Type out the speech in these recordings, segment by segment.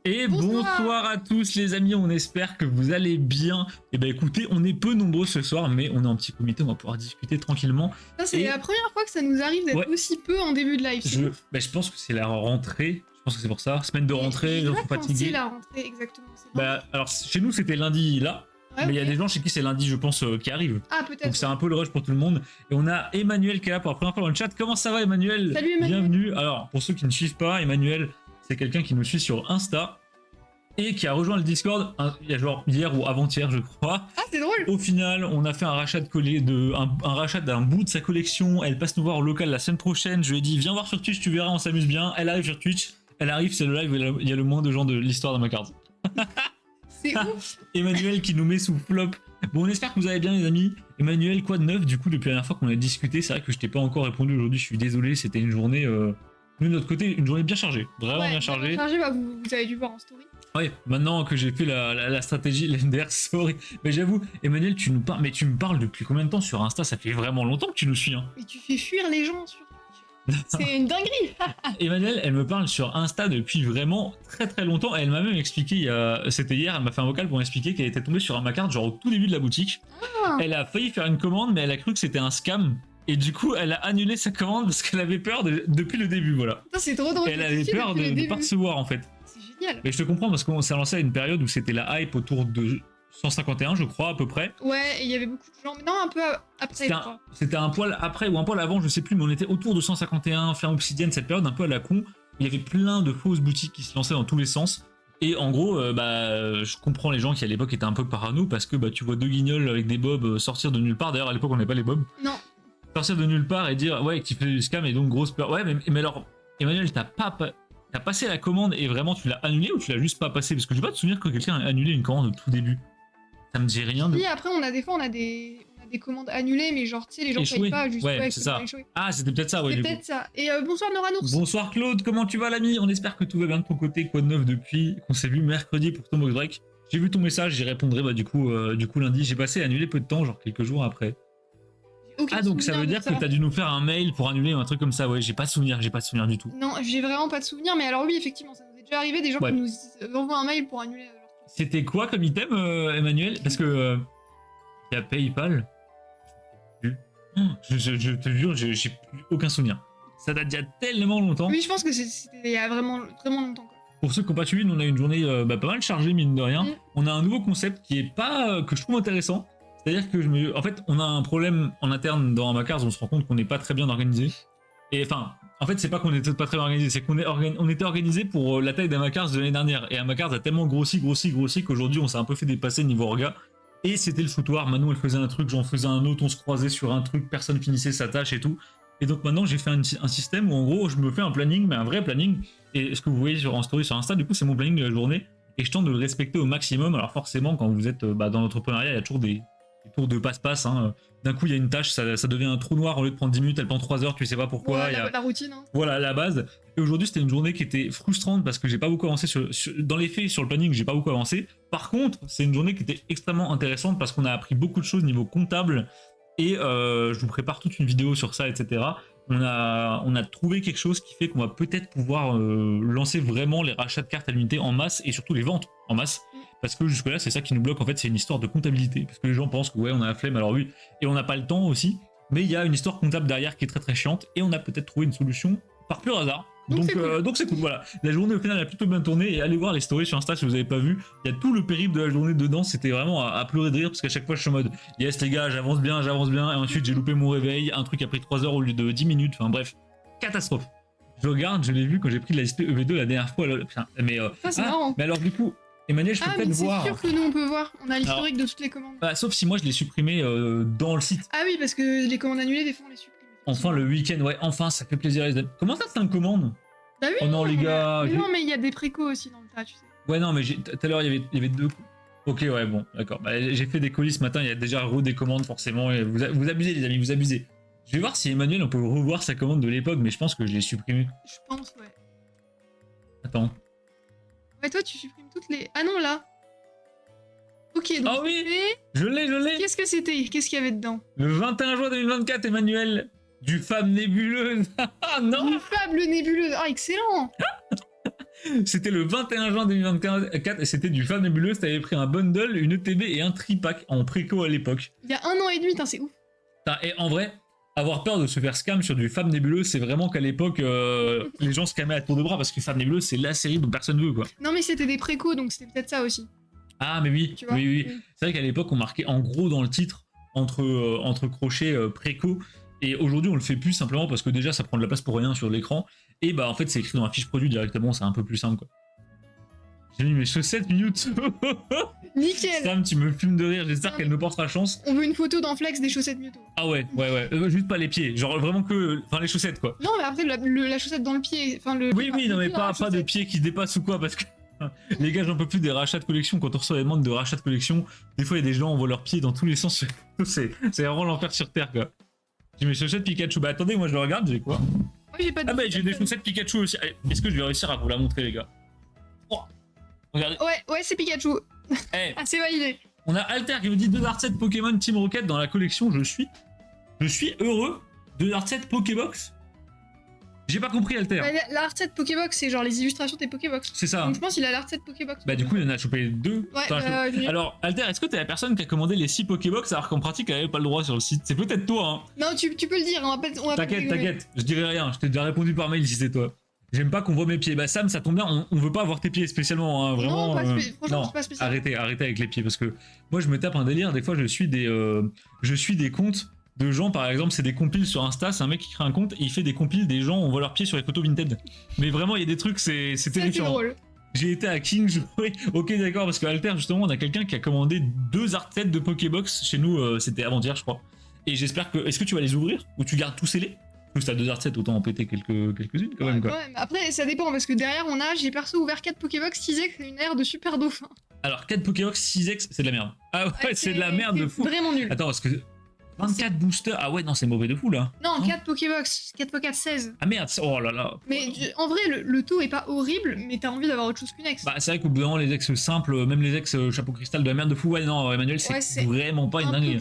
Et Bonsoir. bonsoir à tous les amis, on espère que vous allez bien. Et ben écoutez, on est peu nombreux ce soir, mais on est en petit comité, on va pouvoir discuter tranquillement. C'est Et- la première fois que ça nous arrive d'être Ouais. aussi peu en début de live. Je pense que c'est la rentrée, je pense que c'est pour ça. Semaine de rentrée, les gens sont C'est fatigués. la rentrée, exactement. C'est Bah, alors chez nous c'était lundi là, Ouais, mais il y a ok. des gens chez qui c'est lundi, je pense, qui arrivent. Ah, peut-être. Donc c'est un peu le rush pour tout le monde. Et on a Emmanuel qui est là pour la première fois dans le chat. Comment ça va Emmanuel? Salut, Emmanuel. Bienvenue. Alors pour ceux qui ne suivent pas, Emmanuel c'est quelqu'un qui nous suit sur Insta et qui a rejoint le Discord il y a genre hier ou avant-hier je crois. Ah, c'est drôle. Au final, on a fait un rachat un rachat d'un bout de sa collection. Elle passe nous voir au local la semaine prochaine. Je lui ai dit viens voir sur Twitch, tu verras, on s'amuse bien. Elle arrive sur Twitch. Elle arrive, c'est le live où il y a le moins de gens de l'histoire de ma carte. C'est ouf. Emmanuel qui nous met sous flop. Bon, on espère que vous allez bien, les amis. Emmanuel, quoi de neuf du coup depuis la dernière fois qu'on a discuté? C'est vrai que je t'ai pas encore répondu aujourd'hui. Je suis désolé. C'était une journée, nous de notre côté, une journée bien chargée, vraiment Ouais, bien chargée. Bah, vous avez dû voir en story. Ouais, maintenant que j'ai fait la stratégie LMDR, sorry. Mais j'avoue, Emmanuel, tu me parles depuis combien de temps sur Insta? Ça fait vraiment longtemps que tu nous suis, hein. Mais tu fais fuir les gens sur Twitch. C'est une dinguerie. Emmanuel, elle me parle sur Insta depuis vraiment très très longtemps. Et elle m'a même expliqué, c'était hier, elle m'a fait un vocal pour m'expliquer qu'elle était tombée sur un Macart, genre au tout début de la boutique. Ah. Elle a failli faire une commande, mais elle a cru que c'était un scam. Et du coup, elle a annulé sa commande parce qu'elle avait peur depuis le début, voilà. Putain, c'est trop drôle. Elle avait peur de ne pas recevoir en fait. C'est génial. Mais je te comprends parce qu'on s'est lancé à une période où c'était la hype autour de 151, je crois, à peu près. Ouais, et il y avait beaucoup de gens. Mais non, un peu après, je crois. C'était un poil après ou un poil avant, je sais plus, mais on était autour de 151, Flamme Obsidienne, cette période un peu à la con. Il y avait plein de fausses boutiques qui se lançaient dans tous les sens. Et en gros, je comprends les gens qui à l'époque étaient un peu parano parce que tu vois deux guignols avec des bobs sortir de nulle part. D'ailleurs, à l'époque, on n'avait pas les bobs. Non. Sortir de nulle part et dire ouais, qui fait du scam et donc grosse peur. Ouais, mais alors, Emmanuel, t'as passé la commande et vraiment tu l'as annulée ou tu l'as juste pas passé? Parce que j'ai pas de souvenir que quelqu'un a annulé une commande au tout début. Ça me dit rien de. Et après, on a des commandes annulées, mais genre, tu sais, les gens Échoué. payent pas juste Ouais, c'est ça. Ah, c'était peut-être ça, ouais. C'est Du peut-être coup. ça. Et bonsoir Noranours. Bonsoir Claude, comment tu vas l'ami? On espère que tout va bien de ton côté. Quoi de neuf depuis qu'on s'est vu mercredi pour ton box break? J'ai vu ton message, j'y répondrai du coup lundi. J'ai passé à annuler peu de temps, genre quelques jours après. Ah donc ça veut dire que t'as dû nous faire un mail pour annuler un truc comme ça, ouais, j'ai pas de souvenir du tout. Non, j'ai vraiment pas de souvenir, mais alors oui, effectivement, ça nous est déjà arrivé des gens qui nous envoient un mail pour annuler leur truc. C'était quoi comme item, Emmanuel? Parce que il y a PayPal. Je te jure, j'ai plus aucun souvenir. Ça date d'il y a tellement longtemps. Oui, je pense que c'était il y a vraiment longtemps. Quoi. Pour ceux qui n'ont pas suivi, nous on a une journée pas mal chargée, mine de rien. On a un nouveau concept qui est pas que je trouve intéressant. C'est-à-dire que en fait, on a un problème en interne dans Amacars, on se rend compte qu'on n'est pas très bien organisé. Et enfin, en fait, c'est pas qu'on était pas très bien organisé, c'est qu'on on était organisé pour la taille d'Amacars de l'année dernière. Et Amacars a tellement grossi qu'aujourd'hui, on s'est un peu fait dépasser niveau orga. Et c'était le foutoir. Manon, elle faisait un truc, j'en faisais un autre, on se croisait sur un truc, personne finissait sa tâche et tout. Et donc maintenant, j'ai fait un système où en gros, je me fais un planning, mais un vrai planning. Et ce que vous voyez en story sur Insta, du coup, c'est mon planning de la journée. Et je tente de le respecter au maximum. Alors forcément, quand vous êtes dans l'entrepreneuriat, il y a toujours des tours de passe-passe. Hein. D'un coup, il y a une tâche, ça devient un trou noir. Au lieu de prendre 10 minutes, elle prend 3 heures, tu sais pas pourquoi. Ouais, la routine. Hein. Voilà, la base. Et aujourd'hui, c'était une journée qui était frustrante parce que j'ai pas beaucoup avancé dans les faits, sur le planning, j'ai pas beaucoup avancé. Par contre, c'est une journée qui était extrêmement intéressante parce qu'on a appris beaucoup de choses niveau comptable. Et je vous prépare toute une vidéo sur ça, etc. On a trouvé quelque chose qui fait qu'on va peut-être pouvoir lancer vraiment les rachats de cartes à l'unité en masse et surtout les ventes en masse. Parce que jusque-là, c'est ça qui nous bloque. En fait, c'est une histoire de comptabilité. Parce que les gens pensent que ouais, on a la flemme, alors oui, et on n'a pas le temps aussi. Mais il y a une histoire comptable derrière qui est très très chiante. Et on a peut-être trouvé une solution par pur hasard. Donc c'est cool, voilà. La journée au final a plutôt bien tourné. Et allez voir les stories sur Insta si vous n'avez pas vu. Il y a tout le périple de la journée dedans. C'était vraiment à pleurer de rire parce qu'à chaque fois je suis en mode yes les gars, j'avance bien. Et ensuite j'ai loupé mon réveil. Un truc a pris 3 heures au lieu de 10 minutes. Enfin bref, catastrophe. Je regarde, je l'ai vu quand j'ai pris la SP EV2 la dernière fois. Putain, mais c'est marrant. Mais alors du coup, Emmanuel, je peux peut-être voir. C'est sûr que nous on peut voir. On a l'historique de toutes les commandes. Bah, sauf si moi je l'ai supprimé dans le site. Ah oui, parce que les commandes annulées, des fois on les supprime. Enfin le week-end, ouais, enfin ça fait plaisir les amis. Comment ça c'est une commande? Bah oui. Oh non les gars. Non mais il y a des précos aussi dans le tas, tu sais. Ouais non mais tout à l'heure il y avait deux. Ok ouais bon d'accord. Bah, j'ai fait des colis ce matin, il y a déjà des commandes forcément. Et vous abusez les amis, vous abusez. Je vais voir si Emmanuel on peut revoir sa commande de l'époque, mais je pense que je l'ai supprimé. Je pense ouais. Attends. Ouais toi tu supprimes toutes les. Ah non là. Ok, donc oh oui, je l'ai. Qu'est-ce que c'était? Qu'est-ce qu'il y avait dedans? Le 21 juin 2024, Emmanuel, du Fab Nébuleuse. Ah non. Du Fable Nébuleuse. Ah, excellent. C'était le 21 juin 2024 et c'était du Fab Nébuleuse. T'avais pris un bundle, une ETB et un tripack en préco à l'époque. Il y a 1 an et demi, c'est ouf. Et en vrai, avoir peur de se faire scam sur du Fab Nébuleuse, c'est vraiment qu'à l'époque, les gens scamaient à tour de bras parce que Fab Nébuleuse, c'est la série dont personne veut, quoi. Non, mais c'était des précos, donc c'était peut-être ça aussi. Ah, mais oui, Tu vois oui. C'est vrai qu'à l'époque, on marquait en gros dans le titre entre crochets préco. Et aujourd'hui, on le fait plus simplement parce que déjà, ça prend de la place pour rien sur l'écran. Et bah, en fait, c'est écrit dans la fiche produit directement, c'est un peu plus simple, quoi. J'ai mis mes chaussettes Mewtwo. Nickel. Sam, tu me fumes de rire, j'espère qu'elle me portera chance. On veut une photo dans Flex des chaussettes Mewtwo. Ah ouais. Juste pas les pieds, genre vraiment que. Enfin, les chaussettes, quoi. Non, mais après, la chaussette dans le pied. Enfin, Oui, non, mais pas de pieds qui dépassent ou quoi, parce que. Les gars, j'en peux plus des rachats de collection. Quand on reçoit des demandes de rachats de collection, des fois, il y a des gens, on voit leurs pieds dans tous les sens. C'est vraiment l'enfer sur Terre, quoi. J'ai mes chaussettes Pikachu. Bah attendez, moi je le regarde, j'ai quoi? Oui, j'ai pas de. Ah bah j'ai des chaussettes Pikachu aussi. Allez, est-ce que je vais réussir à vous la montrer, les gars? Oh, regardez. Ouais, c'est Pikachu. Hey, Ah, c'est validé. on a Alter qui me dit 2 Art-set Pokémon Team Rocket dans la collection. Je suis heureux. 2 Art-set Pokébox. J'ai pas compris, Alter. Bah, la recette Pokébox, c'est genre les illustrations des Pokébox. C'est ça. Donc je pense qu'il a la recette Pokébox. Bah du coup, il en a chopé 2. Ouais, Alors, Alter, est-ce que t'es la personne qui a commandé les 6 Pokébox alors qu'en pratique, elle avait pas le droit sur le site? C'est peut-être toi, hein. Non, tu peux le dire, on va pas T'inquiète, je dirai rien. Je t'ai déjà répondu par mail si c'est toi. J'aime pas qu'on voit mes pieds. Bah Sam, ça tombe bien, on veut pas voir tes pieds spécialement, hein, vraiment. Non, franchement, non, c'est pas spécial. arrêtez avec les pieds parce que moi je me tape un délire. Des fois, je suis des comptes de gens, par exemple, c'est des compiles sur Insta. C'est un mec qui crée un compte et il fait des compiles des gens, on voit leurs pieds sur les photos Vinted. Mais vraiment, il y a des trucs, c'est terrifiant. Drôle. J'ai été à King, oui, ok, d'accord, parce que Alter, justement, on a quelqu'un qui a commandé 2 art-sets de Pokébox chez nous, c'était avant-hier, je crois. Et j'espère que. Est-ce que tu vas les ouvrir ou tu gardes tous scellés? Plus t'as 2 art-sets, autant en péter quelques-unes quand même, quoi. Ouais, après, ça dépend parce que derrière, j'ai perso ouvert 4 Pokébox 6X et une aire de super dauphin. Alors, 4 Pokébox 6X, c'est de la merde. Ah ouais, c'est de la merde de fou. Vraiment nul. Attends, parce que 24 boosters, ah ouais, non, c'est mauvais de fou là. Non, 4 Pokébox, 4x4, 16. Ah merde, oh là là. Mais en vrai, le taux est pas horrible, mais t'as envie d'avoir autre chose qu'une ex. Bah, c'est vrai qu'au bout d'un moment, les ex simples, même les ex chapeau cristal de la merde de fou, ouais, non, Emmanuel, c'est vraiment pas une dinguerie.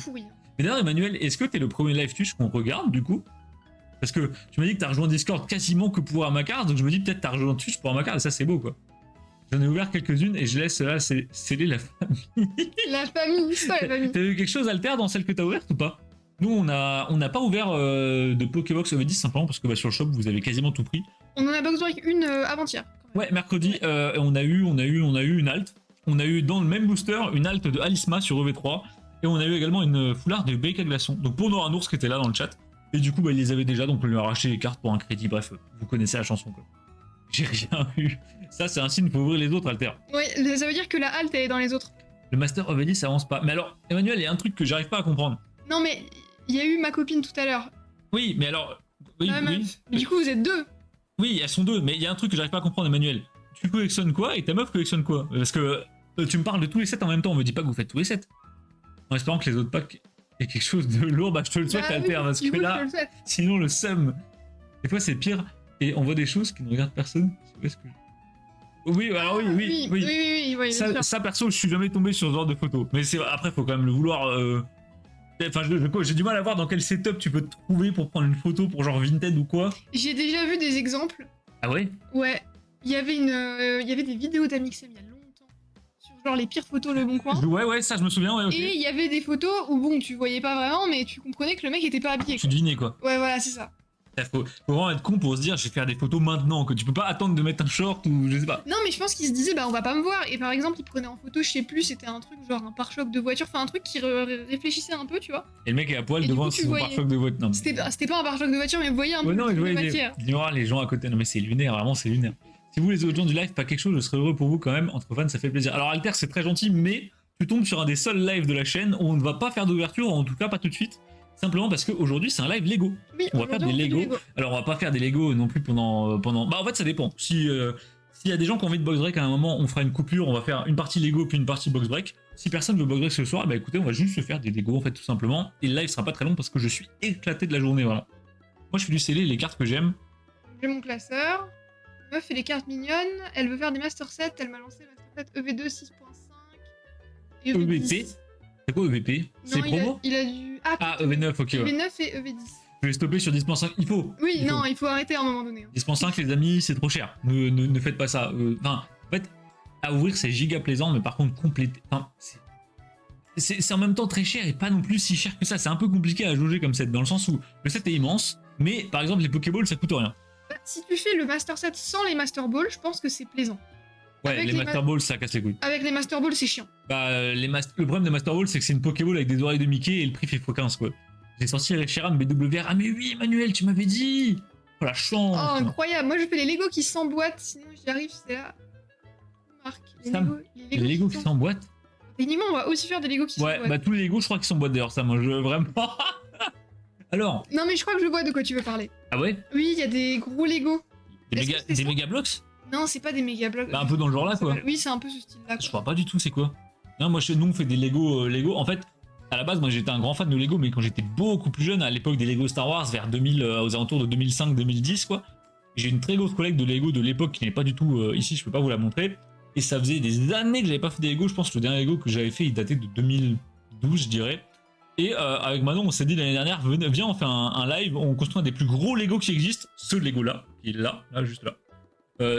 Mais d'ailleurs, Emmanuel, est-ce que t'es le premier live Twitch qu'on regarde du coup? Parce que tu m'as dit que t'as rejoint Discord quasiment que pour Amacard, donc je me dis peut-être t'as rejoint Twitch pour Amacard, et ça c'est beau quoi. J'en ai ouvert quelques-unes et je laisse là sceller la famille. La famille, c'est la famille. T'as eu quelque chose Alter dans celle que t'as ouverte ou pas? Nous on n'a pas ouvert de Pokébox EV10 simplement parce que bah, sur le shop vous avez quasiment tout pris. On en a box break une avant-hier. Ouais, mercredi, on a eu une alt. On a eu dans le même booster une alt de Alisma sur EV3 et on a eu également une foulard de Bec à glaçon. Donc pour Noir Ours qui était là dans le chat. Et du coup, bah, il les avait déjà, donc on lui a racheté les cartes pour un crédit. Bref, vous connaissez la chanson, quoi. J'ai rien eu. Ça, c'est un signe pour ouvrir les autres, Alter. Ouais, ça veut dire que la halte, elle est dans les autres. Le Master of Eddy, ça avance pas. Mais alors, Emmanuel, il y a un truc que j'arrive pas à comprendre. Non, mais il y a eu ma copine tout à l'heure. Oui, mais alors... Oui. Mais du coup, vous êtes 2. Oui, elles sont 2, mais il y a un truc que j'arrive pas à comprendre, Emmanuel. Tu collectionnes quoi et ta meuf collectionne quoi? Parce que tu me parles de tous les sets en même temps, on me dit pas que vous faites tous les sets. En espérant que les autres packs... Et quelque chose de lourd, bah je te le souhaite, Alter, parce que là, sinon le seum. Des fois c'est pire, et on voit des choses qui ne regardent personne. Oui, alors oui. Ça, perso, je suis jamais tombé sur ce genre de photos. Mais après, faut quand même le vouloir. Enfin, j'ai du mal à voir dans quel setup tu peux te trouver pour prendre une photo pour genre Vinted ou quoi. J'ai déjà vu des exemples. Ah ouais? Ouais. Il y avait des vidéos d'Amixem il y a longtemps. Sur genre les pires photos Le Bon Coin. Ouais, ça je me souviens, ouais, ok. Et il y avait des photos où bon, tu voyais pas vraiment, mais tu comprenais que le mec était pas habillé. Tu devinais quoi. Ouais, voilà, c'est ça. Faut vraiment être con pour se dire je vais faire des photos maintenant, que tu peux pas attendre de mettre un short ou je sais pas. Non, mais je pense qu'il se disait bah on va pas me voir. Et par exemple, il prenait en photo, je sais plus, c'était un truc genre un pare-choc de voiture, enfin un truc qui réfléchissait un peu, tu vois. Et le mec est à poil devant son pare-choc de voiture. C'était pas un pare-choc de voiture, mais vous voyez un peu non, de matière. Les gens à côté, non mais c'est lunaire, vraiment c'est lunaire. Si vous les autres gens du live, pas quelque chose, je serais heureux pour vous quand même. Entre fans, ça fait plaisir. Alors Alter, c'est très gentil, mais tu tombes sur un des seuls lives de la chaîne où on ne va pas faire d'ouverture, en tout cas pas tout de suite. Simplement parce qu'aujourd'hui c'est un live Lego. Oui, on va faire des Lego. Alors on va pas faire des Lego non plus pendant. Bah en fait ça dépend. S'il y a des gens qui ont envie de box break à un moment, on fera une coupure, on va faire une partie Lego puis une partie box break. Si personne veut box break ce soir, bah écoutez, on va juste se faire des Lego en fait tout simplement. Et le live sera pas très long parce que je suis éclaté de la journée, voilà. Moi je fais du scellé, les cartes que j'aime. J'ai mon classeur. Meuf fait les cartes mignonnes. Elle veut faire des master sets. Elle m'a lancé master set EV2 6.5. Et EVP. C'est quoi EVP? C'est promo? Il a du. Ah, EV9, ok. EV9 et EV10. Je vais stopper sur 10.5. Il faut. Oui, il non, faut. il faut arrêter à un moment donné. 10.5, les amis, c'est trop cher. Ne faites pas ça. Enfin, en fait, à ouvrir, c'est giga plaisant, mais par contre, compléter. Enfin, c'est en même temps très cher et pas non plus si cher que ça. C'est un peu compliqué à jauger comme set, dans le sens où le set est immense, mais par exemple, les Pokéballs, ça coûte rien. Bah, si tu fais le Master Set sans les Master Balls, je pense que c'est plaisant. Ouais, Avec les les Master Balls, ça casse les couilles. Avec les Master Balls, c'est chiant. Bah, le problème des Master Balls, c'est que c'est une Pokéball avec des oreilles de Mickey et le prix fait x15, quoi. J'ai sorti Reshiram BWR. Ah, mais oui, Emmanuel, tu m'avais dit. Oh la chance. Oh, incroyable. Moi, je fais les Lego qui s'emboîtent, sinon j'y arrive, c'est là. Marc, Sam, les Lego qui s'emboîtent. Techniquement, on va aussi faire des Lego qui Ouais, s'emboîtent. bah tous les Lego, je crois qu'ils s'emboîtent d'ailleurs, ça, moi, je vraiment. Alors. Non, mais je crois que je vois de quoi tu veux parler. Ah ouais. Oui, il y a des gros Lego. Des méga blocks. Non, c'est pas des méga blocs. Bah, un peu dans le genre là, quoi. Oui, c'est un peu ce style-là. Je vois pas du tout, c'est quoi. Non, moi, nous, on fait des Lego. Lego. En fait, à la base, moi, j'étais un grand fan de Lego, mais quand j'étais beaucoup plus jeune, à l'époque des Lego Star Wars, vers 2000, aux alentours de 2005-2010, quoi. J'ai une très grosse collecte de Lego de l'époque qui n'est pas du tout ici, je peux pas vous la montrer. Et ça faisait des années que j'avais pas fait des Lego. Je pense que le dernier Lego que j'avais fait, il datait de 2012, je dirais. Et avec Manon, on s'est dit l'année dernière, viens, on fait un live, on construit un des plus gros Lego qui existent. Ce Lego là, qui est là, juste là.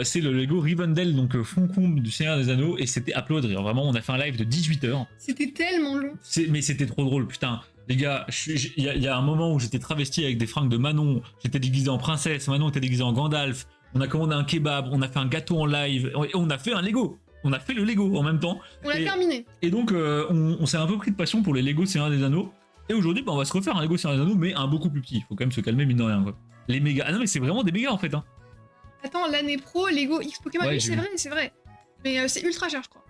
C'est le Lego Rivendell, donc fond comble du Seigneur des Anneaux, et c'était à pleurer de rire. Vraiment, on a fait un live de 18 heures. C'était tellement long. Mais c'était trop drôle, putain. Les gars, il y a un moment où j'étais travesti avec des fringues de Manon, j'étais déguisé en princesse, Manon était déguisé en Gandalf, on a commandé un kebab, on a fait un gâteau en live, et on a fait un Lego. On a fait le Lego en même temps. On l'a terminé. Et donc, on s'est un peu pris de passion pour les Lego Seigneur des Anneaux. Et aujourd'hui, bah, on va se refaire un Lego Seigneur des Anneaux, mais un beaucoup plus petit. Faut quand même se calmer, mine de rien, quoi. Les méga. Ah non, mais c'est vraiment des méga en fait, hein. Attends, l'année pro, Lego X Pokémon, Ouais, oui, c'est vrai. Mais c'est ultra cher, je crois.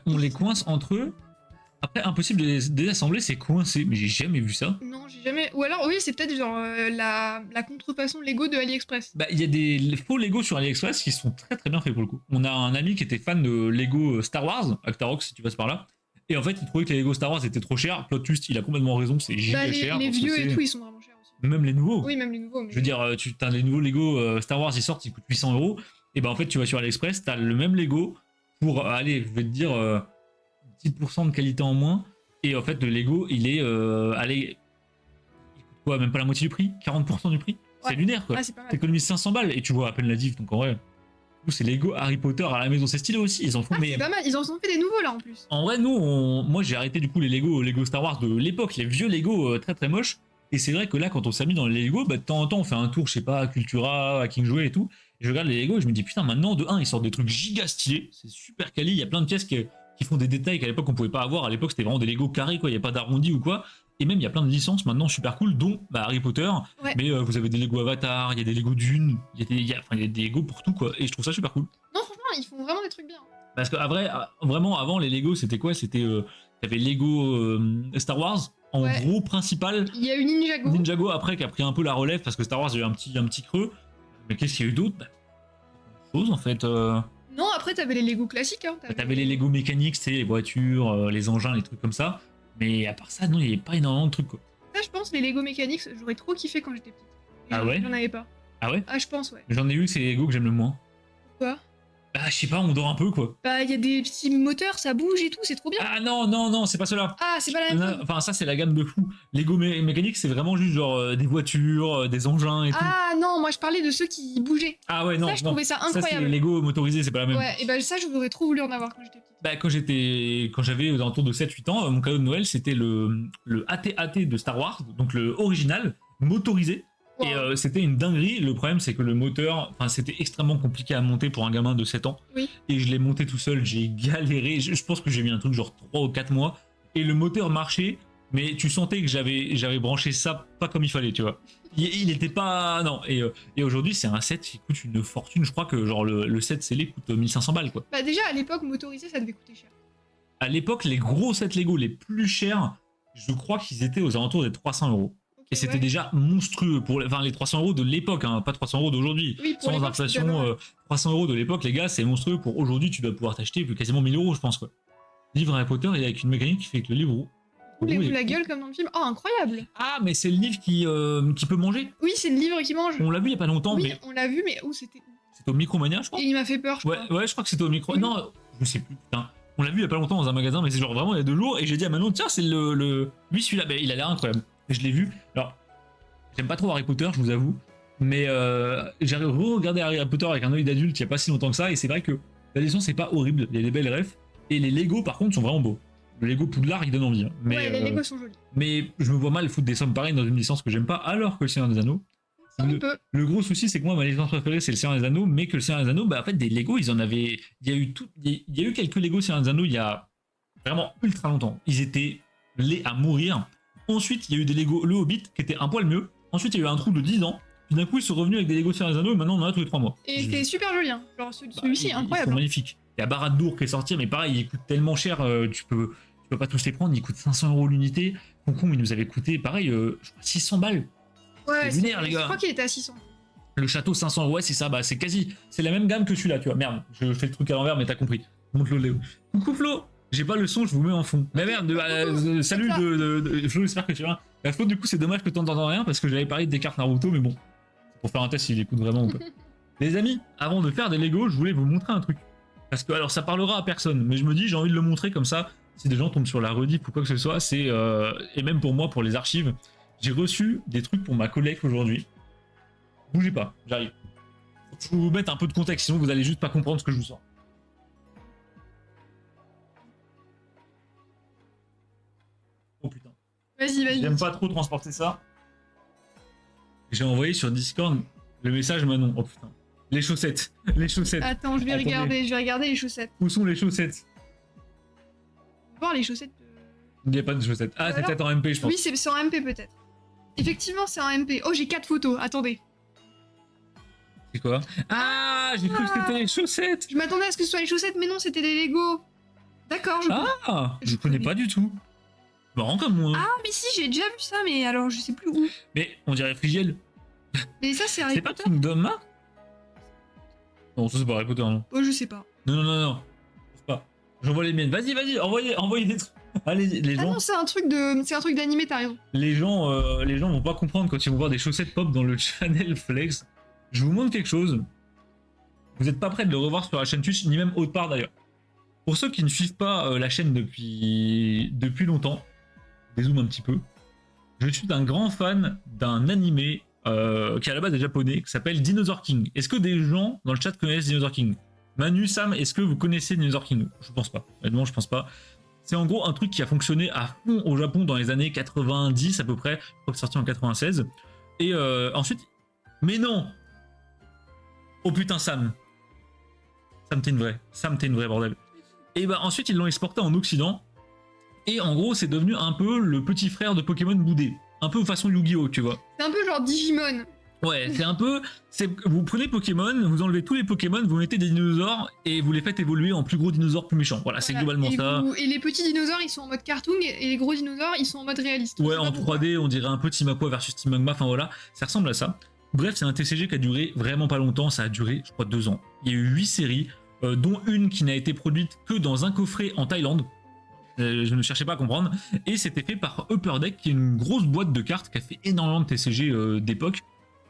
On les coince entre eux. Après, impossible de les désassembler, c'est coincé. Mais j'ai jamais vu ça. Non, j'ai jamais. Ou alors, oui, c'est peut-être genre la contrefaçon Lego de AliExpress. Bah, il y a des faux Lego sur AliExpress qui sont très très bien faits pour le coup. On a un ami qui était fan de Lego Star Wars, Actarox si tu passes par là. Et en fait, il trouvait que les Lego Star Wars étaient trop chers. Plot twist, il a complètement raison, c'est giga cher. Les vieux et tout, ils sont vraiment chers aussi. Même les nouveaux. Oui, même les nouveaux. Mais... Je veux dire, t'as les nouveaux Lego Star Wars, ils sortent, ils coûtent 800 €. Et bah en fait, tu vas sur AliExpress, t'as le même Lego pour, allez, je vais te dire, 10% de qualité en moins. Et en fait, le Lego, il est, allez, il coûte quoi, même pas la moitié du prix, 40% du prix. Ouais. C'est lunaire, quoi. Ouais, t'économises 500 balles et tu vois à peine la diff, donc en vrai. C'est Lego Harry Potter à la maison, c'est stylé aussi, ils en font. Mais c'est pas mal, ils en ont fait des nouveaux là en plus. En vrai, moi j'ai arrêté du coup les Lego Star Wars de l'époque, les vieux Lego très très moches. Et c'est vrai que là, quand on s'est mis dans les Lego, bah, de temps en temps, on fait un tour, je sais pas, à Cultura, à King Jouet et tout. Et je regarde les Lego et je me dis, putain, maintenant, de 1, ils sortent des trucs giga stylés. C'est super quali. Il y a plein de pièces qui font des détails qu'à l'époque, on pouvait pas avoir. À l'époque, c'était vraiment des Lego carrés, quoi. Il n'y a pas d'arrondi ou quoi. Et même, il y a plein de licences maintenant super cool, dont Harry Potter. Ouais. Mais vous avez des Lego Avatar, il y a des Lego Dune, il y a des Lego pour tout, quoi. Et je trouve ça super cool. Non, franchement, ils font vraiment des trucs bien. Parce que, vraiment, avant, les Lego, c'était quoi? C'était. T'avais Lego Star Wars. En gros principal. Il y a eu Ninjago. Ninjago après qui a pris un peu la relève parce que Star Wars il y a eu un petit creux. Mais qu'est-ce qu'il y a eu d'autre? Chose en fait. Non, après t'avais les Lego classiques. Hein. T'avais les Lego mécaniques, c'est les voitures, les engins, les trucs comme ça. Mais à part ça, non, il n'y avait pas énormément de trucs quoi. Ça, je pense, les Lego mécaniques, j'aurais trop kiffé quand j'étais petite. Ah ouais? J'en avais pas. Ah ouais? Ah, je pense, ouais. J'en ai eu, c'est les Lego que j'aime le moins. Pourquoi? Bah, je sais pas, on dort un peu quoi. Bah, il y a des petits moteurs, ça bouge et tout, c'est trop bien. Ah non, c'est pas cela. Ah, c'est pas la même chose. Enfin, ça, c'est la gamme de fou. Lego mécanique, c'est vraiment juste genre des voitures, des engins et tout. Ah non, moi je parlais de ceux qui bougeaient. Ah ouais, non. Ça, je trouvais ça incroyable. Ça, c'est les Lego motorisés, c'est pas la même. Ouais, et bah, ça, j'aurais trop voulu en avoir quand j'étais petite. Bah, quand j'avais aux alentours de 7-8 ans, mon cadeau de Noël, c'était le AT-AT de Star Wars, donc le original, motorisé. Wow. Et c'était une dinguerie. Le problème, c'est que le moteur, c'était extrêmement compliqué à monter pour un gamin de 7 ans. Oui. Et je l'ai monté tout seul, j'ai galéré. Je pense que j'ai mis un truc genre 3 ou 4 mois. Et le moteur marchait, mais tu sentais que j'avais branché ça pas comme il fallait, tu vois. Il était pas... Non. Et aujourd'hui, c'est un set qui coûte une fortune. Je crois que genre le set scellé coûte 1500 balles, quoi. Bah déjà, à l'époque, motorisé, ça devait coûter cher. À l'époque, les gros sets Lego les plus chers, je crois qu'ils étaient aux alentours des 300 €. Et c'était déjà monstrueux pour les 300 € de l'époque, hein, pas 300 € d'aujourd'hui. Oui, sans inflation, 300 € de l'époque, les gars, c'est monstrueux. Pour aujourd'hui, tu dois pouvoir t'acheter quasiment 1000 €, je pense. Quoi. Livre Harry Potter, et avec une mécanique qui fait que le livre roule la gueule comme dans le film. Oh, incroyable! Ah, mais c'est le livre qui peut manger. Oui, c'est le livre qui mange. On l'a vu il y a pas longtemps. Oui, mais... on l'a vu, mais où c'était? C'était au Micromania, je crois. Et il m'a fait peur, je crois. Ouais, je crois que c'était au Micro. Oui. Non, je sais plus, putain. On l'a vu il y a pas longtemps dans un magasin, mais c'est genre vraiment il y a 2 jours. Et j'ai dit à Manon, tiens, c'est lui celui-là. Ben, il a l'air incroyable. Et je l'ai vu. Alors. J'aime pas trop Harry Potter, je vous avoue. Mais j'ai re-regardé Harry Potter avec un œil d'adulte il y a pas si longtemps que ça. Et c'est vrai que la licence c'est pas horrible. Il y a des belles refs. Et les Lego par contre sont vraiment beaux. Le Lego Poudlard il donne envie. Hein. Mais, ouais, les Lego sont jolis. mais je me vois mal foutre des sommes pareilles dans une licence que j'aime pas, alors que le Seigneur des Anneaux. Ça, on peut. Le gros souci, c'est que moi, ma licence préférée, c'est le Seigneur des Anneaux, mais que le Seigneur des Anneaux, bah, en fait, des Lego, ils en avaient. Il y a eu quelques Lego Seigneur des Anneaux il y a vraiment ultra longtemps. Ils étaient laids à mourir. Ensuite, il y a eu des Lego Le Hobbit qui étaient un poil mieux. Ensuite, il y a eu un trou de 10 ans. Puis d'un coup, ils sont revenus avec des Lego Seigneur des Anneaux et maintenant, on en a tous les 3 mois. Et c'est super joli, hein. Genre celui-ci, Ils incroyable. sont magnifiques. Il y a Barad-dûr qui est sorti, mais pareil, il coûte tellement cher, tu peux pas tous les prendre. Il coûte 500 € l'unité. Concombre, il nous avait coûté, pareil, je crois 600 balles. Ouais, c'est lunaire, les gars. Je crois qu'il était à 600. Le château 500, ouais, c'est ça, bah c'est quasi. C'est la même gamme que celui-là, tu vois. Merde, je fais le truc à l'envers, mais t'as compris. Montre-le, Léo. Coucou Flo, j'ai pas le son, je vous mets en fond. Mais merde, salut de Flo, j'espère que tu vas. La Flo, du coup, c'est dommage que t'entends rien parce que j'avais parlé des cartes Naruto, mais bon, c'est pour faire un test s'il écoute vraiment ou pas. Les amis, avant de faire des Lego, je voulais vous montrer un truc. Parce que, alors, ça parlera à personne, mais je me dis, j'ai envie de le montrer comme ça. Si des gens tombent sur la rediff ou quoi que ce soit, c'est. Et même pour moi, pour les archives, j'ai reçu des trucs pour ma collecte aujourd'hui. Bougez pas, j'arrive. Faut que je vous mette un peu de contexte, sinon vous allez juste pas comprendre ce que je vous sors. Oh putain. Vas-y. J'aime pas trop transporter ça. J'ai envoyé sur Discord le message Manon. Oh putain. Les chaussettes. Les chaussettes. Attends, je vais regarder les chaussettes. Où sont les chaussettes? Voir les chaussettes. Il n'y a pas de chaussettes. Ah, c'est peut-être en MP, je pense. Oui, c'est en MP peut-être. Effectivement, c'est en MP. Oh, j'ai 4 photos. Attendez. C'est quoi? Ah, j'ai cru que c'était les chaussettes. Je m'attendais à ce que ce soit les chaussettes, mais non, c'était des Lego. D'accord, je connais pas du tout. Marrant comme moi. Ah, mais si, j'ai déjà vu ça, mais alors je sais plus où. Mais on dirait Frigiel. Mais ça, c'est Harry C'est pas Potter. Kingdom Hearts? Non, ça c'est pas Harry Potter, non. Oh, je sais pas. Non. C'est pas. J'envoie les miennes. Vas-y, envoyez des trucs. Allez, les Ah gens. non, c'est un truc d'animé, t'as raison. Les gens vont pas comprendre quand ils vont voir des chaussettes pop dans le channel Flex. Je vous montre quelque chose. Vous n'êtes pas prêts de le revoir sur la chaîne Twitch, ni même autre part d'ailleurs. Pour ceux qui ne suivent pas la chaîne depuis longtemps, dézoome un petit peu. Je suis un grand fan d'un animé qui à la base est japonais, qui s'appelle Dinosaur King. Est-ce que des gens dans le chat connaissent Dinosaur King? Manu, Sam, est-ce que vous connaissez Dinosaur King? Je pense pas. Honnêtement, je pense pas. C'est en gros un truc qui a fonctionné à fond au Japon dans les années 90 à peu près. Je crois que c'est sorti en 96. Et ensuite... Mais non! Oh putain, Sam, t'es une vraie, bordel. Et bah ensuite, ils l'ont exporté en Occident. Et en gros, c'est devenu un peu le petit frère de Pokémon boudé. Un peu façon Yu-Gi-Oh, tu vois. C'est un peu genre Digimon. Ouais, c'est un peu... Vous prenez Pokémon, vous enlevez tous les Pokémon, vous mettez des dinosaures et vous les faites évoluer en plus gros dinosaures plus méchants. Voilà, c'est globalement ça. Et les petits dinosaures, ils sont en mode cartoon, et les gros dinosaures, ils sont en mode réaliste. Ouais, en 3D, on dirait un peu Team Aqua versus Team Magma, enfin voilà, ça ressemble à ça. Bref, c'est un TCG qui a duré vraiment pas longtemps, ça a duré, je crois, 2 ans. Il y a eu 8 séries, dont une qui n'a été produite que dans un coffret en Thaïlande. Je ne cherchais pas à comprendre. Et c'était fait par Upper Deck, qui est une grosse boîte de cartes qui a fait énormément de TCG d'époque.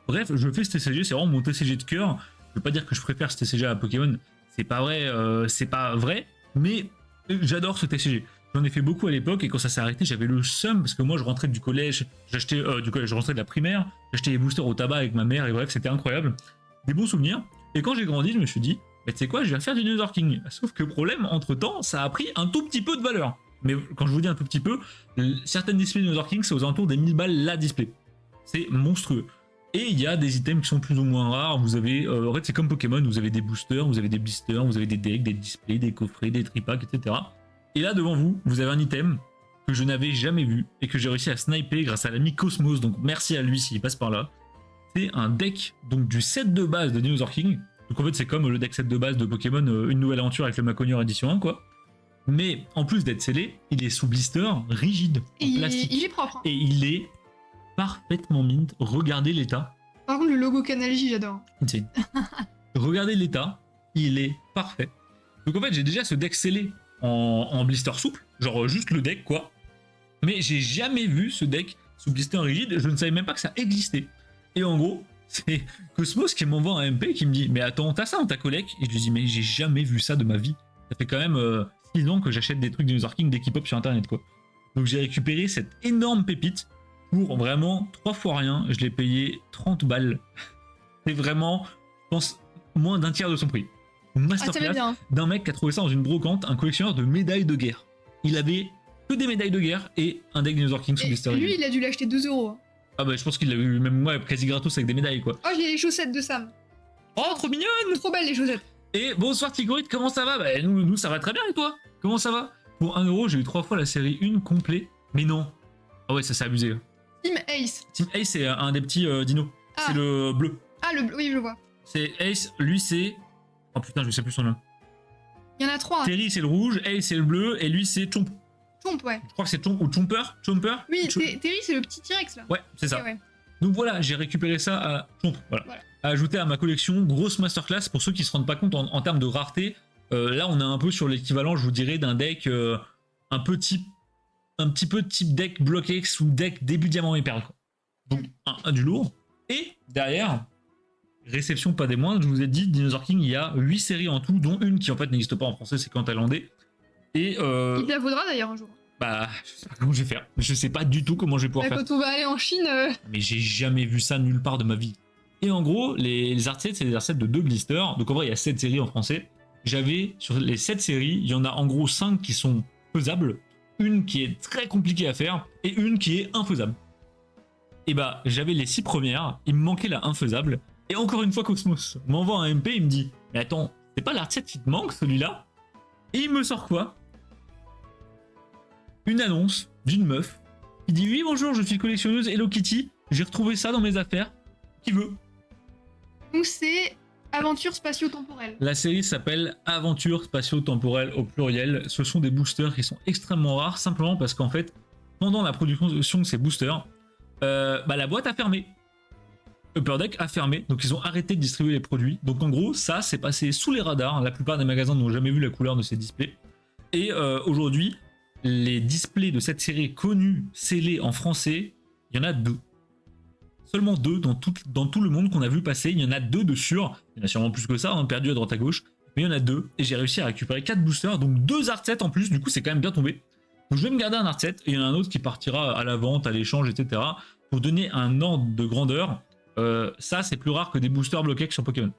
Bref, je fais ce TCG, c'est vraiment mon TCG de cœur. Je veux pas dire que je préfère ce TCG à Pokémon, c'est pas vrai, mais j'adore ce TCG. J'en ai fait beaucoup à l'époque et quand ça s'est arrêté, j'avais le seum parce que moi je rentrais du collège, je rentrais de la primaire, j'achetais les boosters au tabac avec ma mère et bref, c'était incroyable. Des bons souvenirs. Et quand j'ai grandi, je me suis dit, bah, tu sais quoi, je vais faire du Dinosaur King. Sauf que problème, entre temps, ça a pris un tout petit peu de valeur. Mais quand je vous dis un tout petit peu, certaines displays Dinosaur King, c'est aux alentours des 1000 balles la display. C'est monstrueux. Et il y a des items qui sont plus ou moins rares. Vous avez, en fait, c'est comme Pokémon, vous avez des boosters, vous avez des blisters, vous avez des decks, des displays, des coffrets, des tripacks, etc. Et là, devant vous, vous avez un item que je n'avais jamais vu et que j'ai réussi à sniper grâce à l'ami Cosmos. Donc merci à lui s'il passe par là. C'est un deck donc du set de base de Dinosaur King. Donc en fait, c'est comme le deck set de base de Pokémon, une nouvelle aventure avec le Maconior édition 1, quoi. Mais en plus d'être scellé, il est sous blister rigide, en plastique. Il est propre. Hein. Et il est parfaitement mint. Regardez l'état. Par contre, le logo Canal J, j'adore. Insane. Regardez l'état. Il est parfait. Donc en fait, j'ai déjà ce deck scellé en blister souple. Genre juste le deck, quoi. Mais j'ai jamais vu ce deck sous blister rigide. Je ne savais même pas que ça existait. Et en gros, c'est Cosmos qui m'envoie un MP qui me dit « Mais attends, t'as ça dans ta collecte ?» Et je lui dis « Mais j'ai jamais vu ça de ma vie. » Ça fait quand même 6 ans que j'achète des trucs Dinosaur King dès qu'ils pop sur internet, quoi. Donc j'ai récupéré cette énorme pépite. pour vraiment 3 fois rien. Je l'ai payé 30 balles. C'est vraiment, je pense, moins d'un tiers de son prix. Une Ah, ça va masterclass bien. d'un mec qui a trouvé ça dans une brocante, un collectionneur de médailles de guerre. Il avait que des médailles de guerre et un deck Dinosaur King sous Et blister. lui, il a dû l'acheter 2 €. Hein. Ah bah je pense qu'il l'a eu même moi quasi gratos avec des médailles quoi. Oh, j'ai les chaussettes de Sam. Oh trop mignonne. Trop belles les chaussettes. Et bonsoir Tigorite, comment ça va? Bah nous ça va très bien et toi? Comment ça va? Pour 1 euro j'ai eu 3 fois la série 1 complet. Mais non. Ah ouais ça s'est abusé. Team Ace. Team Ace c'est un des petits dinos. Ah. C'est le bleu. Ah, le bleu, oui, je le vois. C'est Ace, lui c'est... Oh putain je sais plus son nom. Il y en a 3. Terry c'est le rouge, Ace c'est le bleu et lui c'est Chomp. Chomp, ouais. Je crois que c'est Chomp ou Chomper. Chomper. Oui, Terry, c'est le petit T-Rex là. Ouais c'est ça. Ok, ouais. Donc voilà, j'ai récupéré ça à Chomp, voilà. À ajouter à ma collection, grosse masterclass pour ceux qui se rendent pas compte en termes de rareté. Là, on est un peu sur l'équivalent, je vous dirais, d'un deck un petit peu type deck Block X ou deck début diamant et perle. Quoi. Donc un du lourd. Et derrière, réception pas des moindres, je vous ai dit, Dinosaur King, il y a 8 séries en tout, dont une qui en fait n'existe pas en français, c'est qu'en thaïlandais. Et Il te la vaudra d'ailleurs un jour. bah, je sais pas comment je vais faire. Je sais pas du tout comment je vais pouvoir Là, faire. quand on va aller en Chine. Mais j'ai jamais vu ça nulle part de ma vie. Et en gros, les art sets, c'est des art sets de 2 blisters. Donc en vrai, il y a 7 séries en français. J'avais, sur les 7 séries, il y en a en gros 5 qui sont faisables, une qui est très compliquée à faire, et une qui est infaisable. Et bah, j'avais les 6 premières, il me manquait la infaisable. Et encore une fois, Cosmos m'envoie un MP, il me dit « Mais attends, c'est pas l'art set qui te manque, celui-là ?» Et il me sort quoi? Une annonce d'une meuf qui dit « Oui, bonjour, je suis collectionneuse Hello Kitty, j'ai retrouvé ça dans mes affaires. Qui veut ?» Donc c'est aventure spatio-temporelle. La série s'appelle Aventure spatio-temporelle au pluriel. Ce sont des boosters qui sont extrêmement rares, simplement parce qu'en fait, pendant la production de ces boosters, la boîte a fermé. Upper Deck a fermé, donc ils ont arrêté de distribuer les produits. Donc en gros, ça, c'est passé sous les radars. La plupart des magasins n'ont jamais vu la couleur de ces displays. Et aujourd'hui, les displays de cette série connue, scellés en français, il y en a 2. Seulement 2 dans tout le monde qu'on a vu passer. Il y en a 2 de sûr. Il y en a sûrement plus que ça, perdu à droite à gauche. Mais il y en a 2. Et j'ai réussi à récupérer 4 boosters. Donc 2 art sets en plus. Du coup, c'est quand même bien tombé. Donc je vais me garder un art set. Et il y en a un autre qui partira à la vente, à l'échange, etc. Pour donner un ordre de grandeur. Ça, c'est plus rare que des boosters bloqués sur Pokémon.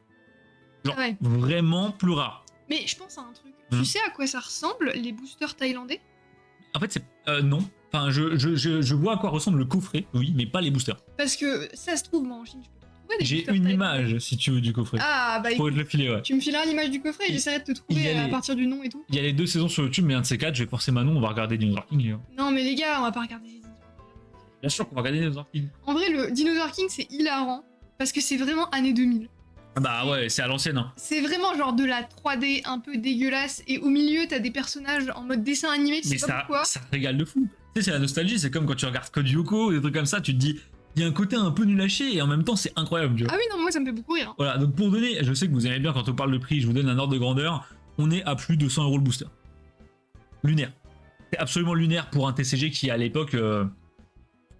Genre, Ouais. vraiment plus rare. Mais je pense à un truc. Tu sais à quoi ça ressemble, les boosters thaïlandais? En fait, c'est... non. Enfin, je vois à quoi ressemble le coffret, oui, mais pas les boosters. Parce que ça se trouve, moi en Chine, je peux trouver des J'ai boosters une thaïlandais. image, si tu veux, du coffret. Ah, bah Pour écoute, te le filer, ouais. tu me fileras l'image du coffret et j'essaierai de te Il y trouver a à les- partir du nom et tout. Il y a les 2 saisons sur YouTube, mais un de ces 4, je vais forcer Manon, on va regarder Dinosaur King. Non, mais les gars, on va pas regarder les Bien sûr qu'on va regarder Dinosaur King. En vrai, le Dinosaur King, c'est hilarant. Parce que c'est vraiment année 2000. Bah ouais, c'est à l'ancienne. Hein. C'est vraiment genre de la 3D un peu dégueulasse. Et au milieu, t'as des personnages en mode dessin animé, tu Mais sais pas pourquoi. ça régale de fou. Tu sais, c'est la nostalgie, c'est comme quand tu regardes Code Lyoko, des trucs comme ça, tu te dis, il y a un côté un peu nul à chier et en même temps c'est incroyable, tu vois. Ah oui, non, moi ça me fait beaucoup rire. Voilà, donc pour donner, je sais que vous aimez bien quand on parle de prix, je vous donne un ordre de grandeur, on est à plus de 100 € le booster. Lunaire. C'est absolument lunaire pour un TCG qui à l'époque... Enfin,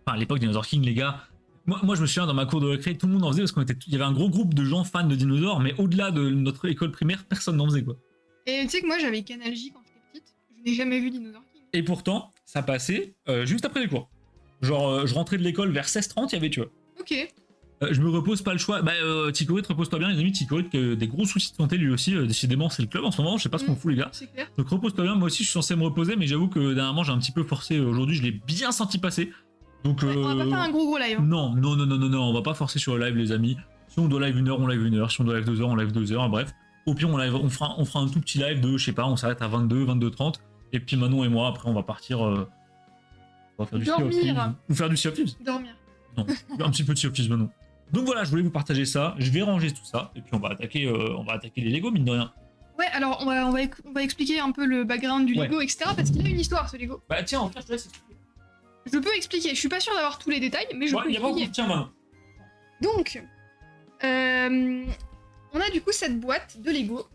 à l'époque Dinosaur King, les gars... Moi, je me souviens, dans ma cour de récré, tout le monde en faisait parce qu'il y avait un gros groupe de gens fans de dinosaures, mais au-delà de notre école primaire, personne n'en faisait, quoi. Et tu sais que moi j'avais Canal J quand j'étais petite. Je n'ai jamais vu Dinosaur King. Et pourtant, ça passait juste après les cours. Genre, je rentrais de l'école vers 16h30, il y avait, tu vois. Ok. Je me repose pas le choix. Bah, Ticorit, repose-toi bien, les amis. Ticorit, des gros soucis de santé lui aussi. Décidément, c'est le club en ce moment. Je sais pas ce qu'on fout, les gars. C'est clair. Donc, repose-toi bien. Moi aussi, je suis censé me reposer, mais j'avoue que dernièrement, j'ai un petit peu forcé. Aujourd'hui, je l'ai bien senti passer. Donc, Ouais, on va pas faire un gros live. Hein. non, on va pas forcer sur le live, les amis. Si on doit live 1 heure, on live 1 heure. Si on doit live 2 heures, on live 2 heures. Bref. Au pire, on fera un tout petit live de, je sais pas, on s'arrête à 22, 22h30. Et puis Manon et moi, après, on va partir. On va faire du Sea of Dormir. Thieves. Ou faire du Sea of Thieves. Dormir. Non, un petit peu de Sea of Thieves, Manon. Donc voilà, je voulais vous partager ça. Je vais ranger tout ça. Et puis on va attaquer les Lego, mine de rien. Ouais, alors on va expliquer un peu le background du Ouais. Lego, etc. Parce qu'il a une histoire, ce Lego. Bah tiens, en fait, je te laisse expliquer. Je peux expliquer. Je suis pas sûre d'avoir tous les détails, mais je Ouais, peux il y a pas beaucoup. expliquer. Tiens, Manon. Donc, on a du coup cette boîte de Lego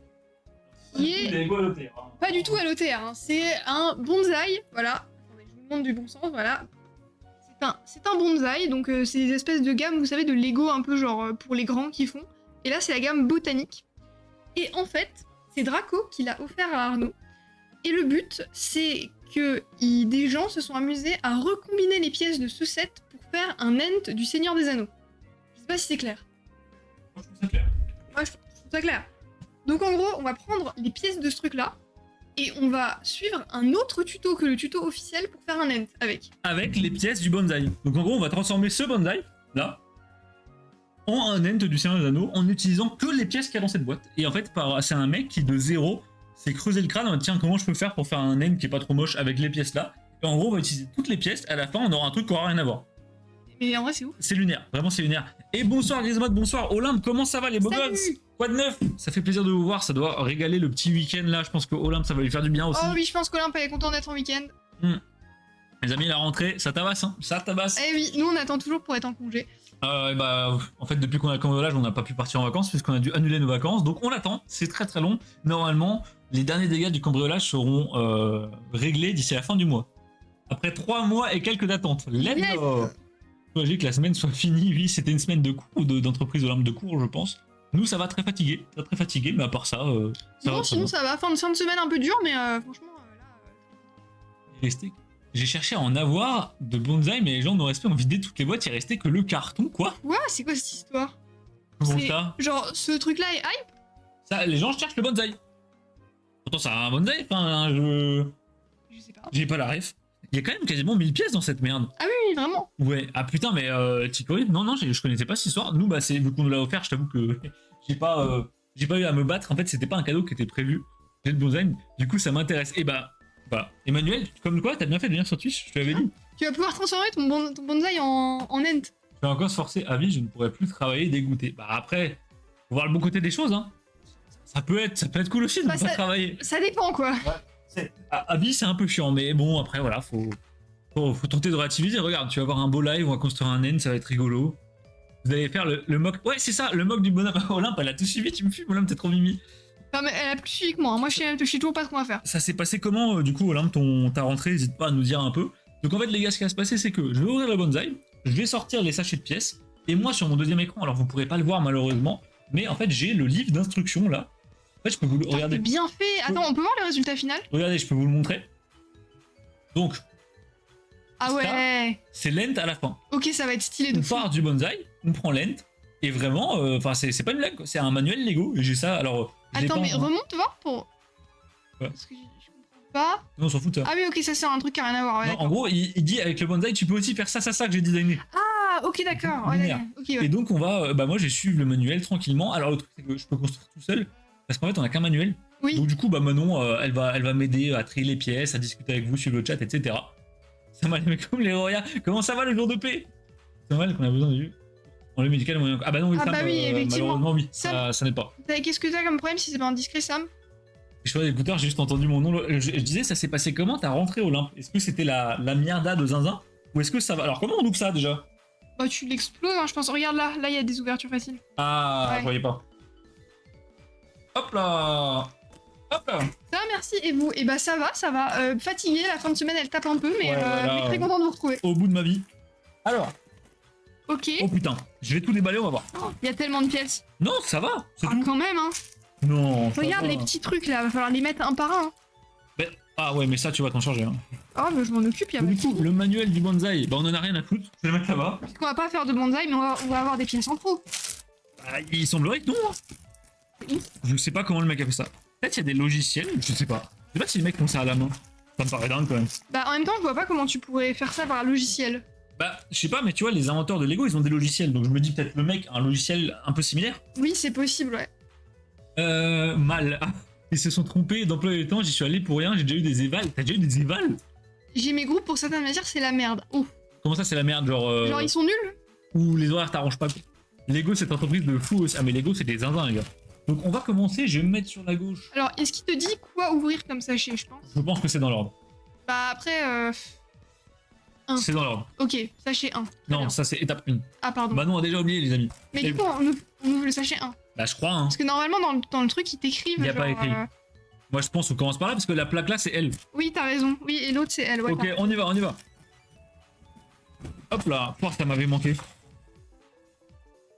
qui est Les Lego à noter, hein. pas du tout à l'OTR. Hein. C'est un bonsaï. Voilà. Attendez, je vous montre du bon sens. Voilà. C'est un bonsaï. Donc, c'est des espèces de gamme, vous savez, de Lego un peu genre pour les grands qui font. Et là, c'est la gamme botanique. Et en fait, c'est Draco qui l'a offert à Arnaud. Et le but, c'est que des gens se sont amusés à recombiner les pièces de ce set pour faire un Ent du Seigneur des Anneaux. Je sais pas si c'est clair. Je trouve ça clair. Moi, je trouve ça clair. Donc en gros, on va prendre les pièces de ce truc-là et on va suivre un autre tuto que le tuto officiel pour faire un Ent avec. Avec les pièces du bonsaï. Donc en gros, on va transformer ce bonsaï, là, en un Ent du Seigneur des Anneaux en utilisant que les pièces qu'il y a dans cette boîte. Et en fait, c'est un mec qui de zéro s'est creusé le crâne en mode, tiens, comment je peux faire pour faire un Ent qui est pas trop moche avec les pièces là. Et en gros, on va utiliser toutes les pièces. À la fin, on aura un truc qui aura rien à voir. Mais en vrai, c'est ouf. C'est lunaire, vraiment c'est lunaire. Et bonsoir Grismod, bonsoir Olympe, comment ça va les beaux Salut. gosses? Quoi de neuf? Ça fait plaisir de vous voir, ça doit régaler le petit week-end là. Je pense que Olympe ça va lui faire du bien aussi. Oh oui, je pense qu'Olympe est content d'être en week-end. Les amis, la rentrée, ça tabasse, hein, ça tabasse. Eh oui, nous on attend toujours pour être en congé. En fait, depuis qu'on a le cambriolage, on n'a pas pu partir en vacances puisqu'on a dû annuler nos vacances. Donc on attend, c'est très très long. Normalement, les derniers dégâts du cambriolage seront réglés d'ici la fin du mois. Après 3 mois et quelques d'attente. Let's Yes. go. Soyez que la semaine soit finie. Oui, c'était une semaine de cours ou d'entreprise Olympe de cours, je pense. Nous, ça va très fatigué, mais à part ça, ça Non, va. sinon ça va. Fin de semaine un peu dur, mais franchement, Il restait- J'ai cherché à en avoir de bonsaï, mais les gens n'auraient pas vidé toutes les boîtes. Il restait que le carton, quoi. ouais, c'est quoi cette histoire? Comment C'est- ça? Genre, ce truc-là est hype? Ça, les gens cherchent le bonsaï. Pourtant, c'est un bonsaï. Enfin, Je sais pas. j'ai pas la ref. Il y a quand même quasiment 1000 pièces dans cette merde. Ah oui, vraiment. Ouais. Ah putain, mais Chicory, non, je connaissais pas cette histoire. Nous, bah, c'est vu qu'on nous l'a offert. Je t'avoue que j'ai pas eu à me battre. En fait, c'était pas un cadeau qui était prévu. J'ai le bonsaï. Du coup, ça m'intéresse. Et bah, Emmanuel, comme quoi, t'as bien fait de venir sur Twitch. Je te l'avais dit. Tu vas pouvoir transformer ton bonsaï en Ent. Je vais encore se forcer à vie, je ne pourrais plus travailler dégoûté. Bah après, faut voir le bon côté des choses, hein. Ça peut être cool aussi de Bah, ne pas travailler. Ça dépend quoi. À vie, c'est un peu chiant, mais bon, après, voilà, faut tenter de relativiser. Regarde, tu vas avoir un beau live, on va construire un N, ça va être rigolo. Vous allez faire le mock. Ouais, c'est ça, le mock du bonhomme. Olympe, elle a tout suivi, tu me fumes, Olympe, t'es trop mimi. Non, mais elle a plus suivi que moi. Moi, je sais toujours pas ce qu'on va faire. Ça s'est passé comment, du coup, Olympe, ta rentrée? N'hésite pas à nous dire un peu. Donc, en fait, les gars, ce qui va se passer, c'est que je vais ouvrir le bonsaï, je vais sortir les sachets de pièces, et moi, sur mon deuxième écran, alors vous pourrez pas le voir malheureusement, mais en fait, j'ai le livre d'instructions là. En fait, je peux vous le Putain, regarder. c'est bien fait. Attends, on peut voir le résultat final? Regardez, je peux vous le montrer. Donc, Ah ouais. c'est lent à la fin. Ok, ça va être stylé de On fou. part du bonsaï, on prend lent, et vraiment, enfin, c'est pas une blague, quoi. C'est un manuel Lego, et j'ai ça, alors. je l'ai Attends, pas mais en- remonte voir pour. Quoi Parce que je comprends pas. Non, on s'en fout de ça. Ah oui, ok, ça c'est un truc qui a rien à voir. Ouais, Non, en d'accord. gros, il dit avec le bonsaï, tu peux aussi faire ça que j'ai designé. Ah, ok, d'accord. Ouais, Lumière. d'accord. Ok, ouais. Et donc on va, moi j'ai suivi le manuel tranquillement. Alors le truc c'est que je peux construire tout seul parce qu'en fait on a qu'un manuel. Oui. Donc du coup bah Manon elle va m'aider à trier les pièces, à discuter avec vous sur le chat, etc. Ça m'a mais comme les Roya, comment ça va le jour de paix? C'est normal qu'on a besoin de en lieu médical moyen. Ah bah non oui, Ah Sam, bah oui, effectivement. malheureusement oui, Sam. ça n'est pas. Qu'est-ce que t'as comme problème si c'est pas indiscret, Sam? Je sais pas l'écouteur, j'ai juste entendu mon nom. Je disais ça s'est passé comment? T'as rentré Olympe? Est-ce que c'était la mierda de zinzin? Ou est-ce que ça va? Alors comment on loupe ça déjà? Bah, tu l'exploses, hein, je pense. Regarde là, il y a des ouvertures faciles. Ah, Ouais. je voyais pas. Hop là. Hop là. Ça va, merci. Et vous? Et bah, ça va. Fatiguée, la fin de semaine, elle tape un peu, mais Ouais, voilà. mais très content de vous retrouver. Au bout de ma vie. Alors, Ok. oh putain, je vais tout déballer, on va voir. Il y a tellement de pièces. Non, ça va, c'est Ah, tout. quand même, hein. Non, ça Regarde va. les petits trucs là, va falloir les mettre un par un. Hein. Ah ouais, mais ça, tu vas t'en charger. Hein. Oh, mais je m'en occupe, y'a pas Du de coup, soucis. le manuel du bonsaï, bah on en a rien à foutre. Je vais le mettre là-bas. Parce qu'on va pas faire de bonsaï, mais on va avoir des pièces en trop. Ah, il semblerait que non. Hein. Je sais pas comment le mec a fait ça. Peut-être il y a des logiciels, je sais pas. Je sais pas si le mec font ça à la main. Ça me paraît dingue quand même. Bah, en même temps, je vois pas comment tu pourrais faire ça par un logiciel. Bah, je sais pas, mais tu vois, les inventeurs de Lego, ils ont des logiciels. Donc je me dis peut-être le mec a un logiciel un peu similaire. Oui, c'est possible, ouais. Mal. Ah, ils se sont trompés d'emploi du temps, j'y suis allé pour rien, j'ai déjà eu des évals. T'as déjà eu des évals? J'ai mes groupes pour certaines matières, c'est la merde. Oh. Comment ça, c'est la merde, genre. Genre, ils sont nuls? Ou les horaires t'arrangent pas. Lego, cette entreprise de fou aussi. Ah, mais Lego, c'est des zinzins, les gars. Donc, on va commencer, je vais me mettre sur la gauche. Alors, est-ce qu'il te dit quoi ouvrir comme sachet, je pense? Je pense que c'est dans l'ordre. Bah, après, Un. C'est dans l'ordre. ok, sachet 1. Non, ça, c'est étape 1. Ah, pardon. Bah, non, on a déjà oublié, les amis. Mais du coup, on ouvre le sachet 1. Bah, je crois, hein. Parce que normalement, dans le truc, ils t'écrivent. Il y a pas genre, écrit. Moi, je pense qu'on commence par là, parce que la plaque là, c'est elle. Oui, t'as raison. Oui, et l'autre, c'est elle. Ouais, Ok, on y va, on y va. Hop là. Oh, ça m'avait manqué.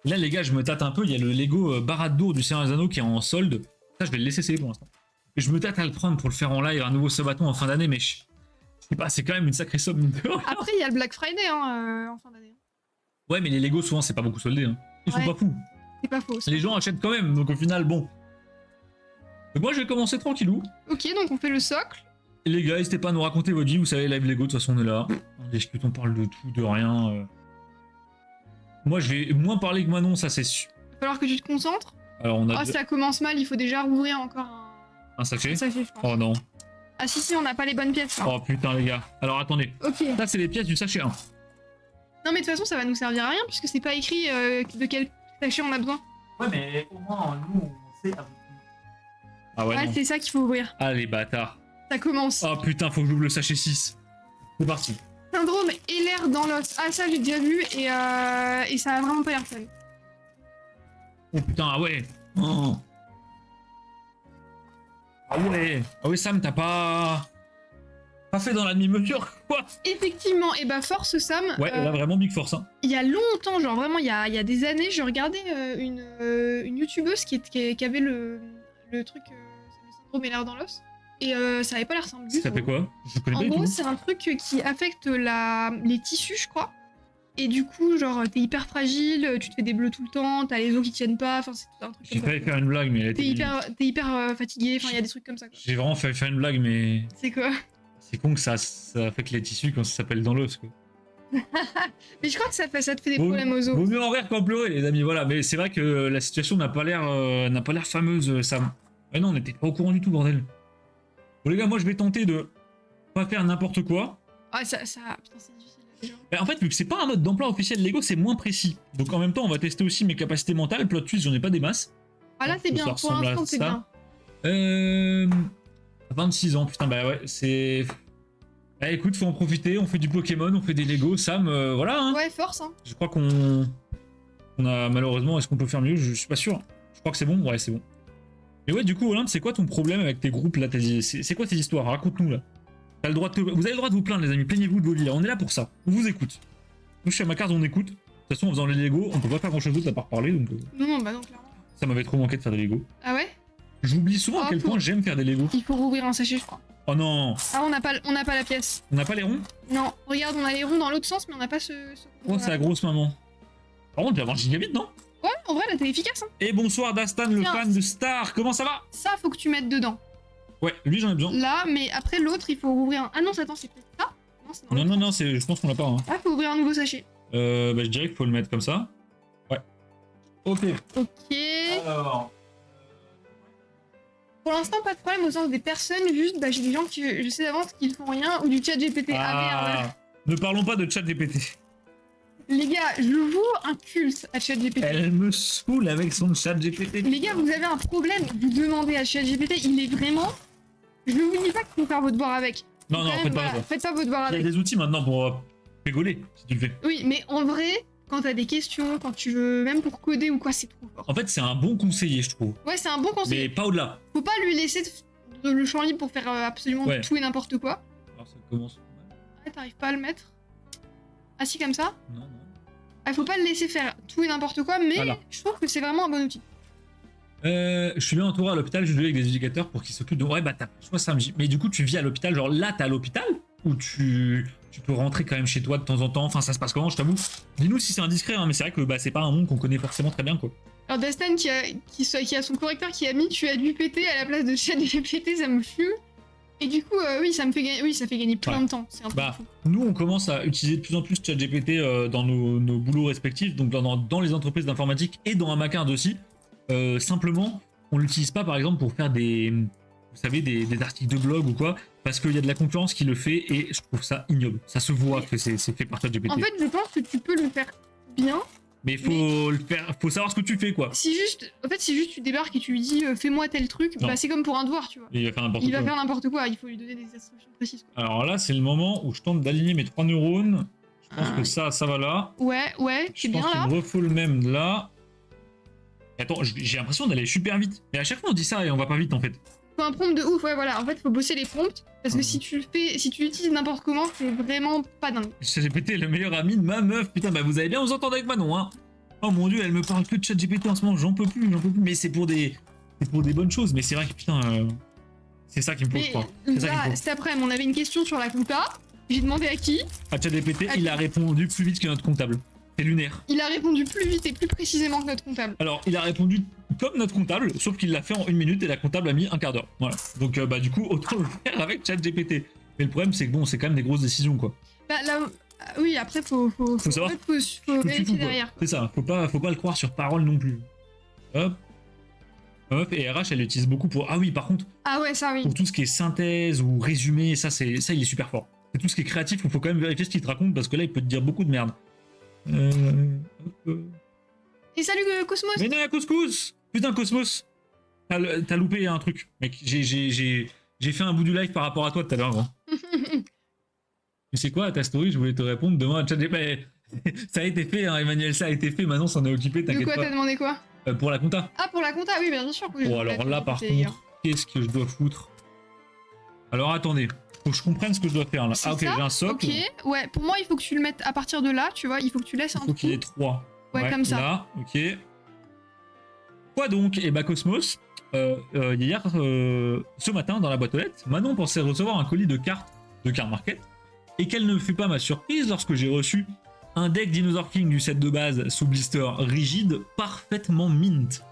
Là, les gars, je me tâte un peu. Il y a le Lego Barad-dûr du Seigneur des Anneaux qui est en solde. Ça, je vais le laisser essayer pour l'instant. Et je me tâte à le prendre pour le faire en live, un nouveau Sabaton en fin d'année, mais je sais pas, c'est quand même une sacrée somme. Après, il y a le Black Friday hein, en fin d'année. Ouais, mais les Lego, souvent, c'est pas beaucoup soldé. Hein. Ils sont Ouais. pas fous. C'est pas faux. Les gens achètent quand même, donc au final, bon. Donc moi, je vais commencer tranquillou. Ok, donc on fait le socle. Et les gars, n'hésitez pas à nous raconter votre vie. Vous savez, live Lego, de toute façon, on est là. On discute, on parle de tout, de rien. Moi, je vais moins parler que Manon, ça, c'est sûr. Il va falloir que tu te concentres. Alors, on a Oh, ça commence mal, il faut déjà rouvrir encore un sachet. un sachet, je pense. Oh non. Ah si, on n'a pas les bonnes pièces. Là. Oh putain, les gars. Alors, attendez. Ok. Ça, c'est les pièces du sachet 1. Non, mais de toute façon, ça va nous servir à rien puisque c'est pas écrit de quel sachet on a besoin. Ouais, mais au moins, nous, on sait. Ah ouais, Ouais, non. c'est ça qu'il faut ouvrir. Ah, les bâtards. Ça commence. Oh putain, faut que j'ouvre le sachet 6. C'est parti. Syndrome et l'air dans l'os. Ah, ça, j'ai déjà vu et ça a vraiment pas l'air fun. Oh putain, ah ouais. Oh. Ah ouais. Ah ouais, Sam, t'as pas fait dans la demi-mesure, quoi. Effectivement, et bah force Sam. Ouais, là, vraiment big force, hein. Il y a longtemps, genre vraiment il y a des années, je regardais une youtubeuse qui avait le truc, le syndrome et l'air dans l'os. Et ça avait pas l'air simple du Ça tout. fait quoi? Je connais En pas du gros, tout. c'est un truc qui affecte les tissus, je crois. Et du coup, genre, t'es hyper fragile, tu te fais des bleus tout le temps, t'as les os qui tiennent pas, enfin, c'est tout un truc J'ai comme ça. failli faire une blague, mais elle T'es était... hyper fatigué, enfin, il y a des trucs comme ça, quoi. J'ai vraiment failli faire une blague, mais C'est quoi? c'est con que ça affecte les tissus quand ça s'appelle dans l'os, quoi. Mais je crois que ça te fait des Vaut problèmes aux os. mieux en rire qu'en pleurer, les amis, voilà. Mais c'est vrai que la situation n'a pas l'air fameuse, Sam. Ouais, non, on n'était pas au courant du tout, bordel. Bon, les gars, moi, je vais tenter de pas faire n'importe quoi. Ah, ça, putain, c'est difficile, déjà. Mais en fait, vu que c'est pas un mode d'emploi officiel Lego, c'est moins précis. Donc en même temps, on va tester aussi mes capacités mentales. Plot twist, j'en ai pas des masses. Ah, là, c'est Ça bien, pour ressemble à l'instant, c'est ça. bien. 26 ans, putain, bah ouais, c'est... Bah écoute, faut en profiter, on fait du Pokémon, on fait des Lego, Sam, voilà, hein. Ouais, force, hein. Je crois qu'on a malheureusement, est-ce qu'on peut faire mieux? Je suis pas sûr. Je crois que c'est bon, ouais, c'est bon. Mais ouais, du coup, Olympe, c'est quoi ton problème avec tes groupes là? C'est quoi ces histoires? Raconte-nous là. Vous avez le droit de vous plaindre, les amis, plaignez-vous de vos vies là, on est là pour ça. On vous écoute. Nous, chez ma carte, on écoute. De toute façon, en faisant les Lego, on peut pas faire grand chose d'autre à part parler, donc Non, bah non, clairement. ça m'avait trop manqué de faire des Lego. Ah ouais? J'oublie souvent à quel point j'aime faire des Lego. Il faut rouvrir un sachet, je crois. Oh non, Ah, on n'a pas la pièce. on n'a pas les ronds? Non, regarde, on a les ronds dans l'autre sens, mais on n'a pas ce Oh, c'est la grosse maman. Par contre, tu vas avoir Gigabit, non? Ouais, en vrai, là, t'es efficace, hein. Et bonsoir Dastan, le Tiens. fan de Star, comment ça va? Ça, faut que tu mettes dedans. Ouais, lui j'en ai besoin. Là, mais après, l'autre, il faut rouvrir un... Ah non, attends, c'est peut-être ça? Non, c'est dans Non, l'autre non, sens. non, je pense qu'on l'a pas. Hein. Ah, faut ouvrir un nouveau sachet. Bah, je dirais qu'il faut le mettre comme ça. Ouais. Ok. Ok. Alors. Pour l'instant, pas de problème au sens des personnes, juste, bah, j'ai des gens qui, je sais d'avance qu'ils font rien, ou du chat GPT. Ah merde. Ne parlons pas de chat GPT. Les gars, je voue un culte à chat GPT. Elle me saoule avec son chat GPT. Les gars, vous avez un problème, vous demandez à chat GPT, il est vraiment... Je ne vous dis pas qu'il faut faire vos devoirs avec. Non, non, Quand même, faites pas voilà, ça. faites pas vos devoirs Il y a avec. des outils maintenant pour rigoler, si tu le fais. Oui, mais en vrai, quand t'as des questions, quand tu veux, même pour coder ou quoi, c'est trop fort. En fait, c'est un bon conseiller, je trouve. Ouais, c'est un bon conseil. Mais pas au-delà. Faut pas lui laisser le champ libre pour faire absolument Ouais. tout et n'importe quoi. Alors, ça commence. Ouais, t'arrives pas à le mettre. Ah si, comme ça. Non, non. Ah, faut pas le laisser faire tout et n'importe quoi, mais Voilà. je trouve que c'est vraiment un bon outil. Je suis bien entouré à l'hôpital, je vais avec des éducateurs pour qu'ils s'occupent de. Ouais, bah, t'as pas le choix, Sam. Mais du coup, tu vis à l'hôpital, genre là, t'es à l'hôpital? Ou tu peux rentrer quand même chez toi de temps en temps? Enfin, ça se passe comment, je t'avoue? Dis-nous si c'est indiscret, hein, mais c'est vrai que bah, c'est pas un monde qu'on connaît forcément très bien, quoi. Alors Dastan qui a son correcteur qui a mis tu as dû péter à la place de chat GPT, ça me fume. Et du coup, oui, ça fait gagner plein Ouais. de temps. C'est un peu Bah, fou. nous, on commence à utiliser de plus en plus ChatGPT dans nos boulots respectifs, donc dans les entreprises d'informatique et dans Amacard aussi. Simplement, on l'utilise pas, par exemple, pour faire vous savez, des articles de blog ou quoi, parce qu'il y a de la concurrence qui le fait et je trouve ça ignoble. Ça se voit que c'est fait par ChatGPT. En fait, je pense que tu peux le faire bien. Mais faut savoir ce que tu fais, quoi. Si juste tu débarques et tu lui dis fais-moi tel truc, Non. bah c'est comme pour un devoir, tu vois. Et il va faire n'importe Il quoi. va faire n'importe quoi, il faut lui donner des instructions précises. Quoi. Alors là, c'est le moment où je tente d'aligner mes 3 neurones. Je pense Ah. que ça va là. Ouais, Je c'est bien pense là. qu'il me refaut le même là. Attends, j'ai l'impression d'aller super vite. Mais à chaque fois, on dit ça et on va pas vite en fait. Faut un prompt de ouf, ouais voilà. En fait, faut bosser les prompts parce que Mhm. si tu l'utilises n'importe comment, c'est vraiment pas dingue. ChatGPT est le meilleur ami de ma meuf. Putain, bah vous allez bien vous entendre avec Manon, hein. Oh mon dieu, elle me parle que de ChatGPT en ce moment. J'en peux plus. Mais c'est pour des bonnes choses. Mais c'est vrai que putain, c'est ça qui me pose, Mais je crois. C'est ça qui me là, pose. cet après-midi, on avait une question sur la compta. J'ai demandé à qui. À ChatGPT, à il qui a répondu plus vite que notre comptable. C'est lunaire. Il a répondu plus vite et plus précisément que notre comptable. Alors, il a répondu comme notre comptable, sauf qu'il l'a fait en 1 minute et la comptable a mis un quart d'heure. Voilà. Donc, bah, du coup, autant le faire avec ChatGPT. Mais le problème, c'est que bon, c'est quand même des grosses décisions, quoi. Bah là, oui, après, faut savoir. en fait, faut Tout, vérifier quoi. derrière. Quoi. C'est ça, faut pas le croire sur parole non plus. Hop. Hop, et RH, elle l'utilise beaucoup pour... Ah oui, par contre, Ah ouais, ça oui. pour tout ce qui est synthèse ou résumé, ça, il est super fort. C'est tout ce qui est créatif, il faut quand même vérifier ce qu'il te raconte, parce que là, il peut te dire beaucoup de merde. Hop. Et salut Cosmos. Mais non, la couscous. Putain, Cosmos, t'as loupé un truc. Mec, j'ai fait un bout du live par rapport à toi tout à l'heure, gros. Tu sais quoi, à ta story, je voulais te répondre demain à ChatGPT. Ça a été fait, hein, Emmanuel, ça a été fait, maintenant s'en est occupé, De t'inquiète quoi pas. t'as demandé quoi? Pour la compta. Ah, pour la compta, oui, bien sûr. Oui, Bon, alors là, par contre, qu'est-ce que je dois foutre? Alors, attendez, faut que je comprenne ce que je dois faire, là. C'est Ah, ok, ça j'ai un socle. Ok, ouais, pour moi, il faut que tu le mettes à partir de là, tu vois, il faut que tu laisses un Il faut trou. qu'il ait 3. Ouais, comme ça. Là, ok. Quoi donc? Et bah, Cosmos, hier, ce matin, dans la boîte aux lettres, Manon pensait recevoir un colis de cartes Market, et quelle ne fut pas ma surprise lorsque j'ai reçu un deck Dinosaur King du set de base sous blister rigide, parfaitement mint.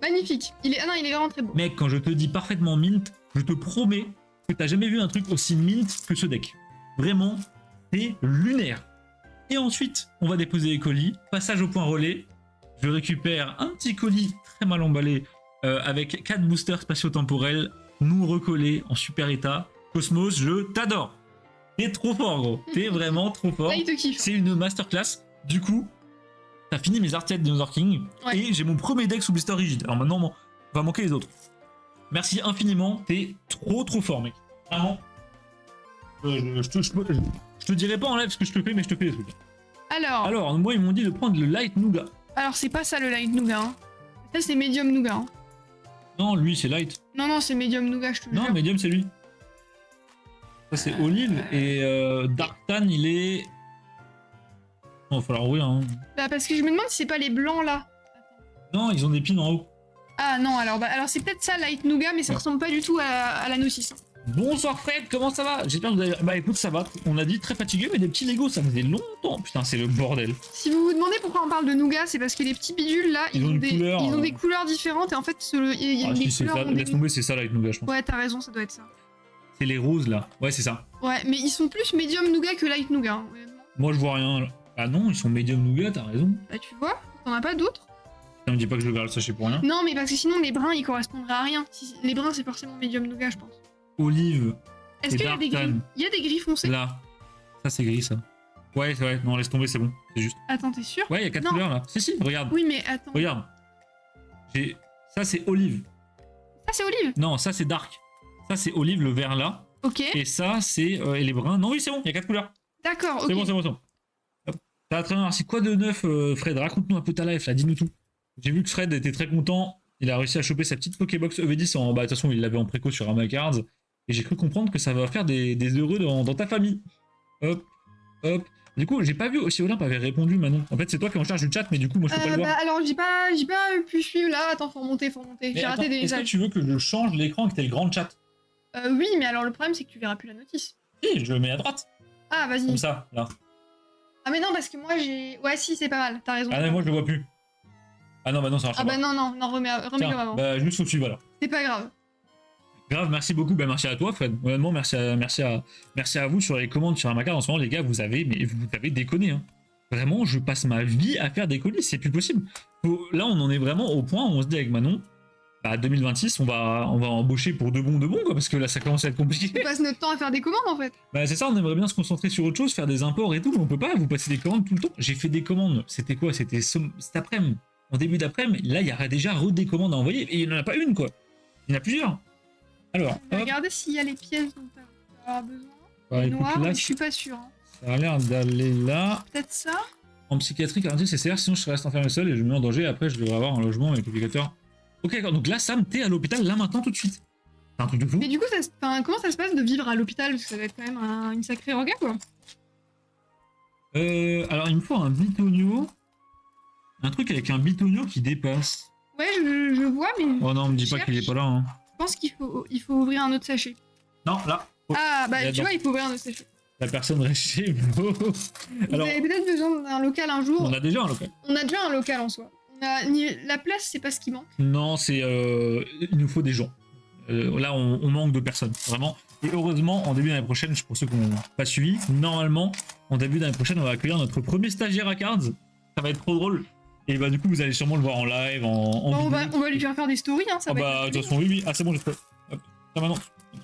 Magnifique. Ah non, il est vraiment très beau. Mec, quand je te dis parfaitement mint, je te promets que t'as jamais vu un truc aussi mint que ce deck. Vraiment, c'est lunaire. Et ensuite, on va déposer les colis, passage au point relais, je récupère un petit colis très mal emballé avec 4 boosters spatio-temporels, nous recollés en super état. Cosmos, je t'adore. T'es trop fort, gros. T'es vraiment trop fort. Là, il te kiffe. C'est une masterclass. Du coup, t'as fini mes artiètes Dinosaur King Ouais. et j'ai mon premier deck sous blister rigide. Alors maintenant, bon, va manquer les autres. Merci infiniment. T'es trop fort, mec. Vraiment. Je te dirai pas en live ce que je te fais, mais je te fais des trucs. Alors, moi, ils m'ont dit de prendre le Light Nougat. Alors c'est pas ça le light nougat. Hein. Ça, c'est medium nougat. Hein. Non, lui, c'est Light. Non, c'est medium nougat, je te Non, jure. Medium, c'est lui. Ça, c'est Olive. Et Dark Tan, il est... Non, il va falloir ouvrir, hein. Bah, parce que je me demande si c'est pas les blancs là. Non, ils ont des pins en haut. Ah non, alors c'est peut-être ça light nougat, mais ça ressemble pas du tout à la notice. Bonsoir Fred, comment ça va? J'espère que vous avez... Bah écoute, ça va. On a dit très fatigué, mais des petits Lego, ça faisait longtemps. Putain, c'est le bordel. Si vous vous demandez pourquoi on parle de nougat, c'est parce que les petits bidules là, Ils ont une des, couleur, ils ont des couleurs différentes et en fait, il y a Ah, des si, c'est couleurs. ça. ont des- Laisse tomber, c'est ça, Light Nougat, je pense. Ouais, t'as raison, ça doit être ça. C'est les roses, là. Ouais, c'est ça. Ouais, mais ils sont plus medium nougat que light nougat. Hein, honnêtement. Moi, je vois rien, là. Ah non, ils sont médium Nougat, t'as raison. Bah, tu vois, t'en as pas d'autres? Ça me dit pas que je garde le sachet pour rien. Non, mais parce que sinon, les brins ils correspondraient à rien. Les brins, c'est forcément medium nougat, je pense. Olive, Est-ce Et qu'il y a des Dark gris? Tan. Il y a des gris foncés? là. Ça, c'est gris, ça. Ouais, non, laisse tomber, c'est bon. C'est juste. Attends, t'es sûr? Ouais, il y a 4 Non. couleurs, là. Si, regarde. Oui, mais attends. Regarde. Ça, c'est Olive. Ça, c'est olive. Non, ça, c'est Dark. Ça, c'est Olive, le vert, là. Ok. Et ça, c'est... et les bruns. Non, oui, c'est bon, il y a 4 couleurs. D'accord, C'est ok. bon, c'est bon, c'est bon. Hop. Ça va très bien, merci. Quoi de neuf, Fred? Raconte-nous un peu ta life, là, dis-nous tout. J'ai vu que Fred était très content. Il a réussi à choper sa petite Pokébox EV10 en... Bah, de toute façon, il l'avait en préco sur Amacards. Et j'ai cru comprendre que ça va faire des heureux dans ta famille. Hop, hop. Du coup, j'ai pas vu si Olympe avait répondu, Manon. En fait, c'est toi qui es en charge du chat, mais du coup, moi, je peux pas le voir. Bah, alors, j'ai pas pu suivre là. Attends, faut remonter. Mais J'ai attends, raté des est-ce que messages. tu veux que je change l'écran et que t'aies le grand chat? Oui, mais alors le problème, c'est que tu verras plus la notice. Si, je le mets à droite. Ah, vas-y. Comme ça, là. Ah, mais non, parce que moi, j'ai. Ouais, si, c'est pas mal. T'as raison. Ah non, moi, je le vois plus. Ah non, bah non, ça marche Ah, pas. bah non, remets-le Tiens, avant. bah, juste au-dessus, voilà. C'est pas grave. Grave, merci beaucoup. Bah, merci à toi, Fred. Honnêtement, merci à vous sur les commandes sur Amacard. En ce moment, les gars, vous avez déconné. Hein. Vraiment, je passe ma vie à faire des colis. C'est plus possible. Là, on en est vraiment au point où on se dit avec Manon, bah, 2026, on va embaucher pour de bon, quoi, parce que là, ça commence à être compliqué. On passe notre temps à faire des commandes en fait. Bah, c'est ça, on aimerait bien se concentrer sur autre chose, faire des imports et tout, mais on peut pas vous passer des commandes tout le temps. J'ai fait des commandes. C'était quoi? C'était cet après-midi. En début d'après-midi, là, il y a déjà des commandes à envoyer. Et il n'y en a pas une, quoi. Il y en a plusieurs. Alors, On va hop. regarder s'il y a les pièces dont tu vas avoir besoin. Bah, Les écoute, noirs, là, mais je suis pas sûre. Hein. ça a l'air d'aller là. Peut-être ça? En psychiatrie, 46 CCR, sinon je reste enfermé seul et je me mets en danger. Après, je devrais avoir un logement avec l'éducateur. Ok, d'accord. Donc là, Sam, t'es à l'hôpital, là, maintenant, tout de suite. C'est un truc de fou. Mais du coup, comment ça se passe de vivre à l'hôpital? Parce que ça va être quand même une sacrée orga quoi. Alors, il me faut un bitonio. Un truc avec un bitonio qui dépasse. Ouais, je vois, mais Oh non, me dis pas Cherche. qu'il est pas là. Hein. je pense qu'il faut ouvrir un autre sachet. Non, là. Oh. Ah, bah Il est tu dedans. vois, il faut ouvrir un autre sachet. La personne reste chez vous. Vous Alors, avez peut-être besoin d'un local un jour. on a déjà un local. On a déjà un local en soi. La place, c'est pas ce qui manque. Non, c'est il nous faut des gens. Là, on manque de personnes, vraiment. Et heureusement, en début d'année prochaine, pour ceux qui n'ont pas suivi, normalement, en début d'année prochaine, on va accueillir notre premier stagiaire à Cards. Ça va être trop drôle. Et bah du coup, vous allez sûrement le voir en live, en Bah, vidéo. on va lui faire des stories, hein, ça Ah va bah, de être toute façon, oui, oui. Ah, c'est bon, j'ai fait. Hop. Ça maintenant,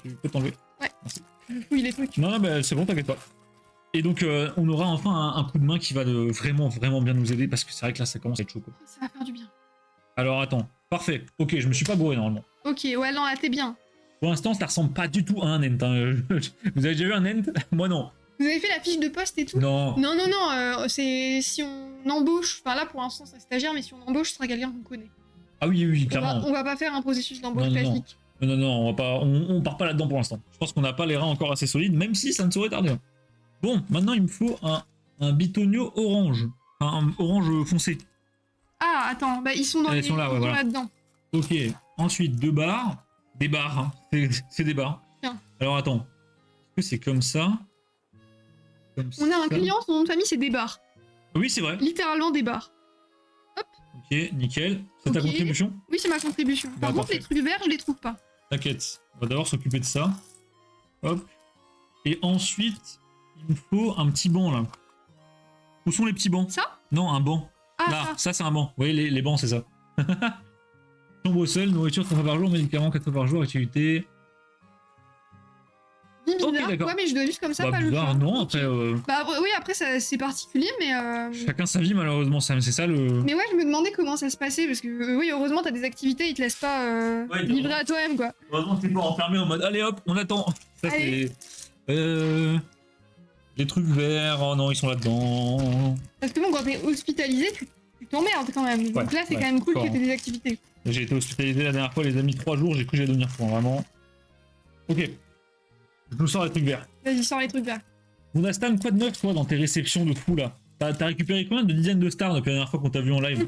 tu peux t'enlever. je fouille les trucs. Non, non, bah, c'est bon, t'inquiète pas. Et donc, on aura enfin un coup de main qui va vraiment, vraiment bien nous aider parce que c'est vrai que là, ça commence à être chaud, quoi. Ça va faire du bien. Alors, attends. Parfait. Ok, je me suis pas bourré normalement. Ok, ouais, non, là, t'es bien. Pour l'instant, ça ressemble pas du tout à un Ent. Hein. Vous avez déjà vu un Ent? Moi, non. Vous avez fait la fiche de poste et tout? Non. Non, non, non, c'est si on embauche, enfin là pour l'instant c'est stagiaire, mais si on embauche, ce sera quelqu'un qu'on connaît. Ah oui, oui, clairement. On va pas faire un processus d'embauche Non, non, non. classique. Non, non, on va pas, on part pas là-dedans pour l'instant. Je pense qu'on n'a pas les reins encore assez solides, même si ça ne saurait tarder. Bon, maintenant il me faut un bitonio orange. Un orange foncé. Ah, attends, bah ils sont dans Ils les sont là, ouais, ils sont voilà. là-dedans. Ok, ensuite 2 barres. Des barres, hein. C'est des barres. Tiens. Alors attends. Est-ce que c'est comme ça? Comme On a un ça. client, son nom de famille c'est Desbarres. Oui, c'est vrai. Littéralement Desbarres. Ok, nickel. C'est ta Ok. contribution? Oui, c'est ma contribution. Bah, Par contre, parfait. les trucs verts, je les trouve pas. T'inquiète, on va d'abord s'occuper de ça. Hop. Et ensuite, il me faut un petit banc là. Où sont les petits bancs? Ça? Non, un banc. Ah, Là, ça. ça c'est un banc. Vous voyez, les bancs, c'est ça. Chambre au sol, nourriture 3 fois par jour, médicaments 4 fois par jour, activité. Bizarre. Ok, d'accord. Ouais, mais je dois juste comme ça, Bah, pas le bizarre, choix. non, Ok. après, Bah oui, après c'est particulier, mais. chacun sa vie, malheureusement, Sam, c'est ça le. Mais ouais, je me demandais comment ça se passait, parce que oui, heureusement, t'as des activités, ils te laissent pas Ouais, livrer à toi-même, quoi. Heureusement que t'es pas enfermé en mode allez hop, on attend. Ça Allez. c'est. Les trucs verts, oh non, ils sont là-dedans. Parce que bon, quand t'es hospitalisé, tu t'emmerdes quand même. Donc là, c'est ouais, quand même cool fort. que t'aies des activités. J'ai été hospitalisé la dernière fois, les amis, 3 jours, j'ai cru que j'allais devenir fou, vraiment. Ok. Je nous sors les trucs verts. Vas-y, sors les trucs verts. Monastan, quoi de neuf, toi, dans tes réceptions de fou, là? T'as récupéré combien de dizaines de stars depuis la dernière fois qu'on t'a vu en live?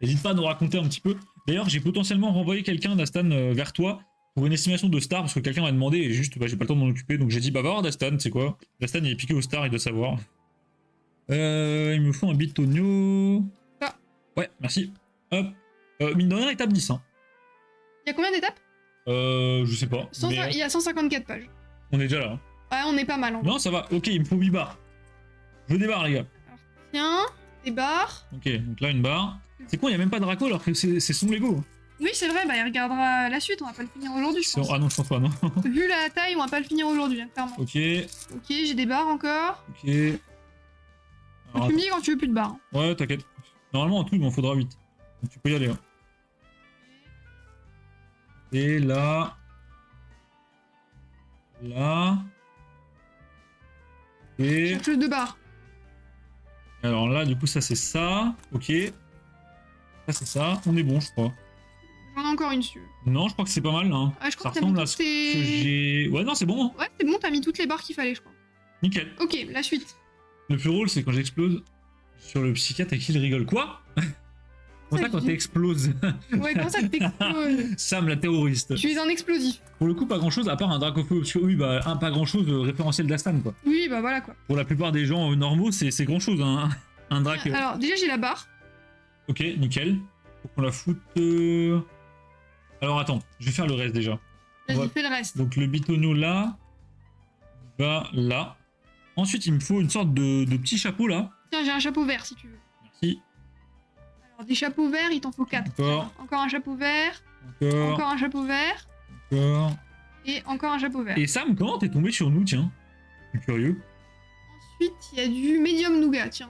N'hésite pas à nous raconter un petit peu. D'ailleurs, j'ai potentiellement renvoyé quelqu'un d'Astan vers toi pour une estimation de stars, parce que quelqu'un m'a demandé, et juste, bah, j'ai pas le temps de m'en occuper, donc j'ai dit, bah, va voir d'Astan, c'est quoi? D'Astan, il est piqué aux stars, il doit savoir. Il me faut un bitonio. Ah. Ouais, merci. Hop. Mine de rien, étape 10, hein. Il y a combien d'étapes? Je sais pas. Mais, Il y a 154 pages. on est déjà là. Hein. Ouais, on est pas mal. Non, ça va. Ok, il me faut 8 barres. Je veux des barres, les gars. Tiens, des barres. Ok, donc là, une barre. C'est quoi, il n'y a même pas de Draco alors que c'est son Lego. Oui, c'est vrai, bah il regardera la suite, on va pas le finir aujourd'hui, je pense. Ah non, je pense pas, non. Vu la taille, on va pas le finir aujourd'hui, hein, clairement. Ok, Ok, j'ai des barres encore. ok. Alors, Tu me dis quand tu veux plus de barres. hein. ouais, t'inquiète. Normalement, en tout, il m'en faudra 8. Donc, tu peux y aller. Hein. Et là. Là. Et. Cherche 2 barres. Alors là, du coup, ça, c'est ça. Ok. Ça, c'est ça. On est bon, je crois. J'en ai encore une dessus. Non, je crois que c'est pas mal, là. Ah, je Ça crois que t'as mis ressemble à toutes ce que tes... j'ai. Ouais, non, c'est bon. Hein. Ouais, c'est bon, t'as mis toutes les barres qu'il fallait, je crois. Nickel. Ok, la suite. Le plus drôle, c'est quand j'explose sur le psychiatre et qu'il rigole. Quoi? Comment ça, quand t'exploses? Ouais, comment ça t'explose? Sam, la terroriste. Tu es un explosif. Pour le coup, pas grand chose à part un Dracofeu obscur. Oui, bah, pas grand chose référentiel d'Astan, quoi. Oui, bah voilà quoi. Pour la plupart des gens normaux, c'est grand chose, hein. Un Drac. Alors, déjà, j'ai la barre. Ok, nickel. Faut qu'on la foute. Alors, attends, je vais faire le reste déjà. Vas-y, Ouais. fais le reste. Donc, le bitonio là. Va là. Ensuite, il me faut une sorte de petit chapeau là. Tiens, j'ai un chapeau vert si tu veux. Merci. Alors, des chapeaux verts, il t'en faut 4. Encore. Encore un chapeau vert. Encore. Encore un chapeau vert. Encore. Et encore un chapeau vert. Et Sam, comment t'es tombé sur nous, tiens? Je suis curieux. Ensuite, il y a du médium nougat, tiens.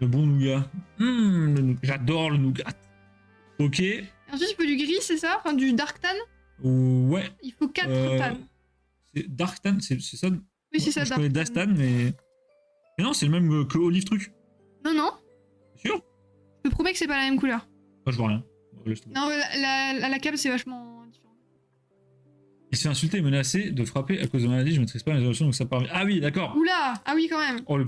Le bon nougat. J'adore le nougat. Ok. Et ensuite, il faut du gris, c'est ça? Enfin, du dark tan. Ouais. Il faut 4 tan. C'est Dark Tan, c'est ça? Oui, c'est ça, Je dark connais tan. Dastan, mais. Mais non, c'est le même que Olive Truc. Non, non. C'est sûr? Je te promets que c'est pas la même couleur. Moi, je vois rien. Laisse tomber. Non, la cape, c'est vachement différent. Il se fait insulter et menacer de frapper à cause de maladie. Je maîtrise pas les émotions, donc ça parle. Ah oui, d'accord. Oula! Ah oui, quand même. Oh, le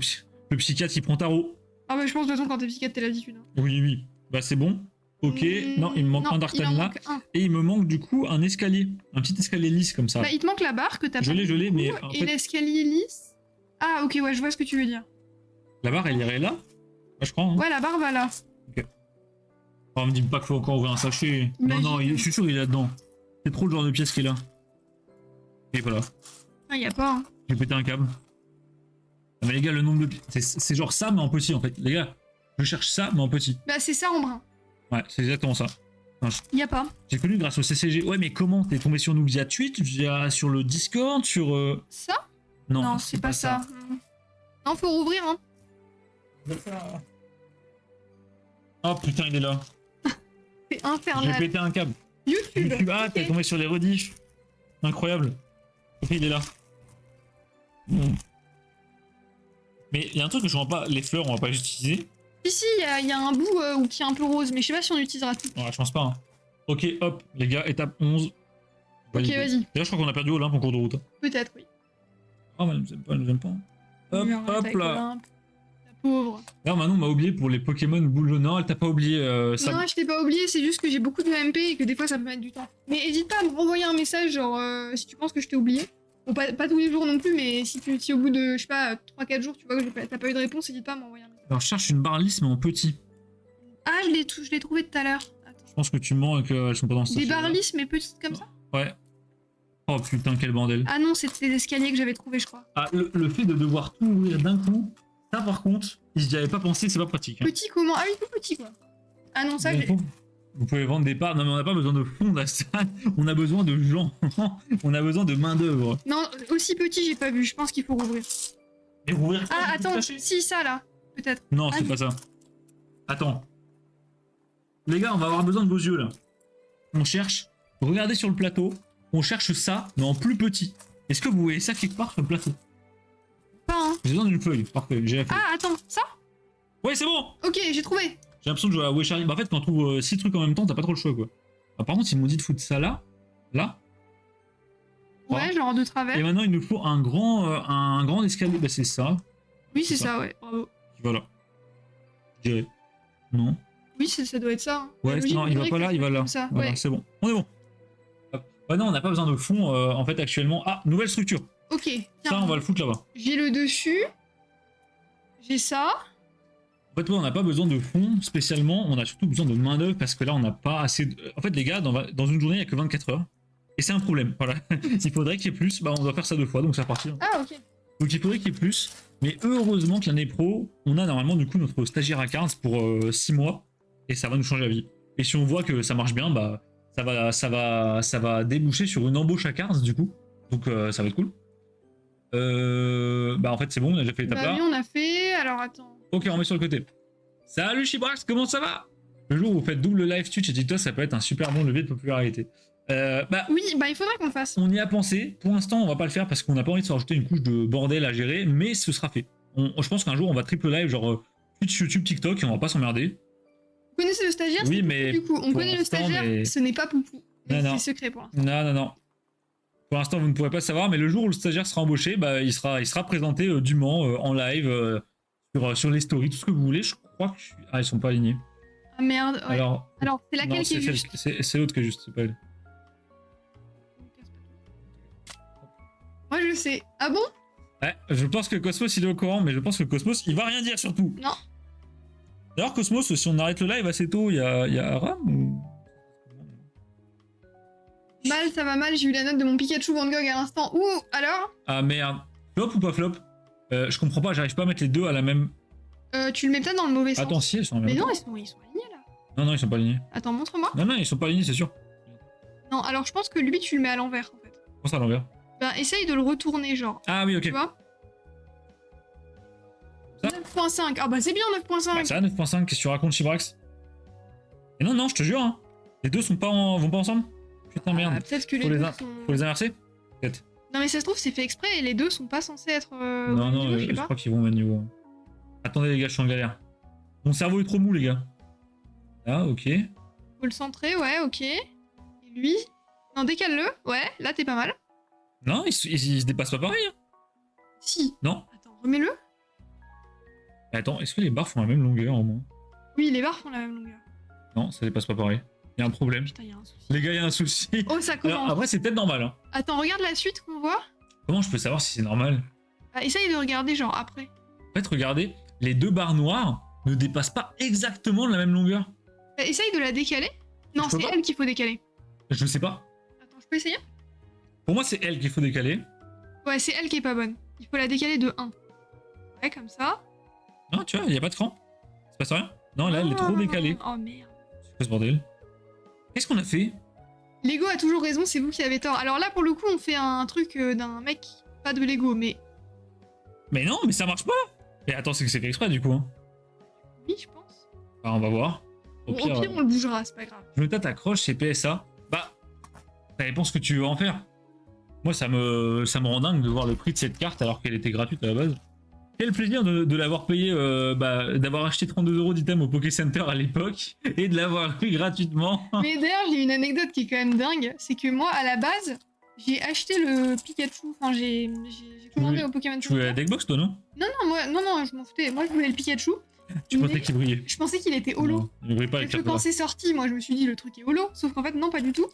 psychiatre, il prend tarot. Ah bah, je pense de toute façon, quand t'es psychiatre, t'as l'habitude. Hein. Oui, oui. Bah, c'est bon. Ok. Non, il me manque un il en Darktan là. manque un. Et il me manque du coup un escalier. Un petit escalier lisse comme ça. Bah, il te manque la barre que t'as Je pas. l'ai, du mais coup, en et fait- l'escalier lisse. Ah, ok, ouais, je vois ce que tu veux dire. La barre, elle irait là? Ouais, je crois. Hein. Ouais, la barre va là. Oh, me dis pas qu'il faut encore ouvrir un sachet. Non, non, je suis sûr qu'il est là-dedans. C'est trop le genre de pièce qu'il a. Et voilà. Ah, y a pas. Hein. J'ai pété un câble. Ah, mais les gars, le nombre de pièces. C'est genre ça, mais en petit en fait. Les gars, je cherche ça, mais en petit. Bah, c'est ça en brun. Ouais, c'est exactement ça. Y a pas. J'ai connu grâce au CCG. Ouais, mais comment? T'es tombé sur nous via Twitch, sur le Discord, sur. Ça? Non, Non, c'est pas ça. Non, faut rouvrir, hein. Oh putain, il est là. C'est J'ai infernal. pété un câble. YouTube. Ah, t'es tombé sur les rediffs. Incroyable. Ok, il est là. Mais il y a un truc que je comprends pas. Les fleurs, on va pas les utiliser. Ici, il y a un bout qui est un peu rose, mais je sais pas si on utilisera tout. Ouais, je pense pas. Hein. Ok, hop, les gars, étape 11. Ok, vas-y. D'ailleurs, je crois qu'on a perdu Olympe en cours de route. Hein. Peut-être, oui. Ah, mais elle nous aime pas, elle nous aime pas. Hop, Oui, arrête hop avec là. Olympe. La pauvre. Là, Manon m'a oublié pour les Pokémon boule. Non, elle t'a pas oublié. Ça... Non, je t'ai pas oublié, c'est juste que j'ai beaucoup de MP et que des fois ça peut mettre du temps. Mais hésite pas à me renvoyer un message, genre si tu penses que je t'ai oublié. Bon, pas tous les jours non plus, mais si au bout de, je sais pas, 3-4 jours, tu vois que t'as pas eu de réponse, hésite pas à m'envoyer un message. Alors, je cherche une barre lisse, mais en petit. Ah, je l'ai trouvé tout à l'heure. Attends. Je pense que tu mens et qu'elles sont pas dans ce Des sachet-là. barres lisses, mais petites comme ça? Ouais. Oh putain, quel bordel. Ah non, c'était des escaliers que j'avais trouvé, je crois. Ah, le fait de devoir tout ouvrir d'un coup, ça par contre, si j'y avais pas pensé, c'est pas pratique. Hein. Petit comment? Ah oui, tout petit quoi. Ah non, ça, j'ai. Vous pouvez vendre des parts. Non, mais on n'a pas besoin de fonds d'Astan. On a besoin de gens. On a besoin de main-d'œuvre. Non, aussi petit, j'ai pas vu, je pense qu'il faut rouvrir. Et rouvrir. Ah, attends, si, ça là, peut-être. Non, Ah, c'est pas ça. Attends. Les gars, on va avoir besoin de vos yeux là. On cherche. Regardez sur le plateau. On cherche ça, mais en plus petit. Est-ce que vous voyez ça quelque part sur le plateau? Pas hein. J'ai besoin d'une feuille. Parfait, j'ai la feuille. Ah, attends, ça? Ouais, c'est bon. Ok, j'ai trouvé. J'ai l'impression de jouer à Weshari. Bah, en fait, quand on trouve 6 trucs en même temps, t'as pas trop le choix quoi. Ah, par contre, ils m'ont dit de foutre ça là. Là. Ouais, genre de travers. Et maintenant, il nous faut un grand escalier. Bah, c'est ça. Oui, c'est ça, ouais, bravo. Voilà. Je dirais. Non. Oui, ça doit être ça. Hein. Ouais, Logique, non, il va faudrait pas que là, ça il va soit là. comme ça, Voilà, ouais. c'est bon. On est bon. Hop. Ouais, non, on n'a pas besoin de fond en fait actuellement. Ah, nouvelle structure. Ok, Ça, tiens, on va le foutre là-bas. j'ai le dessus. J'ai ça. En fait, ouais, on n'a pas besoin de fond spécialement. On a surtout besoin de main-d'œuvre parce que là, on n'a pas assez. En fait, les gars, dans une journée, il n'y a que 24 heures. Et c'est un problème. Voilà. S'il faudrait qu'il y ait plus, bah, on doit faire ça 2 fois. Donc, c'est reparti. Ah, ok. Donc, il faudrait qu'il y ait plus. Mais heureusement que l'année pro, on a normalement du coup notre stagiaire à Cards pour 6 mois. Et ça va nous changer la vie. Et si on voit que ça marche bien, bah, ça va déboucher sur une embauche à Cards du coup. Donc, ça va être cool. Bah, en fait, c'est bon, on a déjà fait l'étape Bah là. oui, on a fait. Alors, attends. Ok, on met sur le côté. Salut Chibrax, comment ça va? Le jour où vous faites double live Twitch et TikTok, ça peut être un super bon levier de popularité. Bah, Oui, bah il faudrait qu'on le fasse. on y a pensé. Pour l'instant, on va pas le faire parce qu'on n'a pas envie de se rajouter une couche de bordel à gérer, mais ce sera fait. Je pense qu'un jour, on va triple live, genre Twitch, YouTube, TikTok, et on va pas s'emmerder. Vous connaissez le stagiaire? Oui, c'est mais Poupou, du coup, on pour connaît le l'instant, stagiaire, mais- ce n'est pas Poupou. Non, non. C'est secret pour l'instant. Non, non, non. Pour l'instant, vous ne pourrez pas savoir, mais le jour où le stagiaire sera embauché, bah, il sera présenté dûment en live sur les stories, tout ce que vous voulez. Je crois que ah, ils sont pas alignés. Ah merde, ouais. Alors, Alors, c'est laquelle non, qui est juste? c'est l'autre qui est juste, c'est pas elle. Moi je sais. Ah bon? Ouais, je pense que Cosmos il est au courant, mais je pense que Cosmos il va rien dire surtout. Non. D'ailleurs, Cosmos, si on arrête le live assez tôt, il y a Ram ou. Mal, ça va mal, j'ai eu la note de mon Pikachu Van Gogh à l'instant. Ouh, alors? Ah merde. Flop ou pas flop? Je comprends pas, j'arrive pas à mettre les deux à la même. Tu le mets peut-être dans le mauvais sens. Attends, si, elles sont en même Mais temps. non, ils sont alignés là. Non, non, ils sont pas alignés. Attends, montre-moi. Non, non, ils sont pas alignés, c'est sûr. Non, alors je pense que lui, tu le mets à l'envers en fait. Comment ça à l'envers? Ben, essaye de le retourner, genre. Ah oui, ok. Tu vois? Ça 9.5. Ah bah c'est bien 9.5. Bah, ça, 9.5, qu'est-ce que tu racontes, Chibrax? Et non, non, je te jure, hein. Les deux vont pas ensemble? Putain, Ah, merde. peut-être que les Faut deux les, sont... faut les inverser? Peut-être. Non mais ça se trouve, c'est fait exprès et les deux sont pas censés être au Non, même non, niveau, je sais je pas. crois qu'ils vont au même niveau. Attendez, les gars, je suis en galère. Mon cerveau est trop mou, les gars. Ah, ok. Faut le centrer, ouais, ok. Et lui? Non, décale-le. Ouais, là t'es pas mal. Non, ils se dépassent pas pareil. Hein. Si. Non. Attends, remets-le. Mais attends, est-ce que les barres font la même longueur au moins? Oui, les barres font la même longueur. Non, ça dépasse pas pareil. Il y a un problème. Putain, y a un souci. Les gars, il y a un souci. Oh, ça commence. Alors, après, c'est peut-être normal. Hein. Attends, regarde la suite qu'on voit. Comment je peux savoir si c'est normal? Bah, essaye de regarder genre après. En fait, regardez, les deux barres noires ne dépassent pas exactement la même longueur. Bah, essaye de la décaler. Non, Je peux c'est pas. elle qu'il faut décaler. Je sais pas. Attends, je peux essayer? Pour moi, c'est elle qu'il faut décaler. Ouais, c'est elle qui est pas bonne. Il faut la décaler de 1. Ouais, comme ça. Non, tu vois, il n'y a pas de cran. Ça passe rien. Non, là, elle est trop décalée. Oh merde. C'est quoi ce bordel? Qu'est-ce qu'on a fait? Lego a toujours raison, c'est vous qui avez tort. Alors là, pour le coup, on fait un truc d'un mec, pas de Lego, mais Mais non, mais ça marche pas. Et attends, c'est que c'est fait exprès du coup. Hein. oui, je pense. Bah, on va voir. Au pire, on le bougera, c'est pas grave. Je me tâte accroche chez PSA. Bah, ça dépend ce que tu veux en faire. Moi, ça me rend dingue de voir le prix de cette carte alors qu'elle était gratuite à la base. Quel plaisir de l'avoir payé, d'avoir acheté 32 € d'items au Poké Center à l'époque et de l'avoir eu gratuitement. Mais d'ailleurs, j'ai une anecdote qui est quand même dingue, c'est que moi, à la base, j'ai acheté le Pikachu, enfin j'ai commandé au Pokémon Tu voulais la Center. deckbox toi, non? Non, je m'en foutais. Moi, je voulais le Pikachu. Tu pensais Mais qu'il brillait. je pensais qu'il était holo. Non, il ne brille pas avec Parce que carte quand c'est sorti, moi, je me suis dit, le truc est holo. Sauf qu'en fait, non, pas du tout.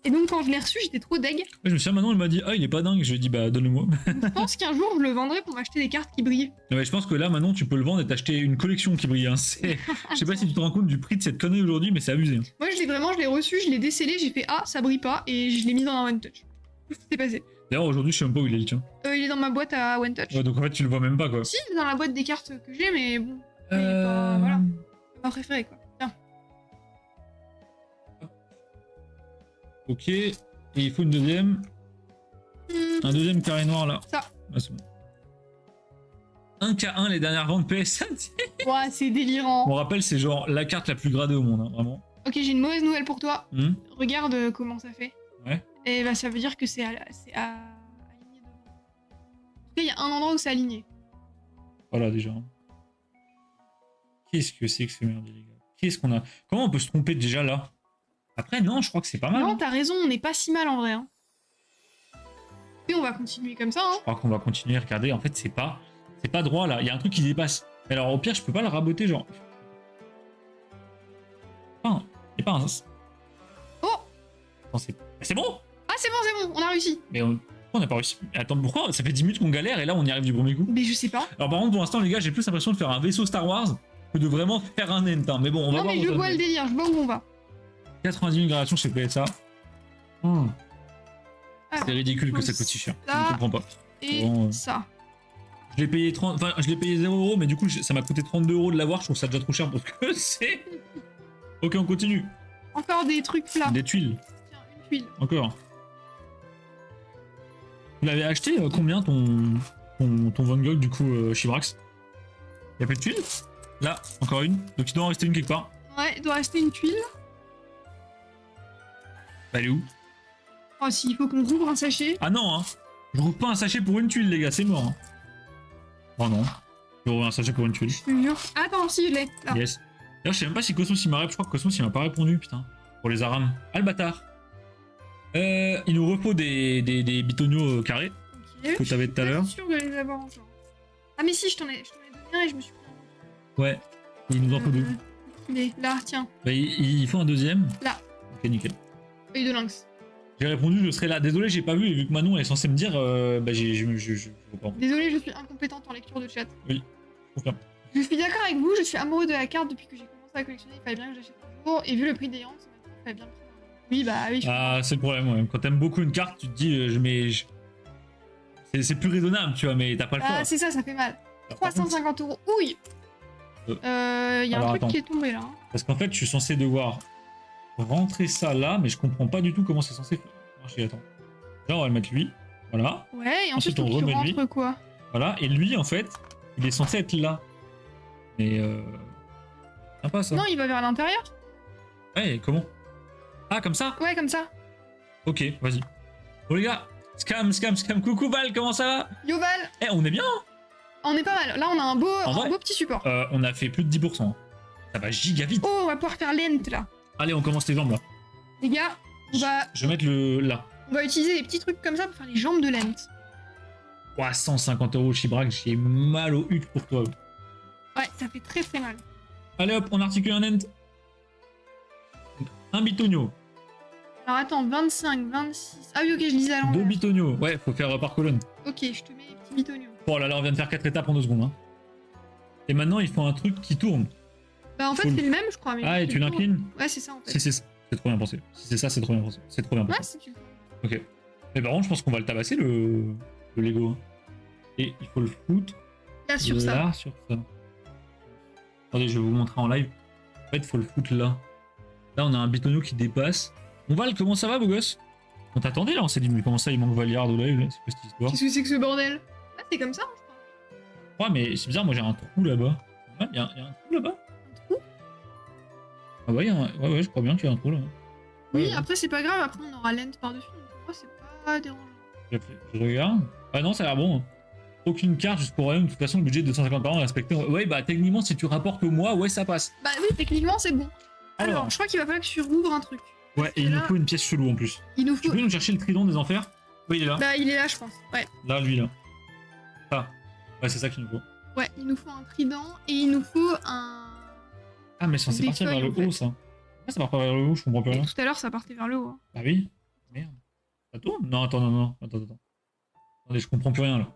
Et donc, quand je l'ai reçu, j'étais trop deg. Je me suis dit, Manon, elle m'a dit, ah, il est pas dingue. Je lui ai dit, bah, donne-le-moi. Je pense qu'un jour, je le vendrai pour m'acheter des cartes qui brillent. Mais je pense que là, Manon, tu peux le vendre et t'acheter une collection qui brille. Hein. Je sais pas si tu te rends compte du prix de cette connerie aujourd'hui, mais c'est abusé. Moi, je l'ai reçu, je l'ai décellé, j'ai fait ah, ça brille pas, et je l'ai mis dans un One Touch. Tout s'est passé. D'ailleurs, aujourd'hui, je sais même pas où il est le tien. Il est dans ma boîte à One Touch. Ouais, donc en fait, tu le vois même pas, quoi. Si, il est dans la boîte des cartes que j'ai, mais bon, il est pas. Voilà, c'est ma préférée, quoi. Tiens. Ok. Et il faut une deuxième. Un deuxième carré noir là. Ça. Ah, c'est bon. 1K1 les dernières ventes PSA. Ouais, c'est délirant. On rappelle, c'est genre la carte la plus gradée au monde, hein, vraiment. Ok, j'ai une mauvaise nouvelle pour toi. Hmm. Regarde comment ça fait. Ouais. Et bah, ça veut dire que c'est aligné devant. En tout cas, il y a un endroit où c'est aligné. Voilà, déjà. Qu'est-ce que c'est que ce merdier, les gars? Qu'est-ce qu'on a? Comment on peut se tromper déjà là? Après, non, je crois que c'est pas mal. Non, Hein. t'as raison, on n'est pas si mal en vrai. Hein. Et on va continuer comme ça. Hein. Je crois qu'on va continuer à regarder. En fait, c'est pas droit là. Il y a un truc qui dépasse. Alors, au pire, je peux pas le raboter, genre. Enfin, il y a pas un. Oh! Non, c'est bon! Ah, c'est bon, on a réussi. Mais pourquoi on n'a pas réussi? Attends, pourquoi? Ça fait 10 minutes qu'on galère et là on y arrive du premier coup. Mais je sais pas. Alors par contre pour l'instant les gars j'ai plus l'impression de faire un vaisseau Star Wars que de vraiment faire un end. Hein. Mais bon on va Non, voir. mais je vois le délire, je vois où on va. 90 000 gradations chez PSA. Alors, C'est ridicule que ça faut coûte si cher. Je ça ne comprends pas. Et Bon, ça. je l'ai payé 30... enfin, je l'ai payé 0 €, mais du coup ça m'a coûté 32 € de l'avoir. Je trouve ça déjà trop cher pour ce que c'est. Ok on continue. Encore des trucs là. Des tuiles. Tiens, une tuile. Encore. Tu l'avais acheté combien ton Van Gogh du coup Chibrax? Y'a plus de tuiles? Là, encore une. Donc il doit en rester une quelque part. Ouais, il doit rester une tuile. Bah elle est où? Oh, s'il faut qu'on rouvre un sachet. Ah non hein. Je rouvre pas un sachet pour une tuile les gars, c'est mort. Hein. Oh non. Je rouvre un sachet pour une tuile. Je te jure. Attends, si, je l'ai. Là. Yes. D'ailleurs je sais même pas si Cosmos il m'a répondu. Je crois que Cosmos il m'a pas répondu putain. Pour les Aram. Ah le bâtard. Il nous refaut des bitonios carrés Ok. que t'avais tout à l'heure. Je suis pas sûre de les avoir encore. Ah, mais si, je t'en ai donné un et je me suis pris un. Ouais. Et il nous en faut deux. Il est là, tiens. Bah, il faut un deuxième. Là. Ok nickel. Œil de lynx. J'ai répondu, je serai là. Désolé, j'ai pas vu, et vu que Manon est censé me dire, bah je vois pas. Désolée, je suis incompétente en lecture de chat. Oui, je confirme. Je suis d'accord avec vous, je suis amoureux de la carte depuis que j'ai commencé à collectionner. Il fallait bien que j'achète un jour. Et vu le prix des Yanks, il fallait bien le prendre. Oui, bah oui. Ah, c'est le problème, ouais. Quand t'aimes beaucoup une carte, tu te dis, c'est plus raisonnable, tu vois, mais t'as pas le choix. Ah, c'est ça, ça fait mal. Alors, par contre, 350 €. Ouille! Il y a un alors, truc attends. qui est tombé là. Hein. Parce qu'en fait, je suis censé devoir rentrer ça là, mais je comprends pas du tout comment c'est censé marcher. Attends. Là, on va le mettre lui. Voilà. Ouais, et Ensuite, ensuite, on faut qu'il remet lui. rentre quoi? Voilà. Et lui, en fait, il est censé être là. Mais sympa ça. Non, il va vers l'intérieur. Ouais, comment? Ah, comme ça? Ouais, comme ça. Ok, vas-y. Bon les gars, scam, coucou Val, comment ça va? Yoval, Eh, on est bien hein. on est pas mal. Là, on a un vrai beau petit support. On a fait plus de 10%. Hein. Ça va giga vite. Oh, on va pouvoir faire lent là. Allez, on commence les jambes là. Les gars, Je vais mettre le là. on va utiliser des petits trucs comme ça pour faire les jambes de lent. 350 € Chibrac, j'ai mal au huc pour toi. Ouais, ça fait très très mal. Allez hop, on articule un end. Un bitonio, Alors attends, 25, 26. Ah oui, ok, je lisais à deux l'envers. bitonio. Ouais, faut faire par colonne. Ok, je te mets les petits bitonios. Oh là là, on vient de faire 4 étapes en 2 secondes. Hein. Et maintenant, il faut un truc qui tourne. Bah en fait Cool. c'est le même je crois. Mais Ah, et c'est tu le l'inclines? tour. Ouais c'est ça en fait. Si c'est ça, c'est trop bien pensé. Si c'est ça, c'est trop bien pensé. C'est trop bien Ouais pensé. si tu le Ok. Mais par contre, je pense qu'on va le tabasser, le Lego. Hein. Et il faut le foutre Là sur ça. là, sur ça. Attendez, je vais vous montrer en live. En fait, il faut le foutre là. Là, on a un Bitonio qui dépasse. On Val, comment ça va, beau gosse? On t'attendait là, on s'est dit, mais comment ça, il manque Valiard au live là? C'est quoi cette histoire? Qu'est-ce que c'est que ce bordel? Ah c'est comme ça hein, je crois. Ouais, mais c'est bizarre, moi j'ai un trou là-bas. Ouais, il y a un trou là-bas? Un trou? Ah ouais, ouais, je crois bien qu'il y a un trou là. Oui Ouais, après c'est pas grave, après on aura lent par dessus. Donc pour moi c'est pas dérangeant. je regarde. Ah non, ça a l'air bon. Hein. Aucune carte jusqu'au royaume, de toute façon, le budget de 250 par an est respecté. Ouais, bah techniquement, si tu rapportes au mois, ouais, ça passe. Bah oui techniquement c'est bon. Alors je crois qu'il va falloir que tu rouvres un truc. Ouais, et il nous faut une pièce chelou en plus. Il nous Tu faut. peux nous chercher le trident des enfers? Oui, il est là. Bah il est là je pense. Ouais. Là, lui, là. Ah. Ouais, c'est ça qu'il nous faut. Ouais, il nous faut un trident et il nous faut un. Ah, mais c'est censé Des partir vers feuilles, le en haut, fait. ça. Ouais, ça part pas vers le haut, je comprends pas Et rien. tout à l'heure ça partait vers le haut. Hein. Ah oui? Merde. Ça tourne? Non, attends, non. Attends. Attendez, je comprends plus rien, là.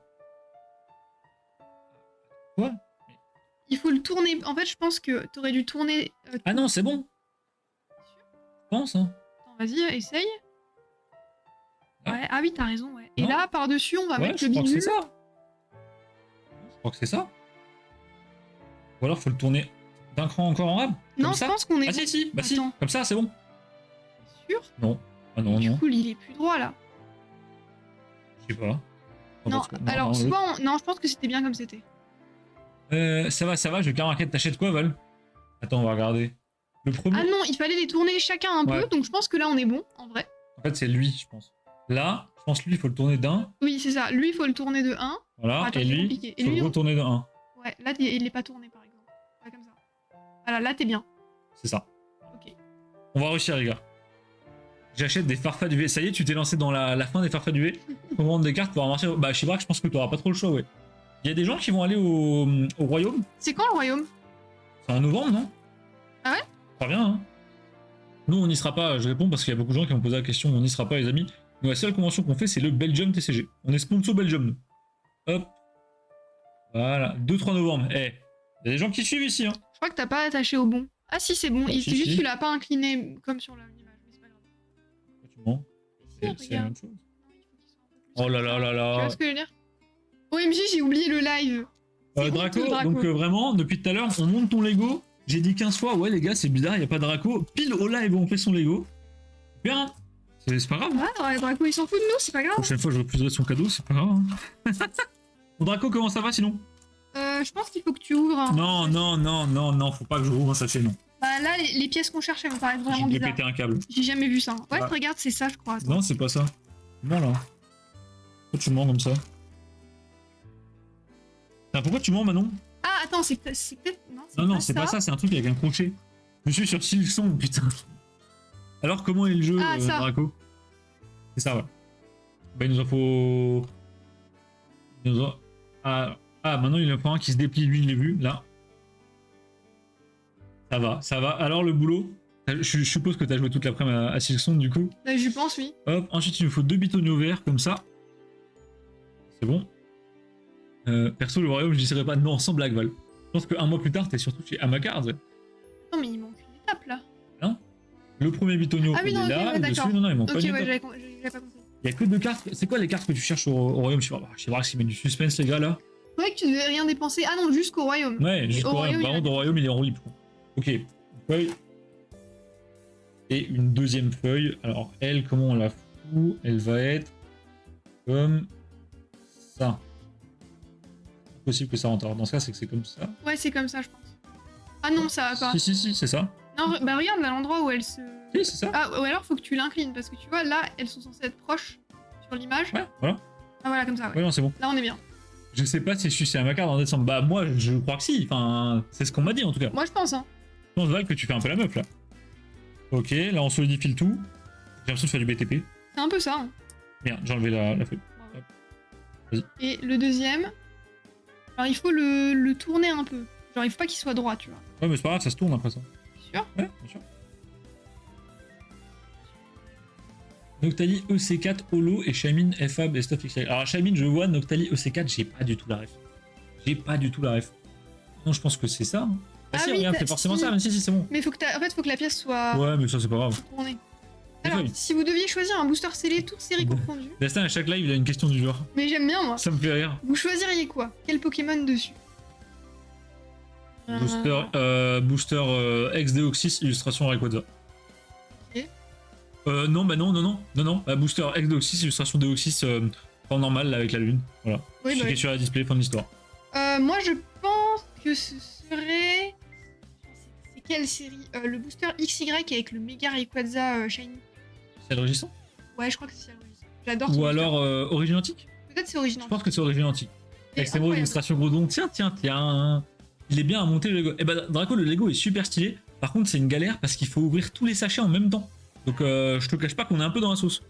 Quoi? Il faut le tourner. En fait je pense que t'aurais dû tourner. Ah non, c'est bon. Je pense, hein. Attends, vas-y, essaye. Ah. Ouais, ah oui, t'as raison, ouais. Et Non. là, par-dessus, on va Ouais, mettre je le crois que c'est bidule. ça. Je crois que c'est ça. Ou alors, faut le tourner d'un cran encore en rab. Non, Comme je ça. pense qu'on est. Ah si, si, bah si. Attends. Comme ça, c'est bon. Sûr. Non. Ah non, Du non. coup, il est plus droit là. Je sais pas. Non, parce que- alors non, soit non, je pense que c'était bien comme c'était. ça va, je vais carrément raquette. T'achètes quoi, Val? Attends, on va regarder. Le premier, Ah non, il fallait les tourner chacun un Ouais. peu, donc je pense que là on est bon, en vrai. en fait, c'est lui, je pense. Là, je pense lui, il faut le tourner d'un. Oui, c'est ça. Lui, il faut le tourner de 1. Voilà. Attends, et c'est lui, compliqué. Et il faut lui, le on- retourner de 1. Ouais, là, il est pas tourné par exemple. Ouais, comme ça. Voilà, là t'es bien. C'est ça. Ok. On va réussir, les gars. J'achète des farfas du V. Ça y est, tu t'es lancé dans la fin des farfas du V. On vend des cartes pour avancer. Bah, je sais pas, je pense que tu auras pas trop le choix, ouais. Il y a des gens qui vont aller au royaume. C'est quand le royaume? C'est en novembre, non? Ah ouais? Très bien, hein. Nous, on n'y sera pas. Je réponds parce qu'il y a beaucoup de gens qui m'ont posé la question. On n'y sera pas, les amis. Nous, la seule convention qu'on fait, c'est le Belgium TCG. On est sponsor Belgium, nous. Hop. Voilà. 2-3 novembre. Eh, il y a des gens qui suivent ici, hein. Je crois que t'as pas attaché au bon. Ah si, c'est bon. Ah, Il si, c'est juste si. que tu l'as pas incliné comme sur l'image, mais c'est pas grave. Tu mens. Si, C'est la regarde. même chose. Non, il faut qu'il soit un peu plus Oh là comme là ça. là Tu là. vois ce que je veux dire? OMG, j'ai oublié le live. C'est Draco, honteux, Draco. donc vraiment, depuis tout à l'heure, on monte ton Lego. J'ai dit 15 fois, ouais les gars, c'est bizarre, y a pas de Draco. Pile au live où on fait son Lego. Super, hein. C'est pas grave. Ouais, Draco, il s'en fout de nous, c'est pas grave. Prochaine fois, je refuserai son cadeau, c'est pas grave. Hein. Bon, Draco, comment ça va sinon? Je pense qu'il faut que tu ouvres un... Non, faut pas que je rouvre un sachet, non. Bah là, les pièces qu'on cherche, elles vont paraître vraiment J'ai bizarres. pété un câble. J'ai jamais vu ça. Ouais, Ah. regarde, c'est ça, je crois. Attends. Non, c'est pas ça. Bon là. Pourquoi tu mens comme ça? Putain, pourquoi tu mens, Manon? Ah, attends, c'est peut-être... Non, c'est pas ça, c'est un truc avec un crochet. Je suis sur Silson, putain. Alors, comment est le jeu, Ah, ça. Draco? C'est ça, ouais. Bah, il nous en faut. Il nous en... Ah, maintenant, il en faut un qui se déplie, lui, je l'ai vu, là. Ça va. Alors, le boulot? Je suppose que t'as joué toute l'après-midi à Silson, du coup. Bah, je pense, oui. Hop, ensuite, il nous faut 2 bitonios verts, comme ça. C'est bon. Perso, le royaume, je n'y serais pas. Non, sans blague, Val. Je pense qu'un mois plus tard, t'es surtout chez Amakard. Non, mais il manque une étape, là. Le premier bitonio, Ah oui, il non, est ok, là. ouais, Le dessus, d'accord. non, il manque Ok, pas une ouais, étape. j'avais pas compris. Il y a que 2 cartes. C'est quoi les cartes que tu cherches au royaume? Je sais pas s'il met du suspense, les gars, là. C'est vrai que tu devais rien dépenser. Ah non, jusqu'au royaume. Ouais, jusqu'au Au royaume. royaume, Par il y a contre, au royaume, il est en roue libre. Ok. Une feuille. Et une deuxième feuille. Alors, elle, comment on la fout? Elle va être comme ça. Possible que ça rentre. Alors, dans ce cas, c'est que c'est comme ça. Ouais, c'est comme ça, je pense. Ah non, ça va pas. Si, c'est ça. Non, bah regarde là l'endroit où elle se... Si, c'est ça. Ah, ou alors faut que tu l'inclines, parce que tu vois, là, elles sont censées être proches sur l'image. Ouais, voilà. Ah voilà, comme ça, ouais. Ouais, non, c'est bon. Là, on est bien. Je sais pas si je suis chez Amakard en décembre. Bah, moi, je crois que si. Enfin, c'est ce qu'on m'a dit, en tout cas. Moi, je pense, hein. Je pense, Val, que tu fais un peu la meuf, là. Ok, là, on solidifie le tout. J'ai l'impression de faire du BTP. C'est un peu ça, hein. Merde, j'ai enlevé la feuille. Bravo. Vas-y. Et le deuxième... Alors, il faut le tourner un peu. Genre, il faut pas qu'il soit droit, tu vois. Ouais, mais c'est pas grave, ça se tourne après ça. Sûr? Ouais, bien sûr. Noctali EC4 Holo et Shamin FAB et Stuff XL. Alors Shamin je vois, Noctali EC4 j'ai pas du tout la ref. J'ai pas du tout la ref. Non je pense que c'est ça. Hein. Ah, si oui, regarde c'est forcément ça, mais si c'est bon. Mais faut que en fait faut que la pièce soit Ouais mais ça c'est pas grave. tournée. C'est Alors, feuille. si vous deviez choisir un booster scellé, toute série confondue, Destin à chaque live il a une question du genre. mais j'aime bien moi, Ça me fait rire. vous choisiriez quoi? Quel Pokémon dessus? Booster ex-Deoxys, illustration Rayquaza. Ok. Non, bah non. Bah, booster ex-Deoxys, illustration Deoxys en normal là, avec la lune. Voilà. Oui, bah Cliquez sur la display, fin de l'histoire. moi je pense que ce serait... C'est quelle série? Le booster XY avec le méga Rayquaza Shiny. C'est le régissant. Ouais, je crois que c'est ça. J'adore ce Ou booster. alors Origine Antique. Peut-être c'est original. Je pense que c'est Origine Antique. Et Extrêmement incroyable. illustration Grodon. Tiens. Il est bien à monter le Lego. Et bah Draco, le Lego est super stylé. Par contre, c'est une galère parce qu'il faut ouvrir tous les sachets en même temps. Donc je te cache pas qu'on est un peu dans la sauce.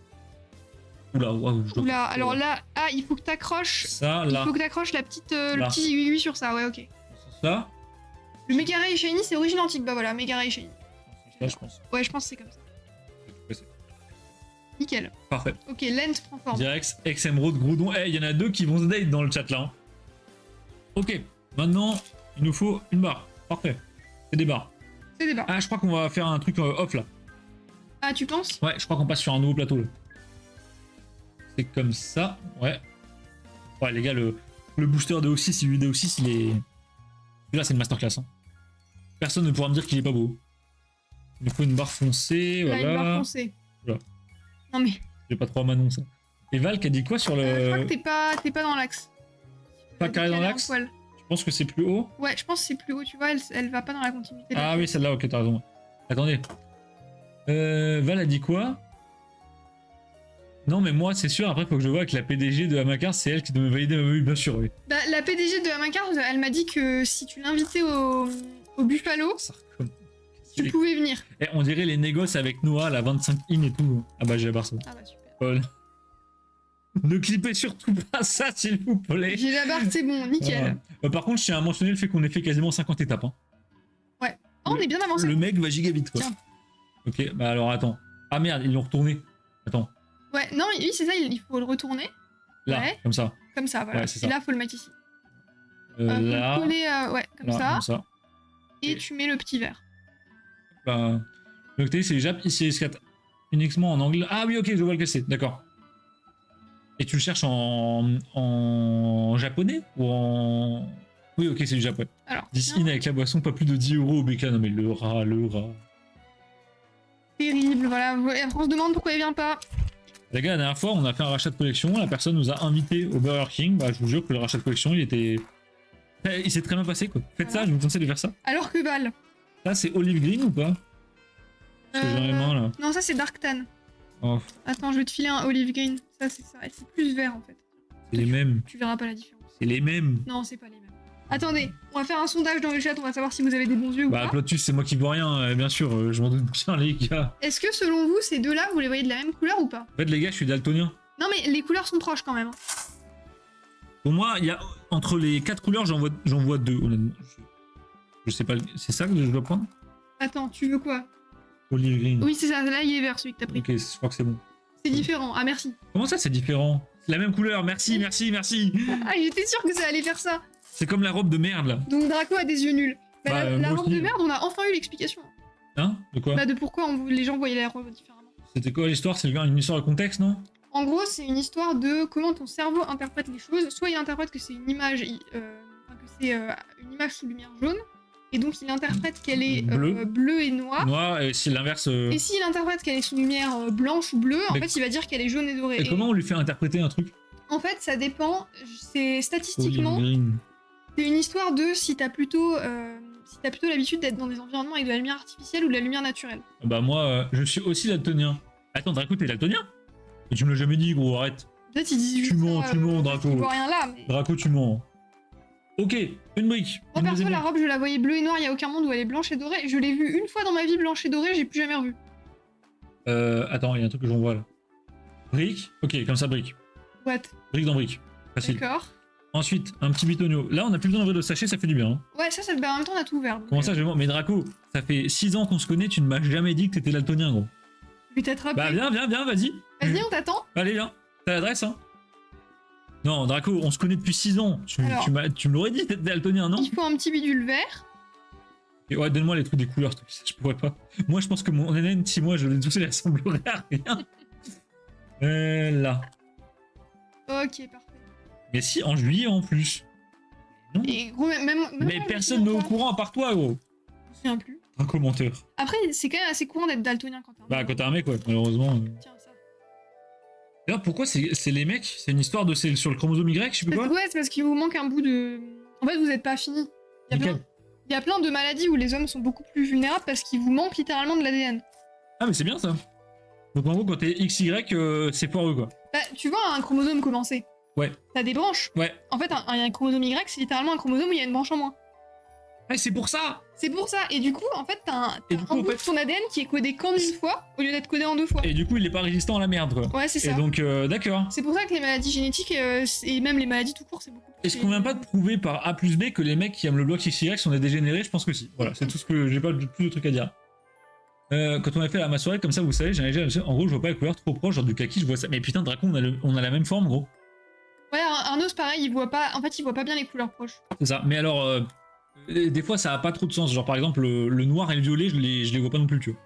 Oula, waouh. Oula, alors là, il faut que t'accroches. Ça, Il là. faut que t'accroches la petite, le Là. petit aiguille sur ça, ouais, ok. Ça. Le Mega Ray Shiny, c'est Origine Antique, bah voilà, Mega Ray Shiny. Ça, je pense. Ouais, je pense que c'est comme ça. Nickel. Parfait. Ok, Lens prend forme. Direx, ex-Emerald, Groudon. Eh, il y en a deux qui vont se date dans le chat là. Hein. Ok, maintenant, il nous faut une barre. Parfait. C'est des barres. C'est des barres. Ah, je crois qu'on va faire un truc off là. Ah, tu penses? Ouais, je crois qu'on passe sur un nouveau plateau là. C'est comme ça, ouais. Ouais, les gars, le booster de Oxys, celui de Oxys, il est. Là, c'est une masterclass. Hein. Personne ne pourra me dire qu'il est pas beau. Il nous faut une barre foncée, Là, voilà. une barre foncée. Voilà. Non mais, J'ai pas trop à Manon ça. Et Val qui a dit quoi sur le. je crois que t'es pas dans l'axe. Pas carré dans Décalé un l'axe. poil. Je pense que c'est plus haut. Ouais, je pense que c'est plus haut, tu vois, elle va pas dans la continuité. de la Ah oui, celle-là, ok, t'as raison. Attendez. Val a dit quoi? Non, mais moi, c'est sûr, après, faut que je vois que la PDG de Hamacar, c'est elle qui doit me valider ma vue, bien sûr, oui. Bah, la PDG de Amacar, elle m'a dit que si tu l'invitais au Buffalo, Ça recommence. tu pouvais venir. Eh, on dirait les négoces avec Noah, la 25 in et tout. Ah bah, j'ai la barre ça. Ah bah super. Paul. Ne clippez surtout pas ça, s'il vous plaît. J'ai la barre, c'est bon, nickel. Par contre, je tiens à mentionner le fait qu'on ait fait quasiment 50 étapes. Hein. Oh, on est bien avancé. Le mec va giga vite, quoi. Tiens. Ok, bah alors attends. Ah merde, ils l'ont retourné. Attends, Ouais, non, oui, c'est ça, il faut le retourner. là, Ouais. comme ça. Comme ça, voilà. Ouais, c'est Et ça. là, faut le mettre ici. Faut Là, le coller, ouais, comme là, ça. comme ça. Et tu mets le petit verre. Bah, donc t'es c'est Jap, ici S4 uniquement en anglais. Ah oui, ok, je vois le que c'est, d'accord. Et tu le cherches en japonais ou en. Oui, ok, c'est du japonais. Alors, 10 tiens, in avec la boisson, pas plus de 10 € au BK. Non, mais le rat. terrible, voilà. Et après, on se demande pourquoi il vient pas. Les gars, la dernière fois, on a fait un rachat de collection. La personne nous a invités au Burger King. Bah, je vous jure que le rachat de collection, il était. Il s'est très bien passé, quoi. Faites ça, je vous conseille de faire ça. Alors que Val. Là, c'est Olive Green ou pas? Parce que j'ai dans les mains, là. Non, ça, c'est Dark Tan. Oh, Attends, je vais te filer un Olive Green. Ça, c'est ça. C'est plus vert, en fait. c'est les mêmes. Tu verras pas la différence. C'est les mêmes. Non, c'est pas les mêmes. Attendez, on va faire un sondage dans le chat, on va savoir si vous avez des bons yeux ou Bah, pas. Plotus, c'est moi qui vois rien, bien sûr. Je m'en doute bien, les gars. Est-ce que selon vous, ces deux-là, vous les voyez de la même couleur ou pas? En fait, les gars, je suis daltonien. Non, mais les couleurs sont proches quand même. Pour moi, il y a entre les 4 couleurs, j'en vois 2, honnêtement. Je sais pas, c'est ça que je dois prendre? Attends, tu veux quoi? Olive Green. Oui, c'est ça, là il est vert celui que t'as pris. Ok, je crois que c'est bon. C'est différent, ah merci. Comment ça, c'est différent? C'est la même couleur, merci. Ah, j'étais sûre que ça allait faire ça. C'est comme la robe de merde, là. Donc Draco a des yeux nuls. Bah, Bah, la moi robe aussi. de merde, on a enfin eu l'explication. Hein? De quoi? Bah, de pourquoi les gens voyaient la robe différemment. C'était quoi l'histoire? C'est une histoire de contexte, non? En gros, c'est une histoire de comment ton cerveau interprète les choses. Soit il interprète que c'est une image, une image sous lumière jaune, et donc il interprète qu'elle est bleue et noire. Noir, et si l'inverse. Et s'il interprète qu'elle est sous lumière blanche ou bleue, en Mais- fait, il va dire qu'elle est jaune et dorée. Et comment on lui fait interpréter un truc? En fait, ça dépend. C'est Olive statistiquement, Green. c'est une histoire de si t'as plutôt l'habitude d'être dans des environnements avec de la lumière artificielle ou de la lumière naturelle. Bah, moi, je suis aussi daltonien. Attends, Draco, t'es daltonien? Mais tu me l'as jamais dit, gros, arrête. Peut-être ils disent Tu juste mens, ça, tu mens, parce Draco. qu'ils voient rien là, mais... Draco, tu mens. Ok, une brique. Moi, Une perso, deuxième la brique. robe, je la voyais bleue et noire, il y a aucun monde où elle est blanche et dorée. Je l'ai vue une fois dans ma vie blanche et dorée, j'ai plus jamais revu. Attends, il y a un truc que j'en vois là. Brique. Ok, comme ça, brique. What? Brique dans brique. Facile. D'accord. Ensuite, un petit bitonio. Là, on a plus besoin d'ouvrir le sachet, ça fait du bien. Hein. Ouais, ça, bah, en même temps, on a tout ouvert. donc, Comment ça, je vais voir? Mais Draco, ça fait 6 ans qu'on se connaît, tu ne m'as jamais dit que t'étais daltonien, gros. Je vais t'attraper. Bah viens, vas-y. Vas-y, on t'attend. Allez, viens. T'as l'adresse, hein? Non, Draco, on se connaît depuis 6 ans. Alors. Tu me l'aurais dit, t'es daltonien, non? Il faut un petit bidule vert. Et ouais, donne-moi les trucs des couleurs, je pourrais pas. Moi, je pense que mon NN, si moi je l'ai tous, il ressemblerait à rien. Là. Ok, parfait. Mais si, en juillet en plus. Non. Et gros, même Mais moi, personne n'est au courant à part toi, gros. Je me souviens plus. Un commentaire. Après, c'est quand même assez courant d'être daltonien quand t'es un Bah, mec. quand t'as un mec, ouais, malheureusement. Tiens, ça. D'ailleurs, pourquoi c'est les mecs? C'est une histoire de c'est sur le chromosome Y, je sais plus quoi? Ouais, c'est parce qu'il vous manque un bout de. En fait, vous êtes pas fini. Nickel. Il y a plein de maladies où les hommes sont beaucoup plus vulnérables parce qu'il vous manque littéralement de l'ADN. Ah, mais c'est bien ça. Donc en gros, quand t'es XY, c'est poireux quoi. Bah, tu vois un chromosome commencer. Ouais. T'as des branches. Ouais. En fait, un chromosome Y, c'est littéralement un chromosome où il y a une branche en moins. Ah, c'est pour ça! C'est pour ça. Et du coup, en fait, t'as Et du coup, un en bout fait- de ton ADN qui est codé qu'en une fois au lieu d'être codé en 2 fois. Et du coup, il est pas résistant à la merde quoi. Ouais, c'est Et ça. donc, d'accord. C'est pour ça que les maladies génétiques et même les maladies tout court, c'est beaucoup plus. Est-ce qu'on vient pas de prouver par A plus B que les mecs qui aiment le bloc XY sont des dégénérés? Je pense que si. Voilà, c'est tout ce que j'ai pas plus de trucs à dire. Quand on a fait la soirée comme ça, vous savez, en gros, je vois pas les couleurs trop proches, genre du kaki, je vois ça. Mais putain, Draco, on a la même forme, gros. Ouais, Arnaud, pareil, il voit pas. En fait, il voit pas bien les couleurs proches. C'est ça. Mais alors, des fois, ça a pas trop de sens. Genre, par exemple, le noir et le violet, je les vois pas non plus, tu vois.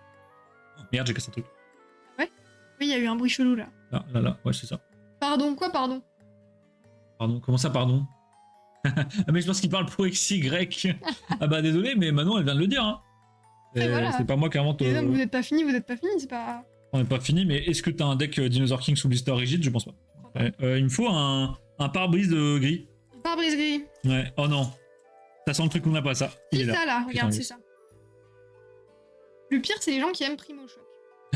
Oh, merde, j'ai cassé un truc. Oui, il y a eu un bruit chelou là. Là, ouais, c'est ça. Pardon, quoi, pardon? Pardon, comment ça, pardon? Ah, mais je pense qu'il parle pour XY. Ah bah, désolé, mais Manon, elle vient de le dire, hein. Et voilà. C'est pas moi qui invente. Les hommes, vous êtes pas fini, c'est pas. On n'est pas fini, mais est-ce que t'as un deck Dinosaur King sous blister rigide? Je pense pas. Ouais, il me faut un pare-brise de gris. Pare-brise gris. Ouais, oh non. Ça sent le truc qu'on n'a pas, ça. Il est C'est là. ça là, regarde, Putain, c'est ça. Le pire, c'est les gens qui aiment Primo Shock.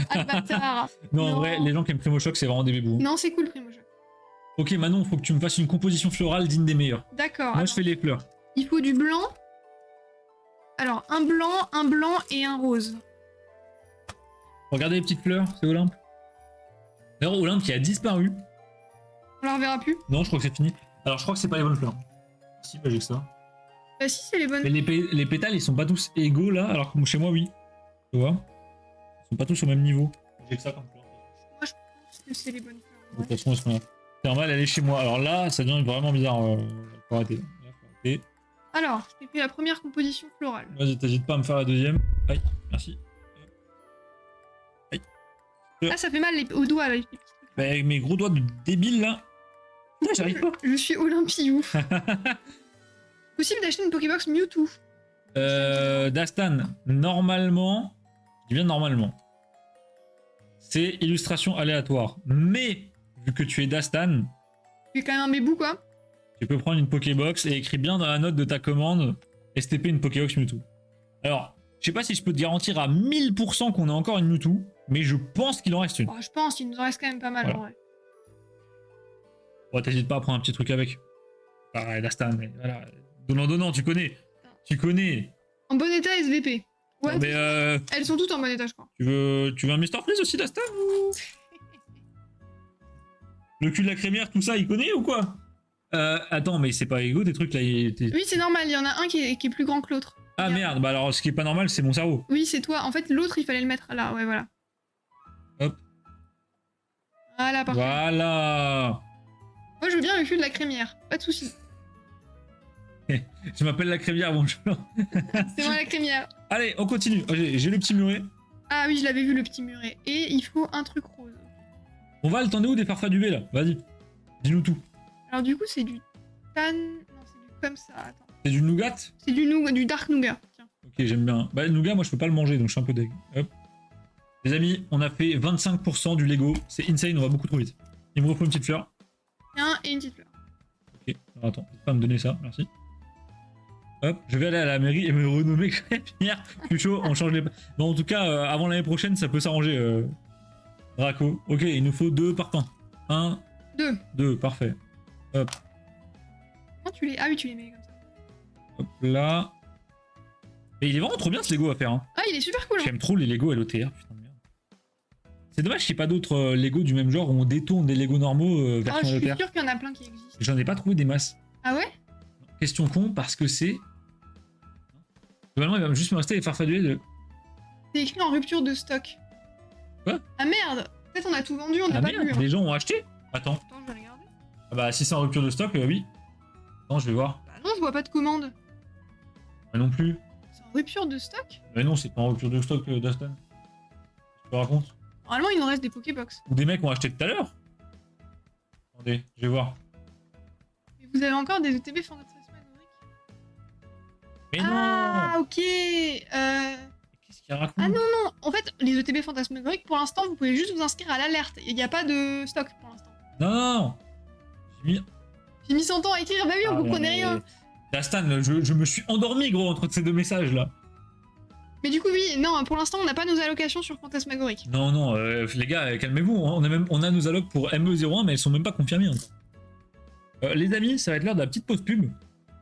Albatara. Non, en vrai, les gens qui aiment Primo Shock, c'est vraiment des bébous. Non, c'est cool Primo Shock. Ok, Manon, faut que tu me fasses une composition florale digne des meilleurs. D'accord. Moi, attends. je fais les fleurs. Il faut du blanc. Alors, un blanc et un rose. Regardez les petites fleurs, c'est Olympe. D'ailleurs, Olympe qui a disparu. On la reverra plus. Non, je crois que c'est fini. Alors, je crois que c'est pas les bonnes fleurs. Si, bah j'ai que ça. Bah si, c'est les bonnes. Mais les pétales, ils sont pas tous égaux là, alors que chez moi, oui. Tu vois? Ils sont pas tous au même niveau. J'ai que ça comme fleur. Moi, je pense que c'est les bonnes fleurs. De toute façon, est-ce qu'on a... Thermal, elle est chez moi. Alors là, ça devient vraiment bizarre. Faut arrêter. Là, faut arrêter. Alors, je t'ai fait la première composition florale. Vas-y, t'hésites pas à me faire la deuxième. Aïe, merci. Ah, ça fait mal aux doigts là. Les petits trucs. Bah, avec mes gros doigts de débile là. Putain, j'arrive pas. Je suis Olympiou. Possible d'acheter une Pokébox Mewtwo. Dastan, normalement, je dis bien normalement, c'est illustration aléatoire. Mais, vu que tu es Dastan, Tu es quand même un bébou quoi. tu peux prendre une Pokébox et écrire bien dans la note de ta commande STP une Pokébox Mewtwo. Alors, je sais pas si je peux te garantir à 1000% qu'on a encore une Mewtwo, mais je pense qu'il en reste une. Oh, je pense, il nous en reste quand même pas mal Voilà. en vrai. Ouais, t'hésites pas à prendre un petit truc avec. Pareil, Dastan, mais voilà. Donnant, tu connais. Tu connais. En bon état SVP. Ouais, Non, mais elles sont toutes en bon état, je crois. tu veux un Mr. Freeze aussi, Dastan ou... Le cul de la crémière, tout ça, il connaît ou quoi? Attends, mais c'est pas égaux tes trucs là. Oui, c'est normal, il y en a un qui est plus grand que l'autre. Ah Regarde. merde, bah alors ce qui est pas normal, c'est mon cerveau. Oui, c'est toi. En fait, l'autre, il fallait le mettre là, ouais, voilà. Hop. Voilà, parfait. Voilà. Moi, je veux bien le cul de la crémière, pas de soucis. Je m'appelle la crémière, bonjour. C'est moi la crémière. Allez, on continue. Oh, j'ai le petit muret. Ah oui, je l'avais vu le petit muret. Et il faut un truc rose. On va, t'en es où des farfas du V là? Vas-y. Dis-nous tout. Alors du coup, c'est du tan... Non, c'est du comme ça, attends. C'est du nougat? C'est du dark nougat, tiens. Ok, j'aime bien. Bah, le nougat, moi je peux pas le manger, donc je suis un peu deg. Hop. Les amis, on a fait 25% du Lego. C'est insane, on va beaucoup trop vite. Il me reprend une petite fleur. Tiens, et une petite fleur. Ok, alors attends, faut pas me donner ça, merci. Hop, je vais aller à la mairie et me renommer crémière. Plus chaud, on change les... Bon, en tout cas, avant l'année prochaine, ça peut s'arranger. Draco. Ok, il nous faut 2 parpaings. 1, 2. 2, parfait. Hop, Comment tu les... Ah oui, tu les mets comme ça. hop là. Et il est vraiment trop bien ce Lego à faire. Hein. Ah, il est super cool. Hein. J'aime trop les Lego LOTR, putain de merde. C'est dommage qu'il n'y ait pas d'autres Lego du même genre où on détourne des Lego normaux Ah, je version suis LOTR. sûre qu'il y en a plein qui existent. J'en ai pas trouvé des masses. Ah ouais? Question con, parce que c'est... Globalement, il va juste me rester les farfadets de... C'est écrit en rupture de stock. Ah merde. Peut-être on a tout vendu, on n'a Ah pas merde, vu. Hein. les gens ont acheté. Attends. Attends, je vais regarder. Ah bah si c'est en rupture de stock, oui. Attends, je vais voir. Bah non, je vois pas de commande. Mais non plus. C'est en rupture de stock? Mais non, c'est pas en rupture de stock, Dastan. Je te raconte. Normalement, il nous reste des Pokébox. Ou des mecs ont acheté tout à l'heure. Attendez, je vais voir. Mais vous avez encore des ETB fantasmagoriques? Mais Ah, non. ok. Qu'est-ce qu'il raconte? Ah non, non. En fait, les ETB fantasmagoriques, pour l'instant, vous pouvez juste vous inscrire à l'alerte. Il n'y a pas de stock pour l'instant. Non, non, non. J'ai mis... J'ai mis son temps à écrire. Bah oui, on Ah, comprenait mais- rien. Dastan, je me suis endormi, gros, entre ces deux messages là. Mais du coup, oui, non, pour l'instant, on n'a pas nos allocations sur fantasmagorique. Non, non, les gars, calmez-vous. Hein. On a nos allocs pour ME01, mais elles sont même pas confirmées encore. Les amis, ça va être l'heure de la petite pause pub.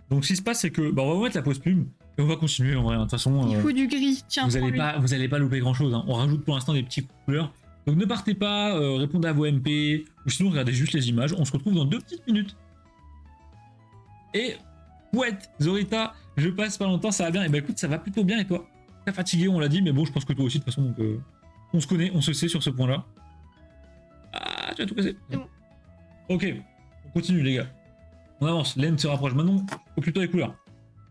Donc, ce qui se passe, c'est que bah, on va vous mettre la pause pub et on va continuer en vrai. De toute façon, Il faut du gris. Tiens, vous allez prends-lui. pas, louper grand chose. Hein. On rajoute pour l'instant des petits couleurs. Donc, ne partez pas, répondez à vos MP ou sinon regardez juste les images. On se retrouve dans 2 petites minutes. Et ouais, Zorita, je passe pas longtemps, ça va bien. Et bah écoute, ça va plutôt bien et toi? Très fatigué, on l'a dit, mais bon, je pense que toi aussi de toute façon. Donc, on se connaît, on se sait sur ce point-là. Ah, tu as tout cassé. C'est bon. Ok, on continue les gars. On avance, Laine se rapproche. Maintenant, au plutôt les couleurs.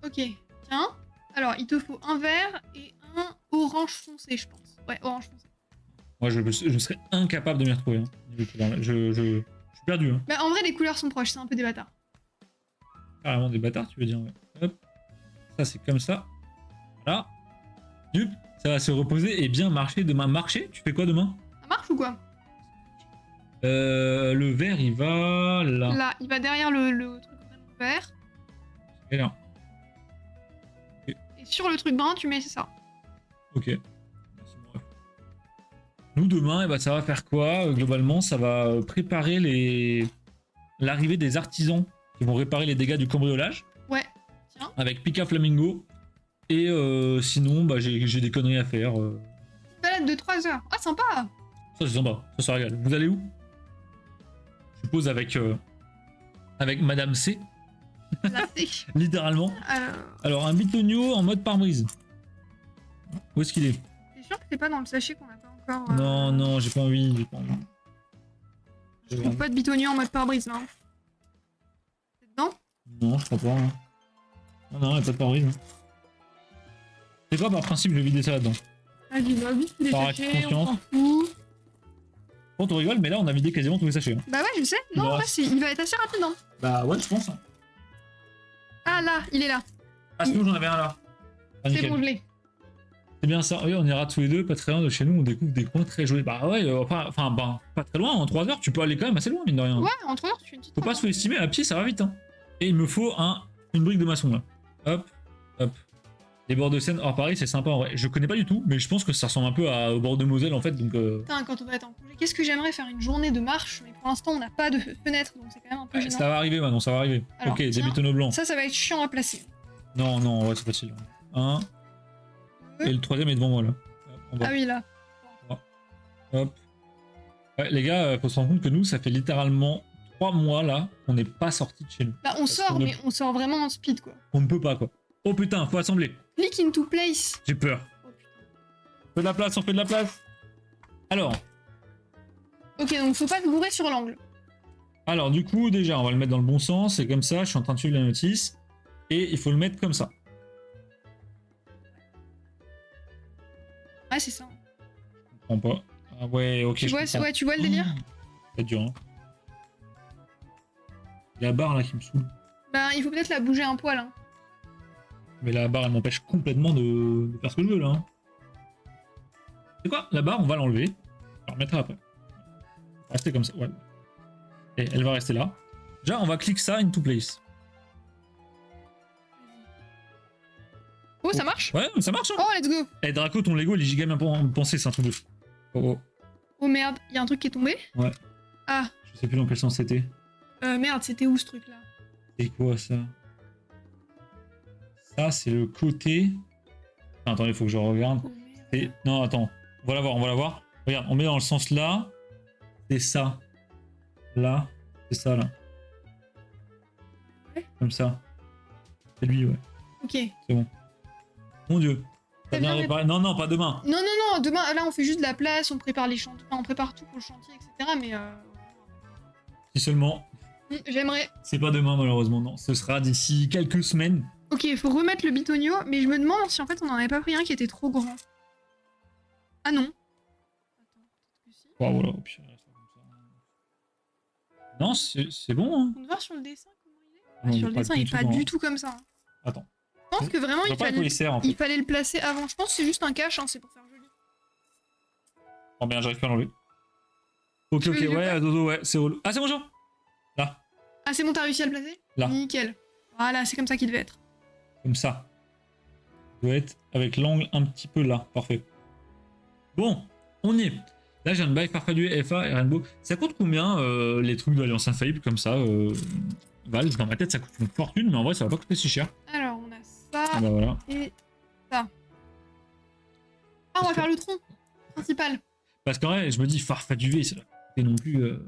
Ok, tiens. Alors, il te faut un vert et un orange foncé, je pense. Ouais, orange foncé. Moi, je serais incapable de m'y retrouver. Hein, niveau couleur, là. Je suis perdu. Hein. Bah, en vrai, les couleurs sont proches, c'est un peu des bâtards. Carrément des bâtards, tu veux dire. Ouais. Hop. Ça, c'est comme ça. Voilà. Yup, ça va se reposer et bien marcher demain. Marcher? Tu fais quoi demain? Ça marche ou quoi? Le vert, il va là. Là, il va derrière le truc vraiment vert. Et là. Et sur le truc brun, tu mets ça. Ok. Merci, mon ref. Nous, demain, eh ben, ça va faire quoi? Globalement, ça va préparer l'arrivée des artisans qui vont réparer les dégâts du cambriolage Ouais, tiens. avec Pika Flamingo. Et sinon, bah, j'ai des conneries à faire. Balade de 3 heures. Ah, sympa. Ça, c'est sympa. Ça régale. Vous allez où? Je suppose avec Madame C, Là, c'est. littéralement. Alors, un bitonio en mode pare-brise. Où est-ce qu'il est? T'es sûr que c'est pas dans le sachet qu'on n'a pas encore. Non, non, j'ai pas envie. Je trouve pas de bitonnier en mode pare-brise là. Hein. C'est dedans? Non, je crois pas. Hein. Non, non, y a pas de pare-brise. Hein. C'est quoi par principe, je vais vider ça là-dedans? Vas-y, va vite les Par sachets, on conscience. s'en fout. Bon, on rigole, mais là, on a vidé quasiment tous les sachets. Hein. Bah ouais, je sais. Non, Il en vrai, reste- il va être assez rapide. Hein. Bah ouais, je pense. Ah là, il est là. Ah, sinon, j'en avais un là. Ah, C'est nickel. bon, je l'ai. C'est bien ça. Oui, on ira tous les deux, pas très loin de chez nous, on découvre des coins très jolis. Bah ouais, enfin, pas très loin, en 3 heures, tu peux aller quand même assez loin, mine de rien. Ouais, en 3 heures, tu fais une petite. Faut pas rando. sous-estimer, à pied, ça va vite. Hein. Et il me faut une brique de maçon là. Hop, hop. Les bords de Seine, alors pareil, c'est sympa en vrai. Je connais pas du tout, mais je pense que ça ressemble un peu au bord de Moselle en fait, donc. Putain, quand on va être en congé, qu'est-ce que j'aimerais faire une journée de marche, mais pour l'instant, on n'a pas de fenêtre, donc c'est quand même un peu Ouais, gênant. ça va arriver maintenant, ça va arriver. Alors, Ok, des tiens. bétonneaux blancs. Ça va être chiant à placer. Non, non, ouais, c'est facile. Un. Et le troisième est devant moi là. Hop, en bas. Ah oui, là. Hop. Ouais, les gars, faut se rendre compte que nous, ça fait littéralement 3 mois là qu'on n'est pas sorti de chez nous. Bah, on sort, qu'on ne- mais on sort vraiment en speed, quoi. On ne peut pas quoi. Oh putain, faut assembler. Click into place. J'ai peur. Oh putain. On fait de la place, on fait de la place. Alors, Ok, donc faut pas se bourrer sur l'angle. du coup, déjà, on va le mettre dans le bon sens. C'est comme ça, je suis en train de suivre la notice. Et il faut le mettre comme ça. Ouais, c'est ça. Je comprends pas. Ah ouais, ok. Tu je vois, comprends. ouais, tu vois le délire? C'est dur, hein. La barre là qui me saoule. Bah, il faut peut-être la bouger un poil. Hein. Mais la barre, elle m'empêche complètement de faire ce que je veux là. Hein. C'est quoi? La barre, on va l'enlever. On va la remettre après. On va rester comme ça, ouais. Et elle va rester là. Déjà, on va cliquer ça into place. Oh, ça marche? Ouais, ça marche, hein. Oh, let's go! Eh, Draco, ton Lego, il est giga bien pensé, c'est un truc de fou. Oh, oh. Oh merde, il y a un truc qui est tombé? Ouais. Ah, Je sais plus dans quel sens c'était. merde, c'était où ce truc-là? C'est quoi ça? Ça, c'est le côté. Ah, attendez, il faut que je regarde. Oh, merde. Et... Non, attends. On va la voir, on va la voir. Regarde, on met dans le sens là. C'est ça. Là. C'est ça, là. Ouais. Comme ça. C'est lui, ouais. Ok. Mon dieu. T'as bien réparé. Non, non, pas demain. Non, non, non, demain, là, on fait juste de la place, on prépare les chantiers, on prépare tout pour le chantier, etc. Mais Si seulement. j'aimerais. C'est pas demain, malheureusement, non. Ce sera d'ici quelques semaines. Ok, il faut remettre le bitonio, mais je me demande si en fait on en avait pas pris un qui était trop grand. Ah non. Attends, peut-être que si. Oh, voilà, au pire, il reste là comme ça. Non, c'est bon, hein. On peut voir sur le dessin comment il est. Non, Sur le dessin, il est pas grand. du tout comme ça. Hein. Attends. Je pense que vraiment, Je vois pas à quoi il sert, en il fait. fallait le placer avant. Je pense que c'est juste un cache, hein, c'est pour faire joli. Oh bien, j'arrive pas à l'enlever. Ok, Tu ok, veux le ouais, faire Dodo, ouais, c'est relou. Ah, c'est bon, Jean. Là, Ah, c'est bon, t'as réussi à le placer? Là. Nickel. Voilà, c'est comme ça qu'il devait être. comme ça. Il doit être avec l'angle un petit peu là. Parfait. Bon, on y est. Là, j'ai un bail Farfaduet, FA et Rainbow. Ça coûte combien les trucs de l'Alliance Infaillible comme ça Val, dans ma tête, ça coûte une fortune, mais en vrai, ça va pas coûter si cher. Alors, on a ça Ah bah voilà. et ça. Ah, on va faire le tronc principal. Parce qu'en vrai, je me dis, Farfaduet, ça va coûter non plus 1000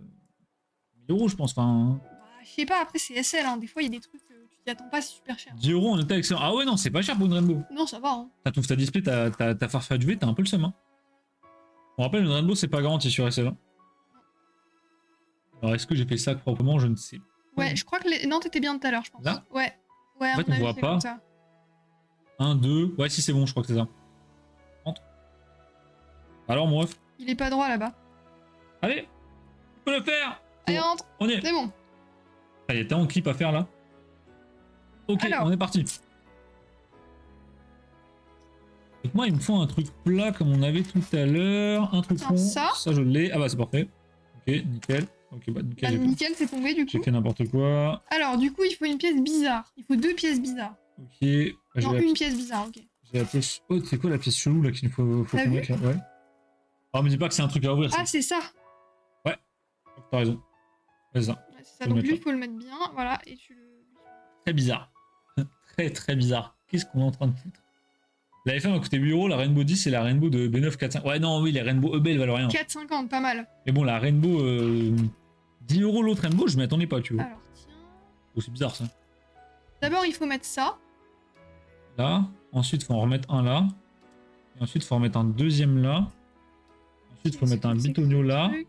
€, je pense. Enfin, Bah, je sais pas, après c'est SL, hein. Des fois il y a des trucs que tu t'y attends pas, c'est super cher. 10 € en état excellent. Ah ouais, non, c'est pas cher pour une Rainbow. Non, ça va, hein. T'as tout ta display, t'as Farfaduet, t'as un peu le seum. Hein. On rappelle, une Rainbow, c'est pas garanti sur SL. Hein. Alors, est-ce que j'ai fait ça proprement? Je ne sais pas. Ouais, je crois que les... Non, t'étais bien tout à l'heure, je pense. Là Ouais. Ouais, En fait, à mon on avis, voit c'est pas. comme ça. 1, 2. Ouais, si c'est bon, je crois que c'est ça. Entre. Alors, mon ref. Il est pas droit là-bas. Allez, tu peux le faire. Allez, Bon, rentre. on y est. C'est bon. Il y a tellement de clips à faire là. Ok, Alors. on est parti. Donc moi, il me faut un truc plat comme on avait tout à l'heure. Un truc Tiens, rond. ça. je l'ai. Ah bah, c'est parfait. Ok, nickel. Ok, bah, Bah, nickel. nickel, c'est tombé du J'ai coup. fait n'importe quoi. Alors, du coup, il faut une pièce bizarre. Il faut 2 pièces bizarres. Ok. Bah, Non, j'ai une pièce bizarre, ok. la pièce. Oh, c'est quoi la pièce chelou là qu'il faut T'as qu'on vu mette là? Ouais. Ah, me dis pas que c'est un truc à ouvrir. Ah, c'est ça. T'as raison. Ouais, c'est ça. Ouais, c'est ça. Faut le Donc mettre lui, là. il faut le mettre bien. Voilà, et tu le. Très bizarre. Très bizarre. Qu'est-ce qu'on est en train de foutre? La FM a coûté 8 €, la Rainbow 10 et la Rainbow de B9 4,5. Ouais, non, oui, les Rainbow EB, elles valent rien. 4,50, pas mal. Mais bon, la Rainbow 10 € l'autre Rainbow, je m'y attendais pas, tu vois. Alors, tiens. Oh, c'est bizarre ça. D'abord, il faut mettre ça. Là, ensuite, il faut en remettre un là. Et ensuite, il faut en remettre un deuxième là. Ensuite, il faut mettre un C'est quoi bitonio ce là. truc